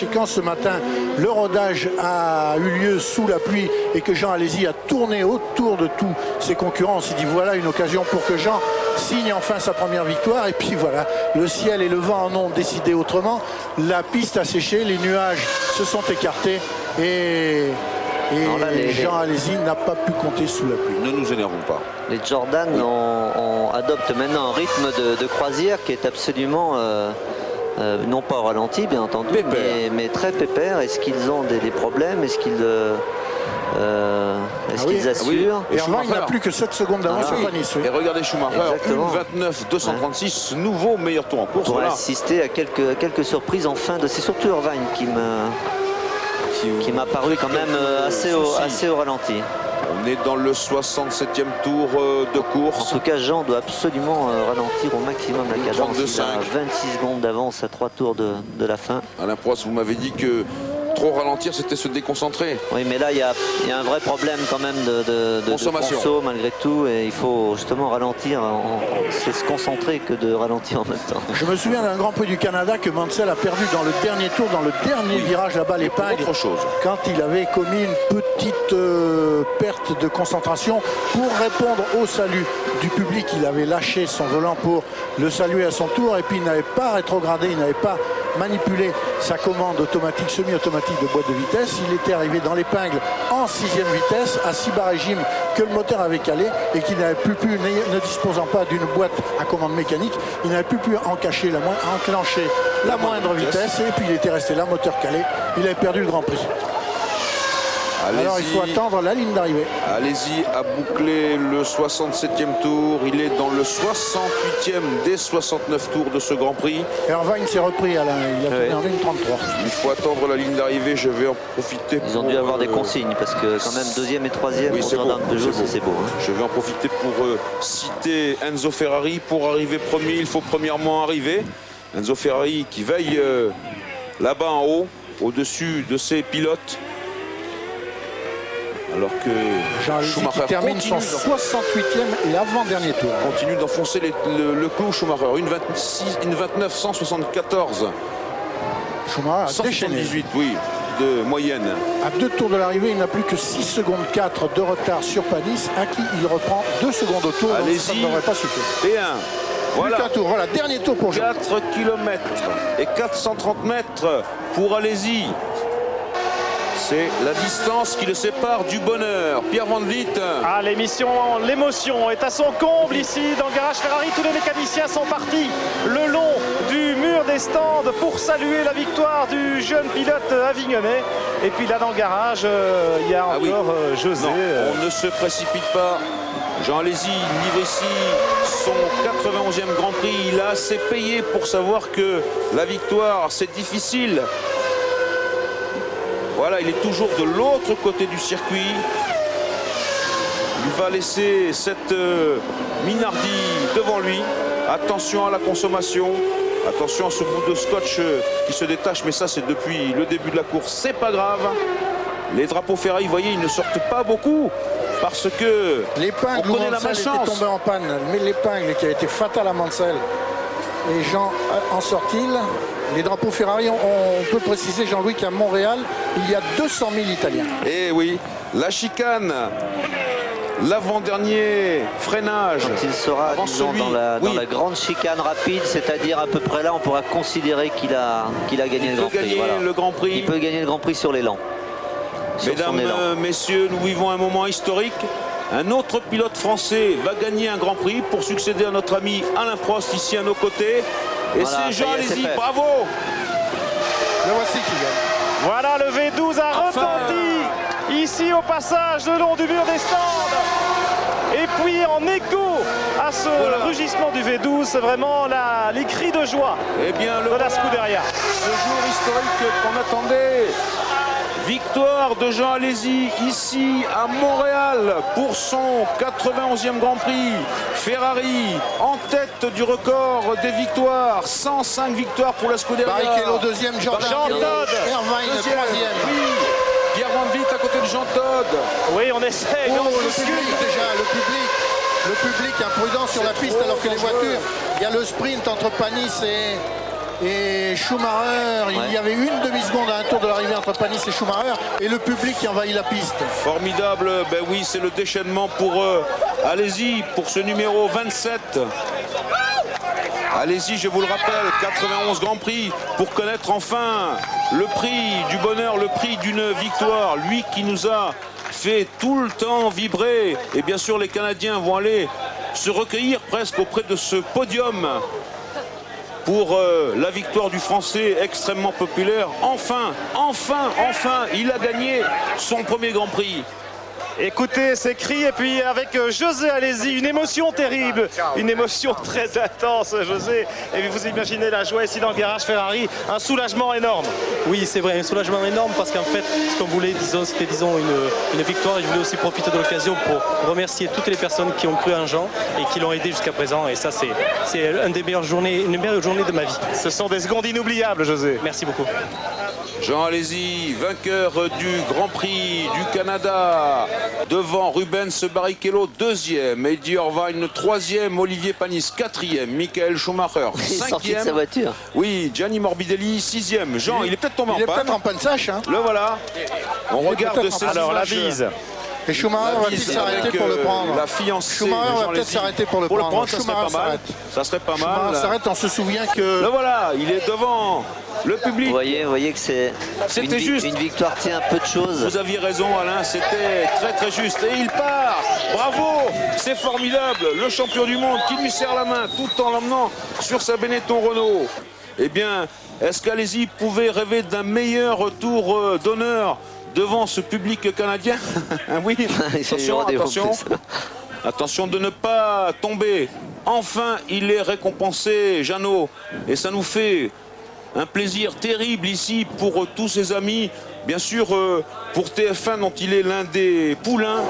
quand ce matin, le rodage a eu lieu sous la pluie et que Jean Alesi a tourné autour de tous ses concurrents, on s'est dit voilà une occasion pour que Jean signe enfin sa première victoire. Et puis voilà, le ciel et le vent en ont décidé autrement. La piste a séché, les nuages se sont écartés et Jean Alesi n'a pas pu compter sous la pluie. Ne nous énervons pas. Les Jordan adoptent maintenant un rythme de croisière qui est absolument, non pas au ralenti bien entendu, mais très pépère. Est-ce qu'ils ont des problèmes? Est-ce qu'ils assurent? Et Schumacher n'a plus que 7 secondes d'avance sur Panis. Et regardez Schumacher, 1,29,236, nouveau meilleur tour en course. Pour assister à quelques surprises en fin de... C'est surtout Irvine qui m'a paru quand même assez au ralenti. On est dans le 67e tour de course. En tout cas, Jean doit absolument ralentir au maximum la cadence. Il a 26 secondes d'avance à 3 tours de la fin. Alain Prost, vous m'avez dit que Trop ralentir, c'était se déconcentrer. Oui, mais là, il y a un vrai problème quand même de conso malgré tout. Et il faut justement ralentir. C'est se concentrer que de ralentir en même temps. Je me souviens d'un Grand Prix du Canada que Mansell a perdu dans le dernier tour, dans le dernier virage là-bas, l'épingle. Autre chose. Quand il avait commis une petite perte de concentration pour répondre au salut du public. Il avait lâché son volant pour le saluer à son tour. Et puis il n'avait pas rétrogradé, il n'avait pas manipulé sa commande automatique, semi-automatique de boîte de vitesse. Il était arrivé dans l'épingle en 6e vitesse, à si bas régime que le moteur avait calé et qu'il n'avait plus pu, ne disposant pas d'une boîte à commande mécanique, il n'avait plus pu enclencher la moindre vitesse. Et puis il était resté là, moteur calé. Il avait perdu le Grand Prix. Alors il faut attendre la ligne d'arrivée. Allez-y à boucler le 67e tour. Il est dans le 68e des 69 tours de ce Grand Prix. Irvine s'est repris, Alain. Il a tourné en 1.33. Il faut attendre la ligne d'arrivée. Je vais en profiter. Ils ont dû avoir des consignes parce que quand même 2e et 3e oui, c'est beau. C'est beau. Hein. Je vais en profiter pour citer Enzo Ferrari. Pour arriver premier, il faut premièrement arriver. Enzo Ferrari qui veille là-bas en haut, au-dessus de ses pilotes. Alors que Schumacher termine son 68e et avant-dernier tour. Continue d'enfoncer le clou Schumacher. Une 29 174. Schumacher a déchaîné. 178, oui, de moyenne. À 2 tours de l'arrivée, il n'a plus que 6 secondes 4 de retard sur Panis, à qui il reprend 2 secondes au tour. Allez-y. Ça ne devrait pas suffire. Et un. Voilà. Plus qu'un tour. Voilà, dernier tour pour Jean. 4 km et 430 mètres pour Allez-y. C'est la distance qui le sépare du bonheur. Pierre Van Vliet. Ah, l'émotion est à son comble ici dans le garage Ferrari. Tous les mécaniciens sont partis le long du mur des stands pour saluer la victoire du jeune pilote avignonnais. Et puis là dans le garage, il y a encore José. Non, on ne se précipite pas. Jean Alesi livre ici son 91e Grand Prix. Il a assez payé pour savoir que la victoire, c'est difficile. Voilà, il est toujours de l'autre côté du circuit. Il va laisser cette Minardi devant lui. Attention à la consommation. Attention à ce bout de scotch qui se détache. Mais ça, c'est depuis le début de la course. C'est pas grave. Les drapeaux Ferrari, vous voyez, ils ne sortent pas beaucoup. Parce que l'épingle où Mansell était tombé en panne. Mais l'épingle qui a été fatale à Mansell. Et Jean en sort-il? Les drapeaux Ferrari, on peut préciser, Jean-Louis, qu'à Montréal, il y a 200 000 Italiens. Et oui, la chicane, l'avant-dernier freinage. Quand il sera dans la grande chicane rapide, c'est-à-dire à peu près là, on pourra considérer qu'il a gagné le Grand Prix. Le Grand Prix. Il peut gagner le Grand Prix sur l'élan. Mesdames, messieurs, nous vivons un moment historique. Un autre pilote français va gagner un Grand Prix pour succéder à notre ami Alain Prost ici à nos côtés. Et voilà, c'est Jean Alesi, bravo. Le voici qui gagne. Voilà, le V12 a retenti ici au passage le long du mur des stands. Et puis en écho à ce rugissement du V12, c'est vraiment les cris de joie de la Scuderia. Ce jour historique qu'on attendait. Victoire de Jean Alesi ici à Montréal pour son 91e Grand Prix. Ferrari en tête du record des victoires. 105 victoires pour la Scuderia. Barrichello deuxième, Jean Todt. Irvine troisième. Oui. Pierre Van Vliet à côté de Jean Todt. Oui, on essaie. Le public imprudent sur la piste alors que les voitures, il y a le sprint entre Panis et Schumacher. Il y avait une demi-seconde à un tour de l'arrivée entre Panis et Schumacher et le public qui envahit la piste. Formidable, ben oui, c'est le déchaînement pour Allez-y, pour ce numéro 27. Allez-y, je vous le rappelle, 91 Grand Prix pour connaître enfin le prix du bonheur, le prix d'une victoire. Lui qui nous a fait tout le temps vibrer. Et bien sûr, les Canadiens vont aller se recueillir presque auprès de ce podium pour la victoire du Français extrêmement populaire. Enfin, il a gagné son premier Grand Prix. Écoutez ces cris et puis avec José Alesi, une émotion terrible, une émotion très intense José. Et vous imaginez la joie ici dans le garage Ferrari, un soulagement énorme. Oui c'est vrai, un soulagement énorme parce qu'en fait ce qu'on voulait, c'était une victoire. Et je voulais aussi profiter de l'occasion pour remercier toutes les personnes qui ont cru en Jean et qui l'ont aidé jusqu'à présent. Et ça c'est une des meilleures journées de ma vie. Ce sont des secondes inoubliables José. Merci beaucoup. Jean Alesi, vainqueur du Grand Prix du Canada, devant Rubens Barrichello, deuxième, Eddie Irvine, troisième, Olivier Panis, quatrième, Michael Schumacher, cinquième. De sa voiture. Oui, Gianni Morbidelli, sixième. Jean, il est peut-être tombé en panne. Il est peut-être en panne sèche. Hein. Le voilà. On regarde ces alors la images. bise. Et Schumacher va peut-être s'arrêter pour le prendre. La fiancée. Schumacher va peut-être s'arrêter pour le prendre. Ça serait pas mal. Ça serait pas mal. Schumacher s'arrête, on se souvient que... Le voilà, il est devant le public. Vous voyez que c'est une victoire tient un peu de choses. Vous aviez raison Alain, c'était très juste. Et il part. Bravo, c'est formidable. Le champion du monde qui lui serre la main tout en l'emmenant sur sa Benetton Renault. Eh bien, est-ce qu'Alesi pouvait rêver d'un meilleur tour d'honneur devant ce public canadien? Oui, attention de ne pas tomber. Enfin, il est récompensé, Jeannot. Et ça nous fait un plaisir terrible ici pour tous ses amis. Bien sûr, pour TF1, dont il est l'un des poulains.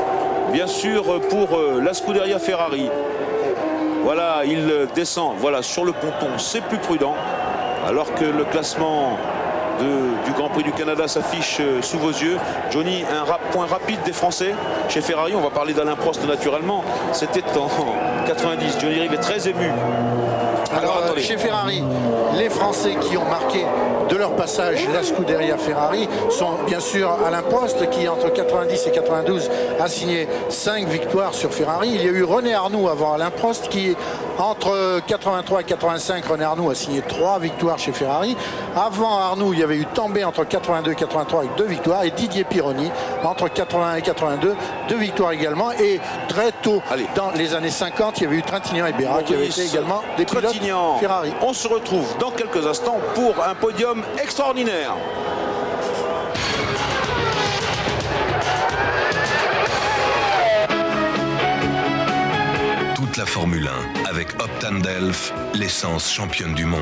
Bien sûr, pour la Scuderia Ferrari. Voilà, il descend sur le ponton. C'est plus prudent. Alors que le classement du Grand Prix du Canada s'affiche sous vos yeux. Johnny, un point rapide des Français chez Ferrari. On va parler d'Alain Prost naturellement. C'était en 90. Johnny Rive est très ému. Alors chez Ferrari, les Français qui ont marqué de leur passage la Scuderia Ferrari sont bien sûr Alain Prost qui entre 90 et 92 a signé 5 victoires sur Ferrari. Il y a eu René Arnoux avant Alain Prost qui entre 83 et 85, René Arnoux a signé 3 victoires chez Ferrari. Avant Arnoux, il y avait eu Tambay entre 82 et 83 avec 2 victoires et Didier Pironi entre 81 et 82, 2 victoires également. Et très tôt dans les années 50, il y avait eu Trintignant et Béra qui avaient été également des pilotes Ferrari. On se retrouve dans quelques instants pour un podium extraordinaire. Toute la Formule 1 avec Optan Delph, l'essence championne du monde.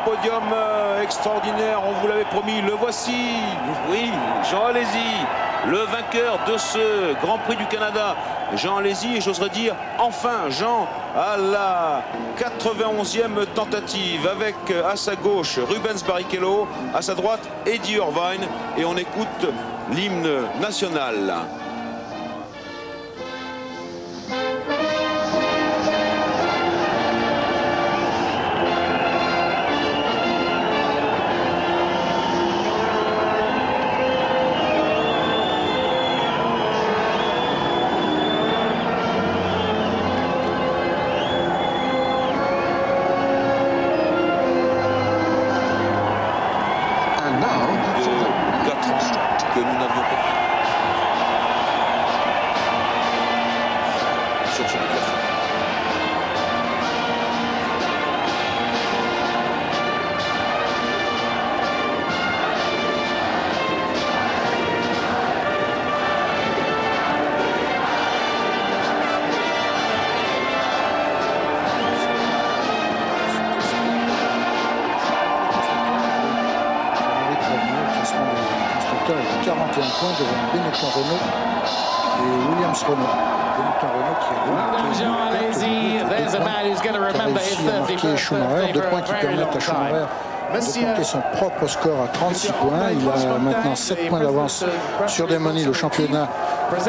Podium extraordinaire, on vous l'avait promis, le voici, oui, Jean Alesi, le vainqueur de ce Grand Prix du Canada. Jean Alesi, et j'oserais dire, enfin Jean, à la 91e tentative, avec à sa gauche Rubens Barrichello, à sa droite Eddie Irvine, et on écoute l'hymne national. Que nous n'avions pas sur ce déplacement. Avec 41 points devant Benetton Renault et Williams Renault. Benetton Renault qui a réussi à marquer Schumacher, 2 points qui permettent à Schumacher de porter son propre score à 36 points. Il a maintenant 7 points d'avance sur Damon Hill au championnat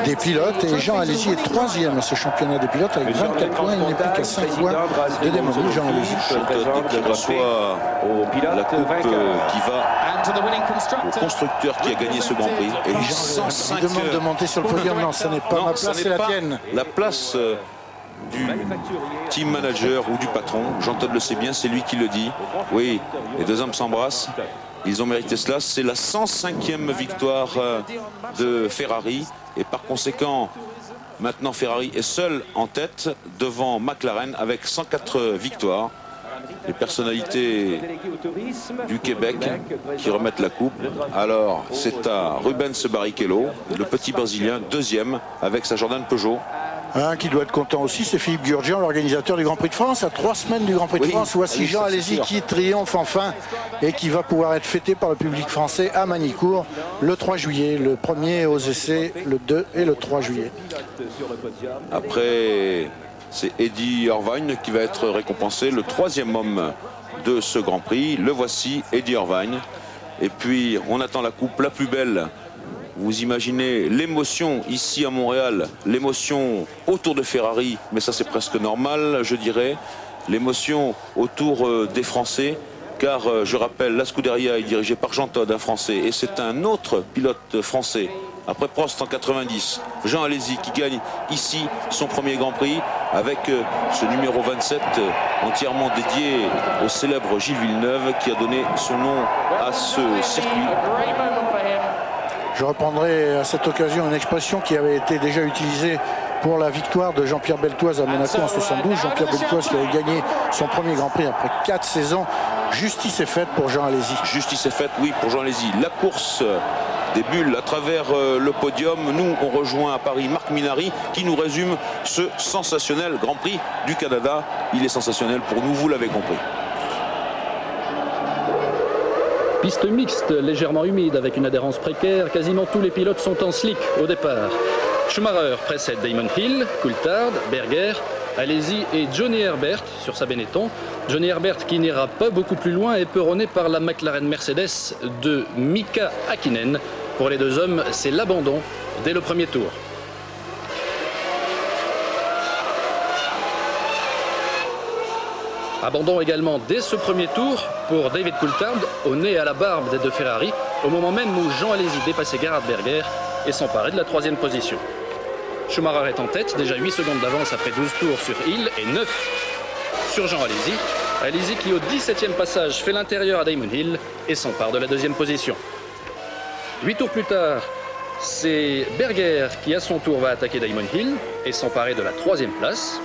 des pilotes. Et Jean Alesi est 3e à ce championnat des pilotes avec 24 points. Il n'est plus qu'à 5 points de Damon Hill. Jean Alesi qui reçoit la coupe qui va au constructeur qui a gagné ce Grand Prix. Et Jean demande de monter sur le podium. Non, ce n'est pas ma place, c'est la tienne. La place du team manager ou du patron, Jean-Todt le sait bien, c'est lui qui le dit. Oui, les deux hommes s'embrassent, ils ont mérité cela. C'est la 105e victoire de Ferrari et par conséquent maintenant Ferrari est seul en tête devant McLaren avec 104 victoires. Les personnalités du Québec qui remettent la coupe. Alors c'est à Rubens Barrichello, le petit Brésilien, 2e avec sa Jordan Peugeot. Un qui doit être content aussi, c'est Philippe Gurgian, l'organisateur du Grand Prix de France. À 3 semaines du Grand Prix de France, voici Jean Alesi qui triomphe enfin et qui va pouvoir être fêté par le public français à Manicourt le 3 juillet. Le 1er aux essais, le 2 et le 3 juillet. Après, c'est Eddie Irvine qui va être récompensé, le 3e homme de ce Grand Prix. Le voici, Eddie Irvine. Et puis, on attend la coupe la plus belle. Vous imaginez l'émotion ici à Montréal, l'émotion autour de Ferrari, mais ça c'est presque normal, je dirais. L'émotion autour des Français, car je rappelle, la Scuderia est dirigée par Jean-Todt, un Français, et c'est un autre pilote français, après Prost en 90, Jean Alesi, qui gagne ici son premier Grand Prix, avec ce numéro 27 entièrement dédié au célèbre Gilles Villeneuve, qui a donné son nom à ce circuit. Je reprendrai à cette occasion une expression qui avait été déjà utilisée pour la victoire de Jean-Pierre Beltoise à Monaco en 72. Jean-Pierre Beltoise qui avait gagné son premier Grand Prix après 4 saisons. Justice est faite pour Jean Alesi. Justice est faite, oui, pour Jean Alesi. La course des bulles à travers le podium. Nous, on rejoint à Paris Marc Minary qui nous résume ce sensationnel Grand Prix du Canada. Il est sensationnel pour nous, vous l'avez compris. Piste mixte, légèrement humide avec une adhérence précaire. Quasiment tous les pilotes sont en slick au départ. Schumacher précède Damon Hill, Coulthard, Berger, Alesi et Johnny Herbert sur sa Benetton. Johnny Herbert qui n'ira pas beaucoup plus loin, éperonné par la McLaren Mercedes de Mika Häkkinen. Pour les deux hommes, c'est l'abandon dès le premier tour. Abandon également dès ce premier tour pour David Coulthard, au nez et à la barbe des deux Ferrari, au moment même où Jean Alesi dépassait Gerhard Berger et s'emparait de la 3e position. Schumacher est en tête, déjà 8 secondes d'avance après 12 tours sur Hill et 9 sur Jean Alesi. Alesi qui au 17e passage fait l'intérieur à Damon Hill et s'empare de la 2e position. 8 tours plus tard, c'est Berger qui à son tour va attaquer Damon Hill et s'emparer de la 3e place.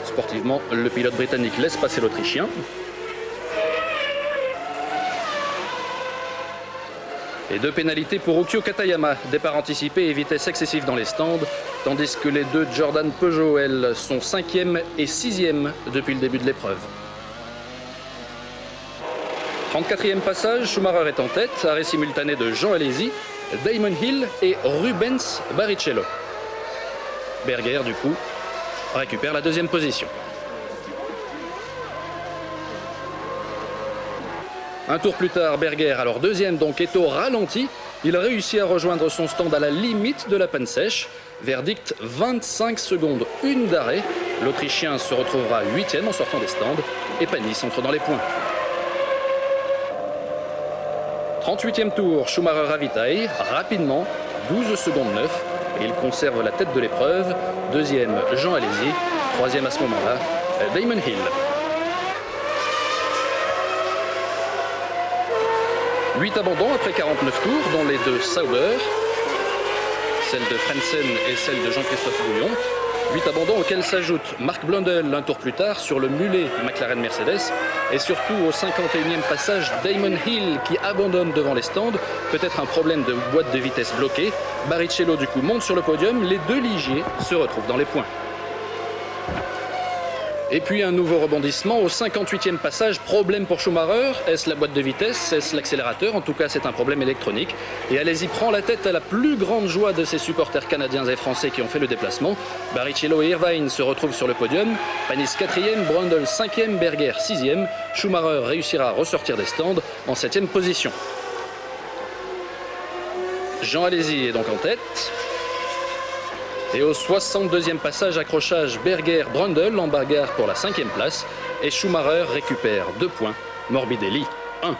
Sportivement, le pilote britannique laisse passer l'Autrichien. Et 2 pénalités pour Ukyo Katayama, départ anticipé et vitesse excessive dans les stands, tandis que les 2 Jordan Peugeot, elles, sont 5e et 6e depuis le début de l'épreuve. 34e passage, Schumacher est en tête, arrêt simultané de Jean Alesi, Damon Hill et Rubens Barrichello. Berger, du coup, récupère la 2e position. Un tour plus tard, Berger, alors 2e donc, est au ralenti. Il réussit à rejoindre son stand à la limite de la panne sèche. Verdict, 25 secondes, 1 d'arrêt. L'Autrichien se retrouvera 8e en sortant des stands et Panis entre dans les points. 38e tour, Schumacher ravitaille rapidement, 12 secondes 9. Et il conserve la tête de l'épreuve. 2e, Jean Alesi. 3e à ce moment-là, Damon Hill. 8 abandons après 49 tours, dont les 2 Sauber, celle de Frentzen et celle de Jean-Christophe Bouillon. 8 abandons auxquels s'ajoute Mark Blundell un tour plus tard sur le mulet McLaren Mercedes. Et surtout au 51e passage, Damon Hill qui abandonne devant les stands. Peut-être un problème de boîte de vitesse bloquée. Barrichello du coup monte sur le podium. Les 2 Ligiers se retrouvent dans les points. Et puis un nouveau rebondissement au 58e passage, problème pour Schumacher. Est-ce la boîte de vitesse? Est-ce l'accélérateur? En tout cas, c'est un problème électronique. Et Alesi prend la tête à la plus grande joie de ses supporters canadiens et français qui ont fait le déplacement. Barrichello et Irvine se retrouvent sur le podium. Panis 4e, Brundle 5e, Berger 6e. Schumacher réussira à ressortir des stands en 7e position. Jean Alesi est donc en tête. Et au 62e passage, accrochage Berger-Brundle en bagarre pour la 5e place. Et Schumacher récupère 2 points. Morbidelli 1.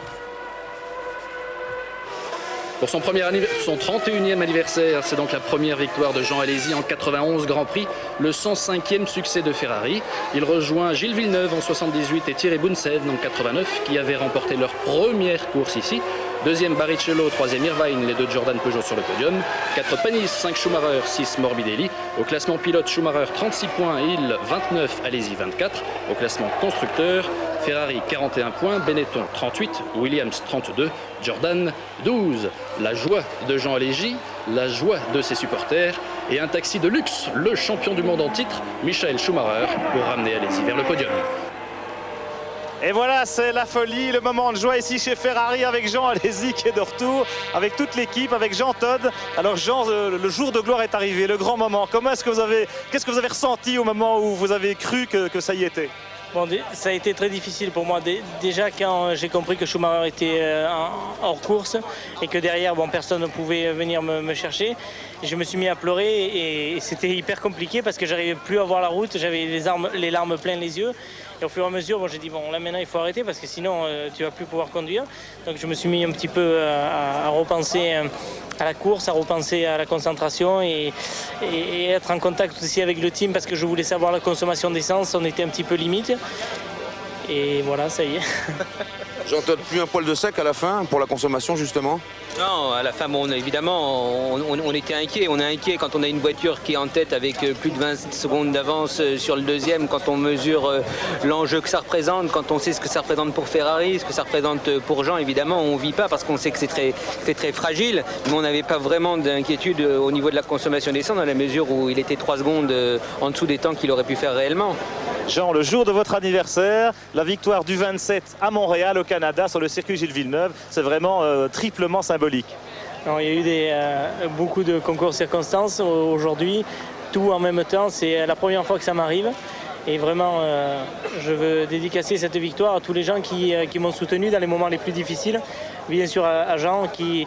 Pour son 31e anniversaire, c'est donc la première victoire de Jean Alesi en 91 Grand Prix, le 105e succès de Ferrari. Il rejoint Gilles Villeneuve en 78 et Thierry Bounsen en 89 qui avaient remporté leur première course ici. Deuxième Barrichello, troisième Irvine, les deux Jordan Peugeot sur le podium. 4 Panis, 5 Schumacher, 6 Morbidelli. Au classement pilote, Schumacher 36 points, Hill 29, Alesi 24. Au classement constructeur, Ferrari 41 points, Benetton 38, Williams 32, Jordan 12. La joie de Jean Alesi, la joie de ses supporters et un taxi de luxe, le champion du monde en titre, Michael Schumacher, pour ramener Alesi vers le podium. Et voilà, c'est la folie, le moment de joie ici chez Ferrari avec Jean Alesi qui est de retour, avec toute l'équipe, avec Jean Todt. Alors Jean, le jour de gloire est arrivé, le grand moment. Qu'est-ce que vous avez ressenti au moment où vous avez cru que ça y était? Bon, ça a été très difficile pour moi. Déjà quand j'ai compris que Schumacher était hors course et que derrière, personne ne pouvait venir me chercher, je me suis mis à pleurer et c'était hyper compliqué parce que j'arrivais plus à voir la route, j'avais les larmes plein les yeux. Et au fur et à mesure, j'ai dit, là maintenant il faut arrêter parce que sinon tu vas plus pouvoir conduire. Donc je me suis mis un petit peu à repenser à la course, à repenser à la concentration et être en contact aussi avec le team parce que je voulais savoir la consommation d'essence, on était un petit peu limite. Et voilà, ça y est. Jean Todt, plus un poil de sec à la fin pour la consommation justement? Non, à la fin, évidemment, on était inquiet. On est inquiet quand on a une voiture qui est en tête avec plus de 20 secondes d'avance sur le deuxième, quand on mesure l'enjeu que ça représente, quand on sait ce que ça représente pour Ferrari, ce que ça représente pour Jean. Évidemment, on ne vit pas parce qu'on sait que c'est très fragile, mais on n'avait pas vraiment d'inquiétude au niveau de la consommation d'essence dans la mesure où il était 3 secondes en dessous des temps qu'il aurait pu faire réellement. Jean, le jour de votre anniversaire, la victoire du 27 à Montréal, au Canada, sur le circuit Gilles Villeneuve, c'est vraiment triplement symbolique. Non, il y a eu beaucoup de concours de circonstances aujourd'hui, tout en même temps. C'est la première fois que ça m'arrive. Et vraiment, je veux dédicacer cette victoire à tous les gens qui m'ont soutenu dans les moments les plus difficiles. Bien sûr à Jean qui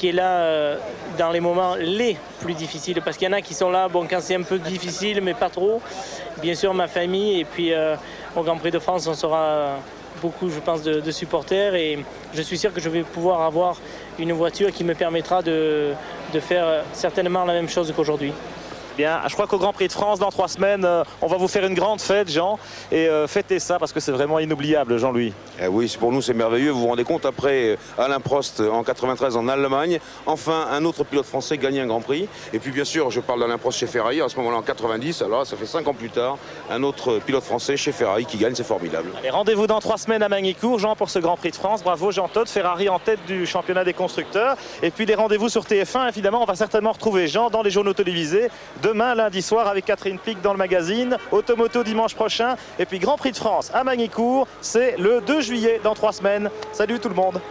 est là dans les moments les plus difficiles. Parce qu'il y en a qui sont là quand c'est un peu difficile, mais pas trop. Bien sûr ma famille et puis au Grand Prix de France, on sera beaucoup, je pense, de supporters. Et je suis sûr que je vais pouvoir avoir une voiture qui me permettra de faire certainement la même chose qu'aujourd'hui. Bien, je crois qu'au Grand Prix de France, dans 3 semaines, on va vous faire une grande fête, Jean. Et fêtez ça parce que c'est vraiment inoubliable, Jean-Louis. Eh oui, pour nous c'est merveilleux. Vous vous rendez compte, après Alain Prost en 93 en Allemagne, enfin un autre pilote français gagne un Grand Prix. Et puis bien sûr, je parle d'Alain Prost chez Ferrari, à ce moment-là en 90, alors ça fait 5 ans plus tard, un autre pilote français chez Ferrari qui gagne, c'est formidable. Allez, rendez-vous dans 3 semaines à Magny-Cours, Jean, pour ce Grand Prix de France. Bravo Jean Todt, Ferrari en tête du championnat des constructeurs. Et puis des rendez-vous sur TF1, évidemment, on va certainement retrouver Jean dans les journaux télévisés demain, lundi soir, avec Catherine Pic dans le magazine, Automoto dimanche prochain, et puis Grand Prix de France à Magny-Cours, c'est le 2 juillet dans 3 semaines. Salut tout le monde.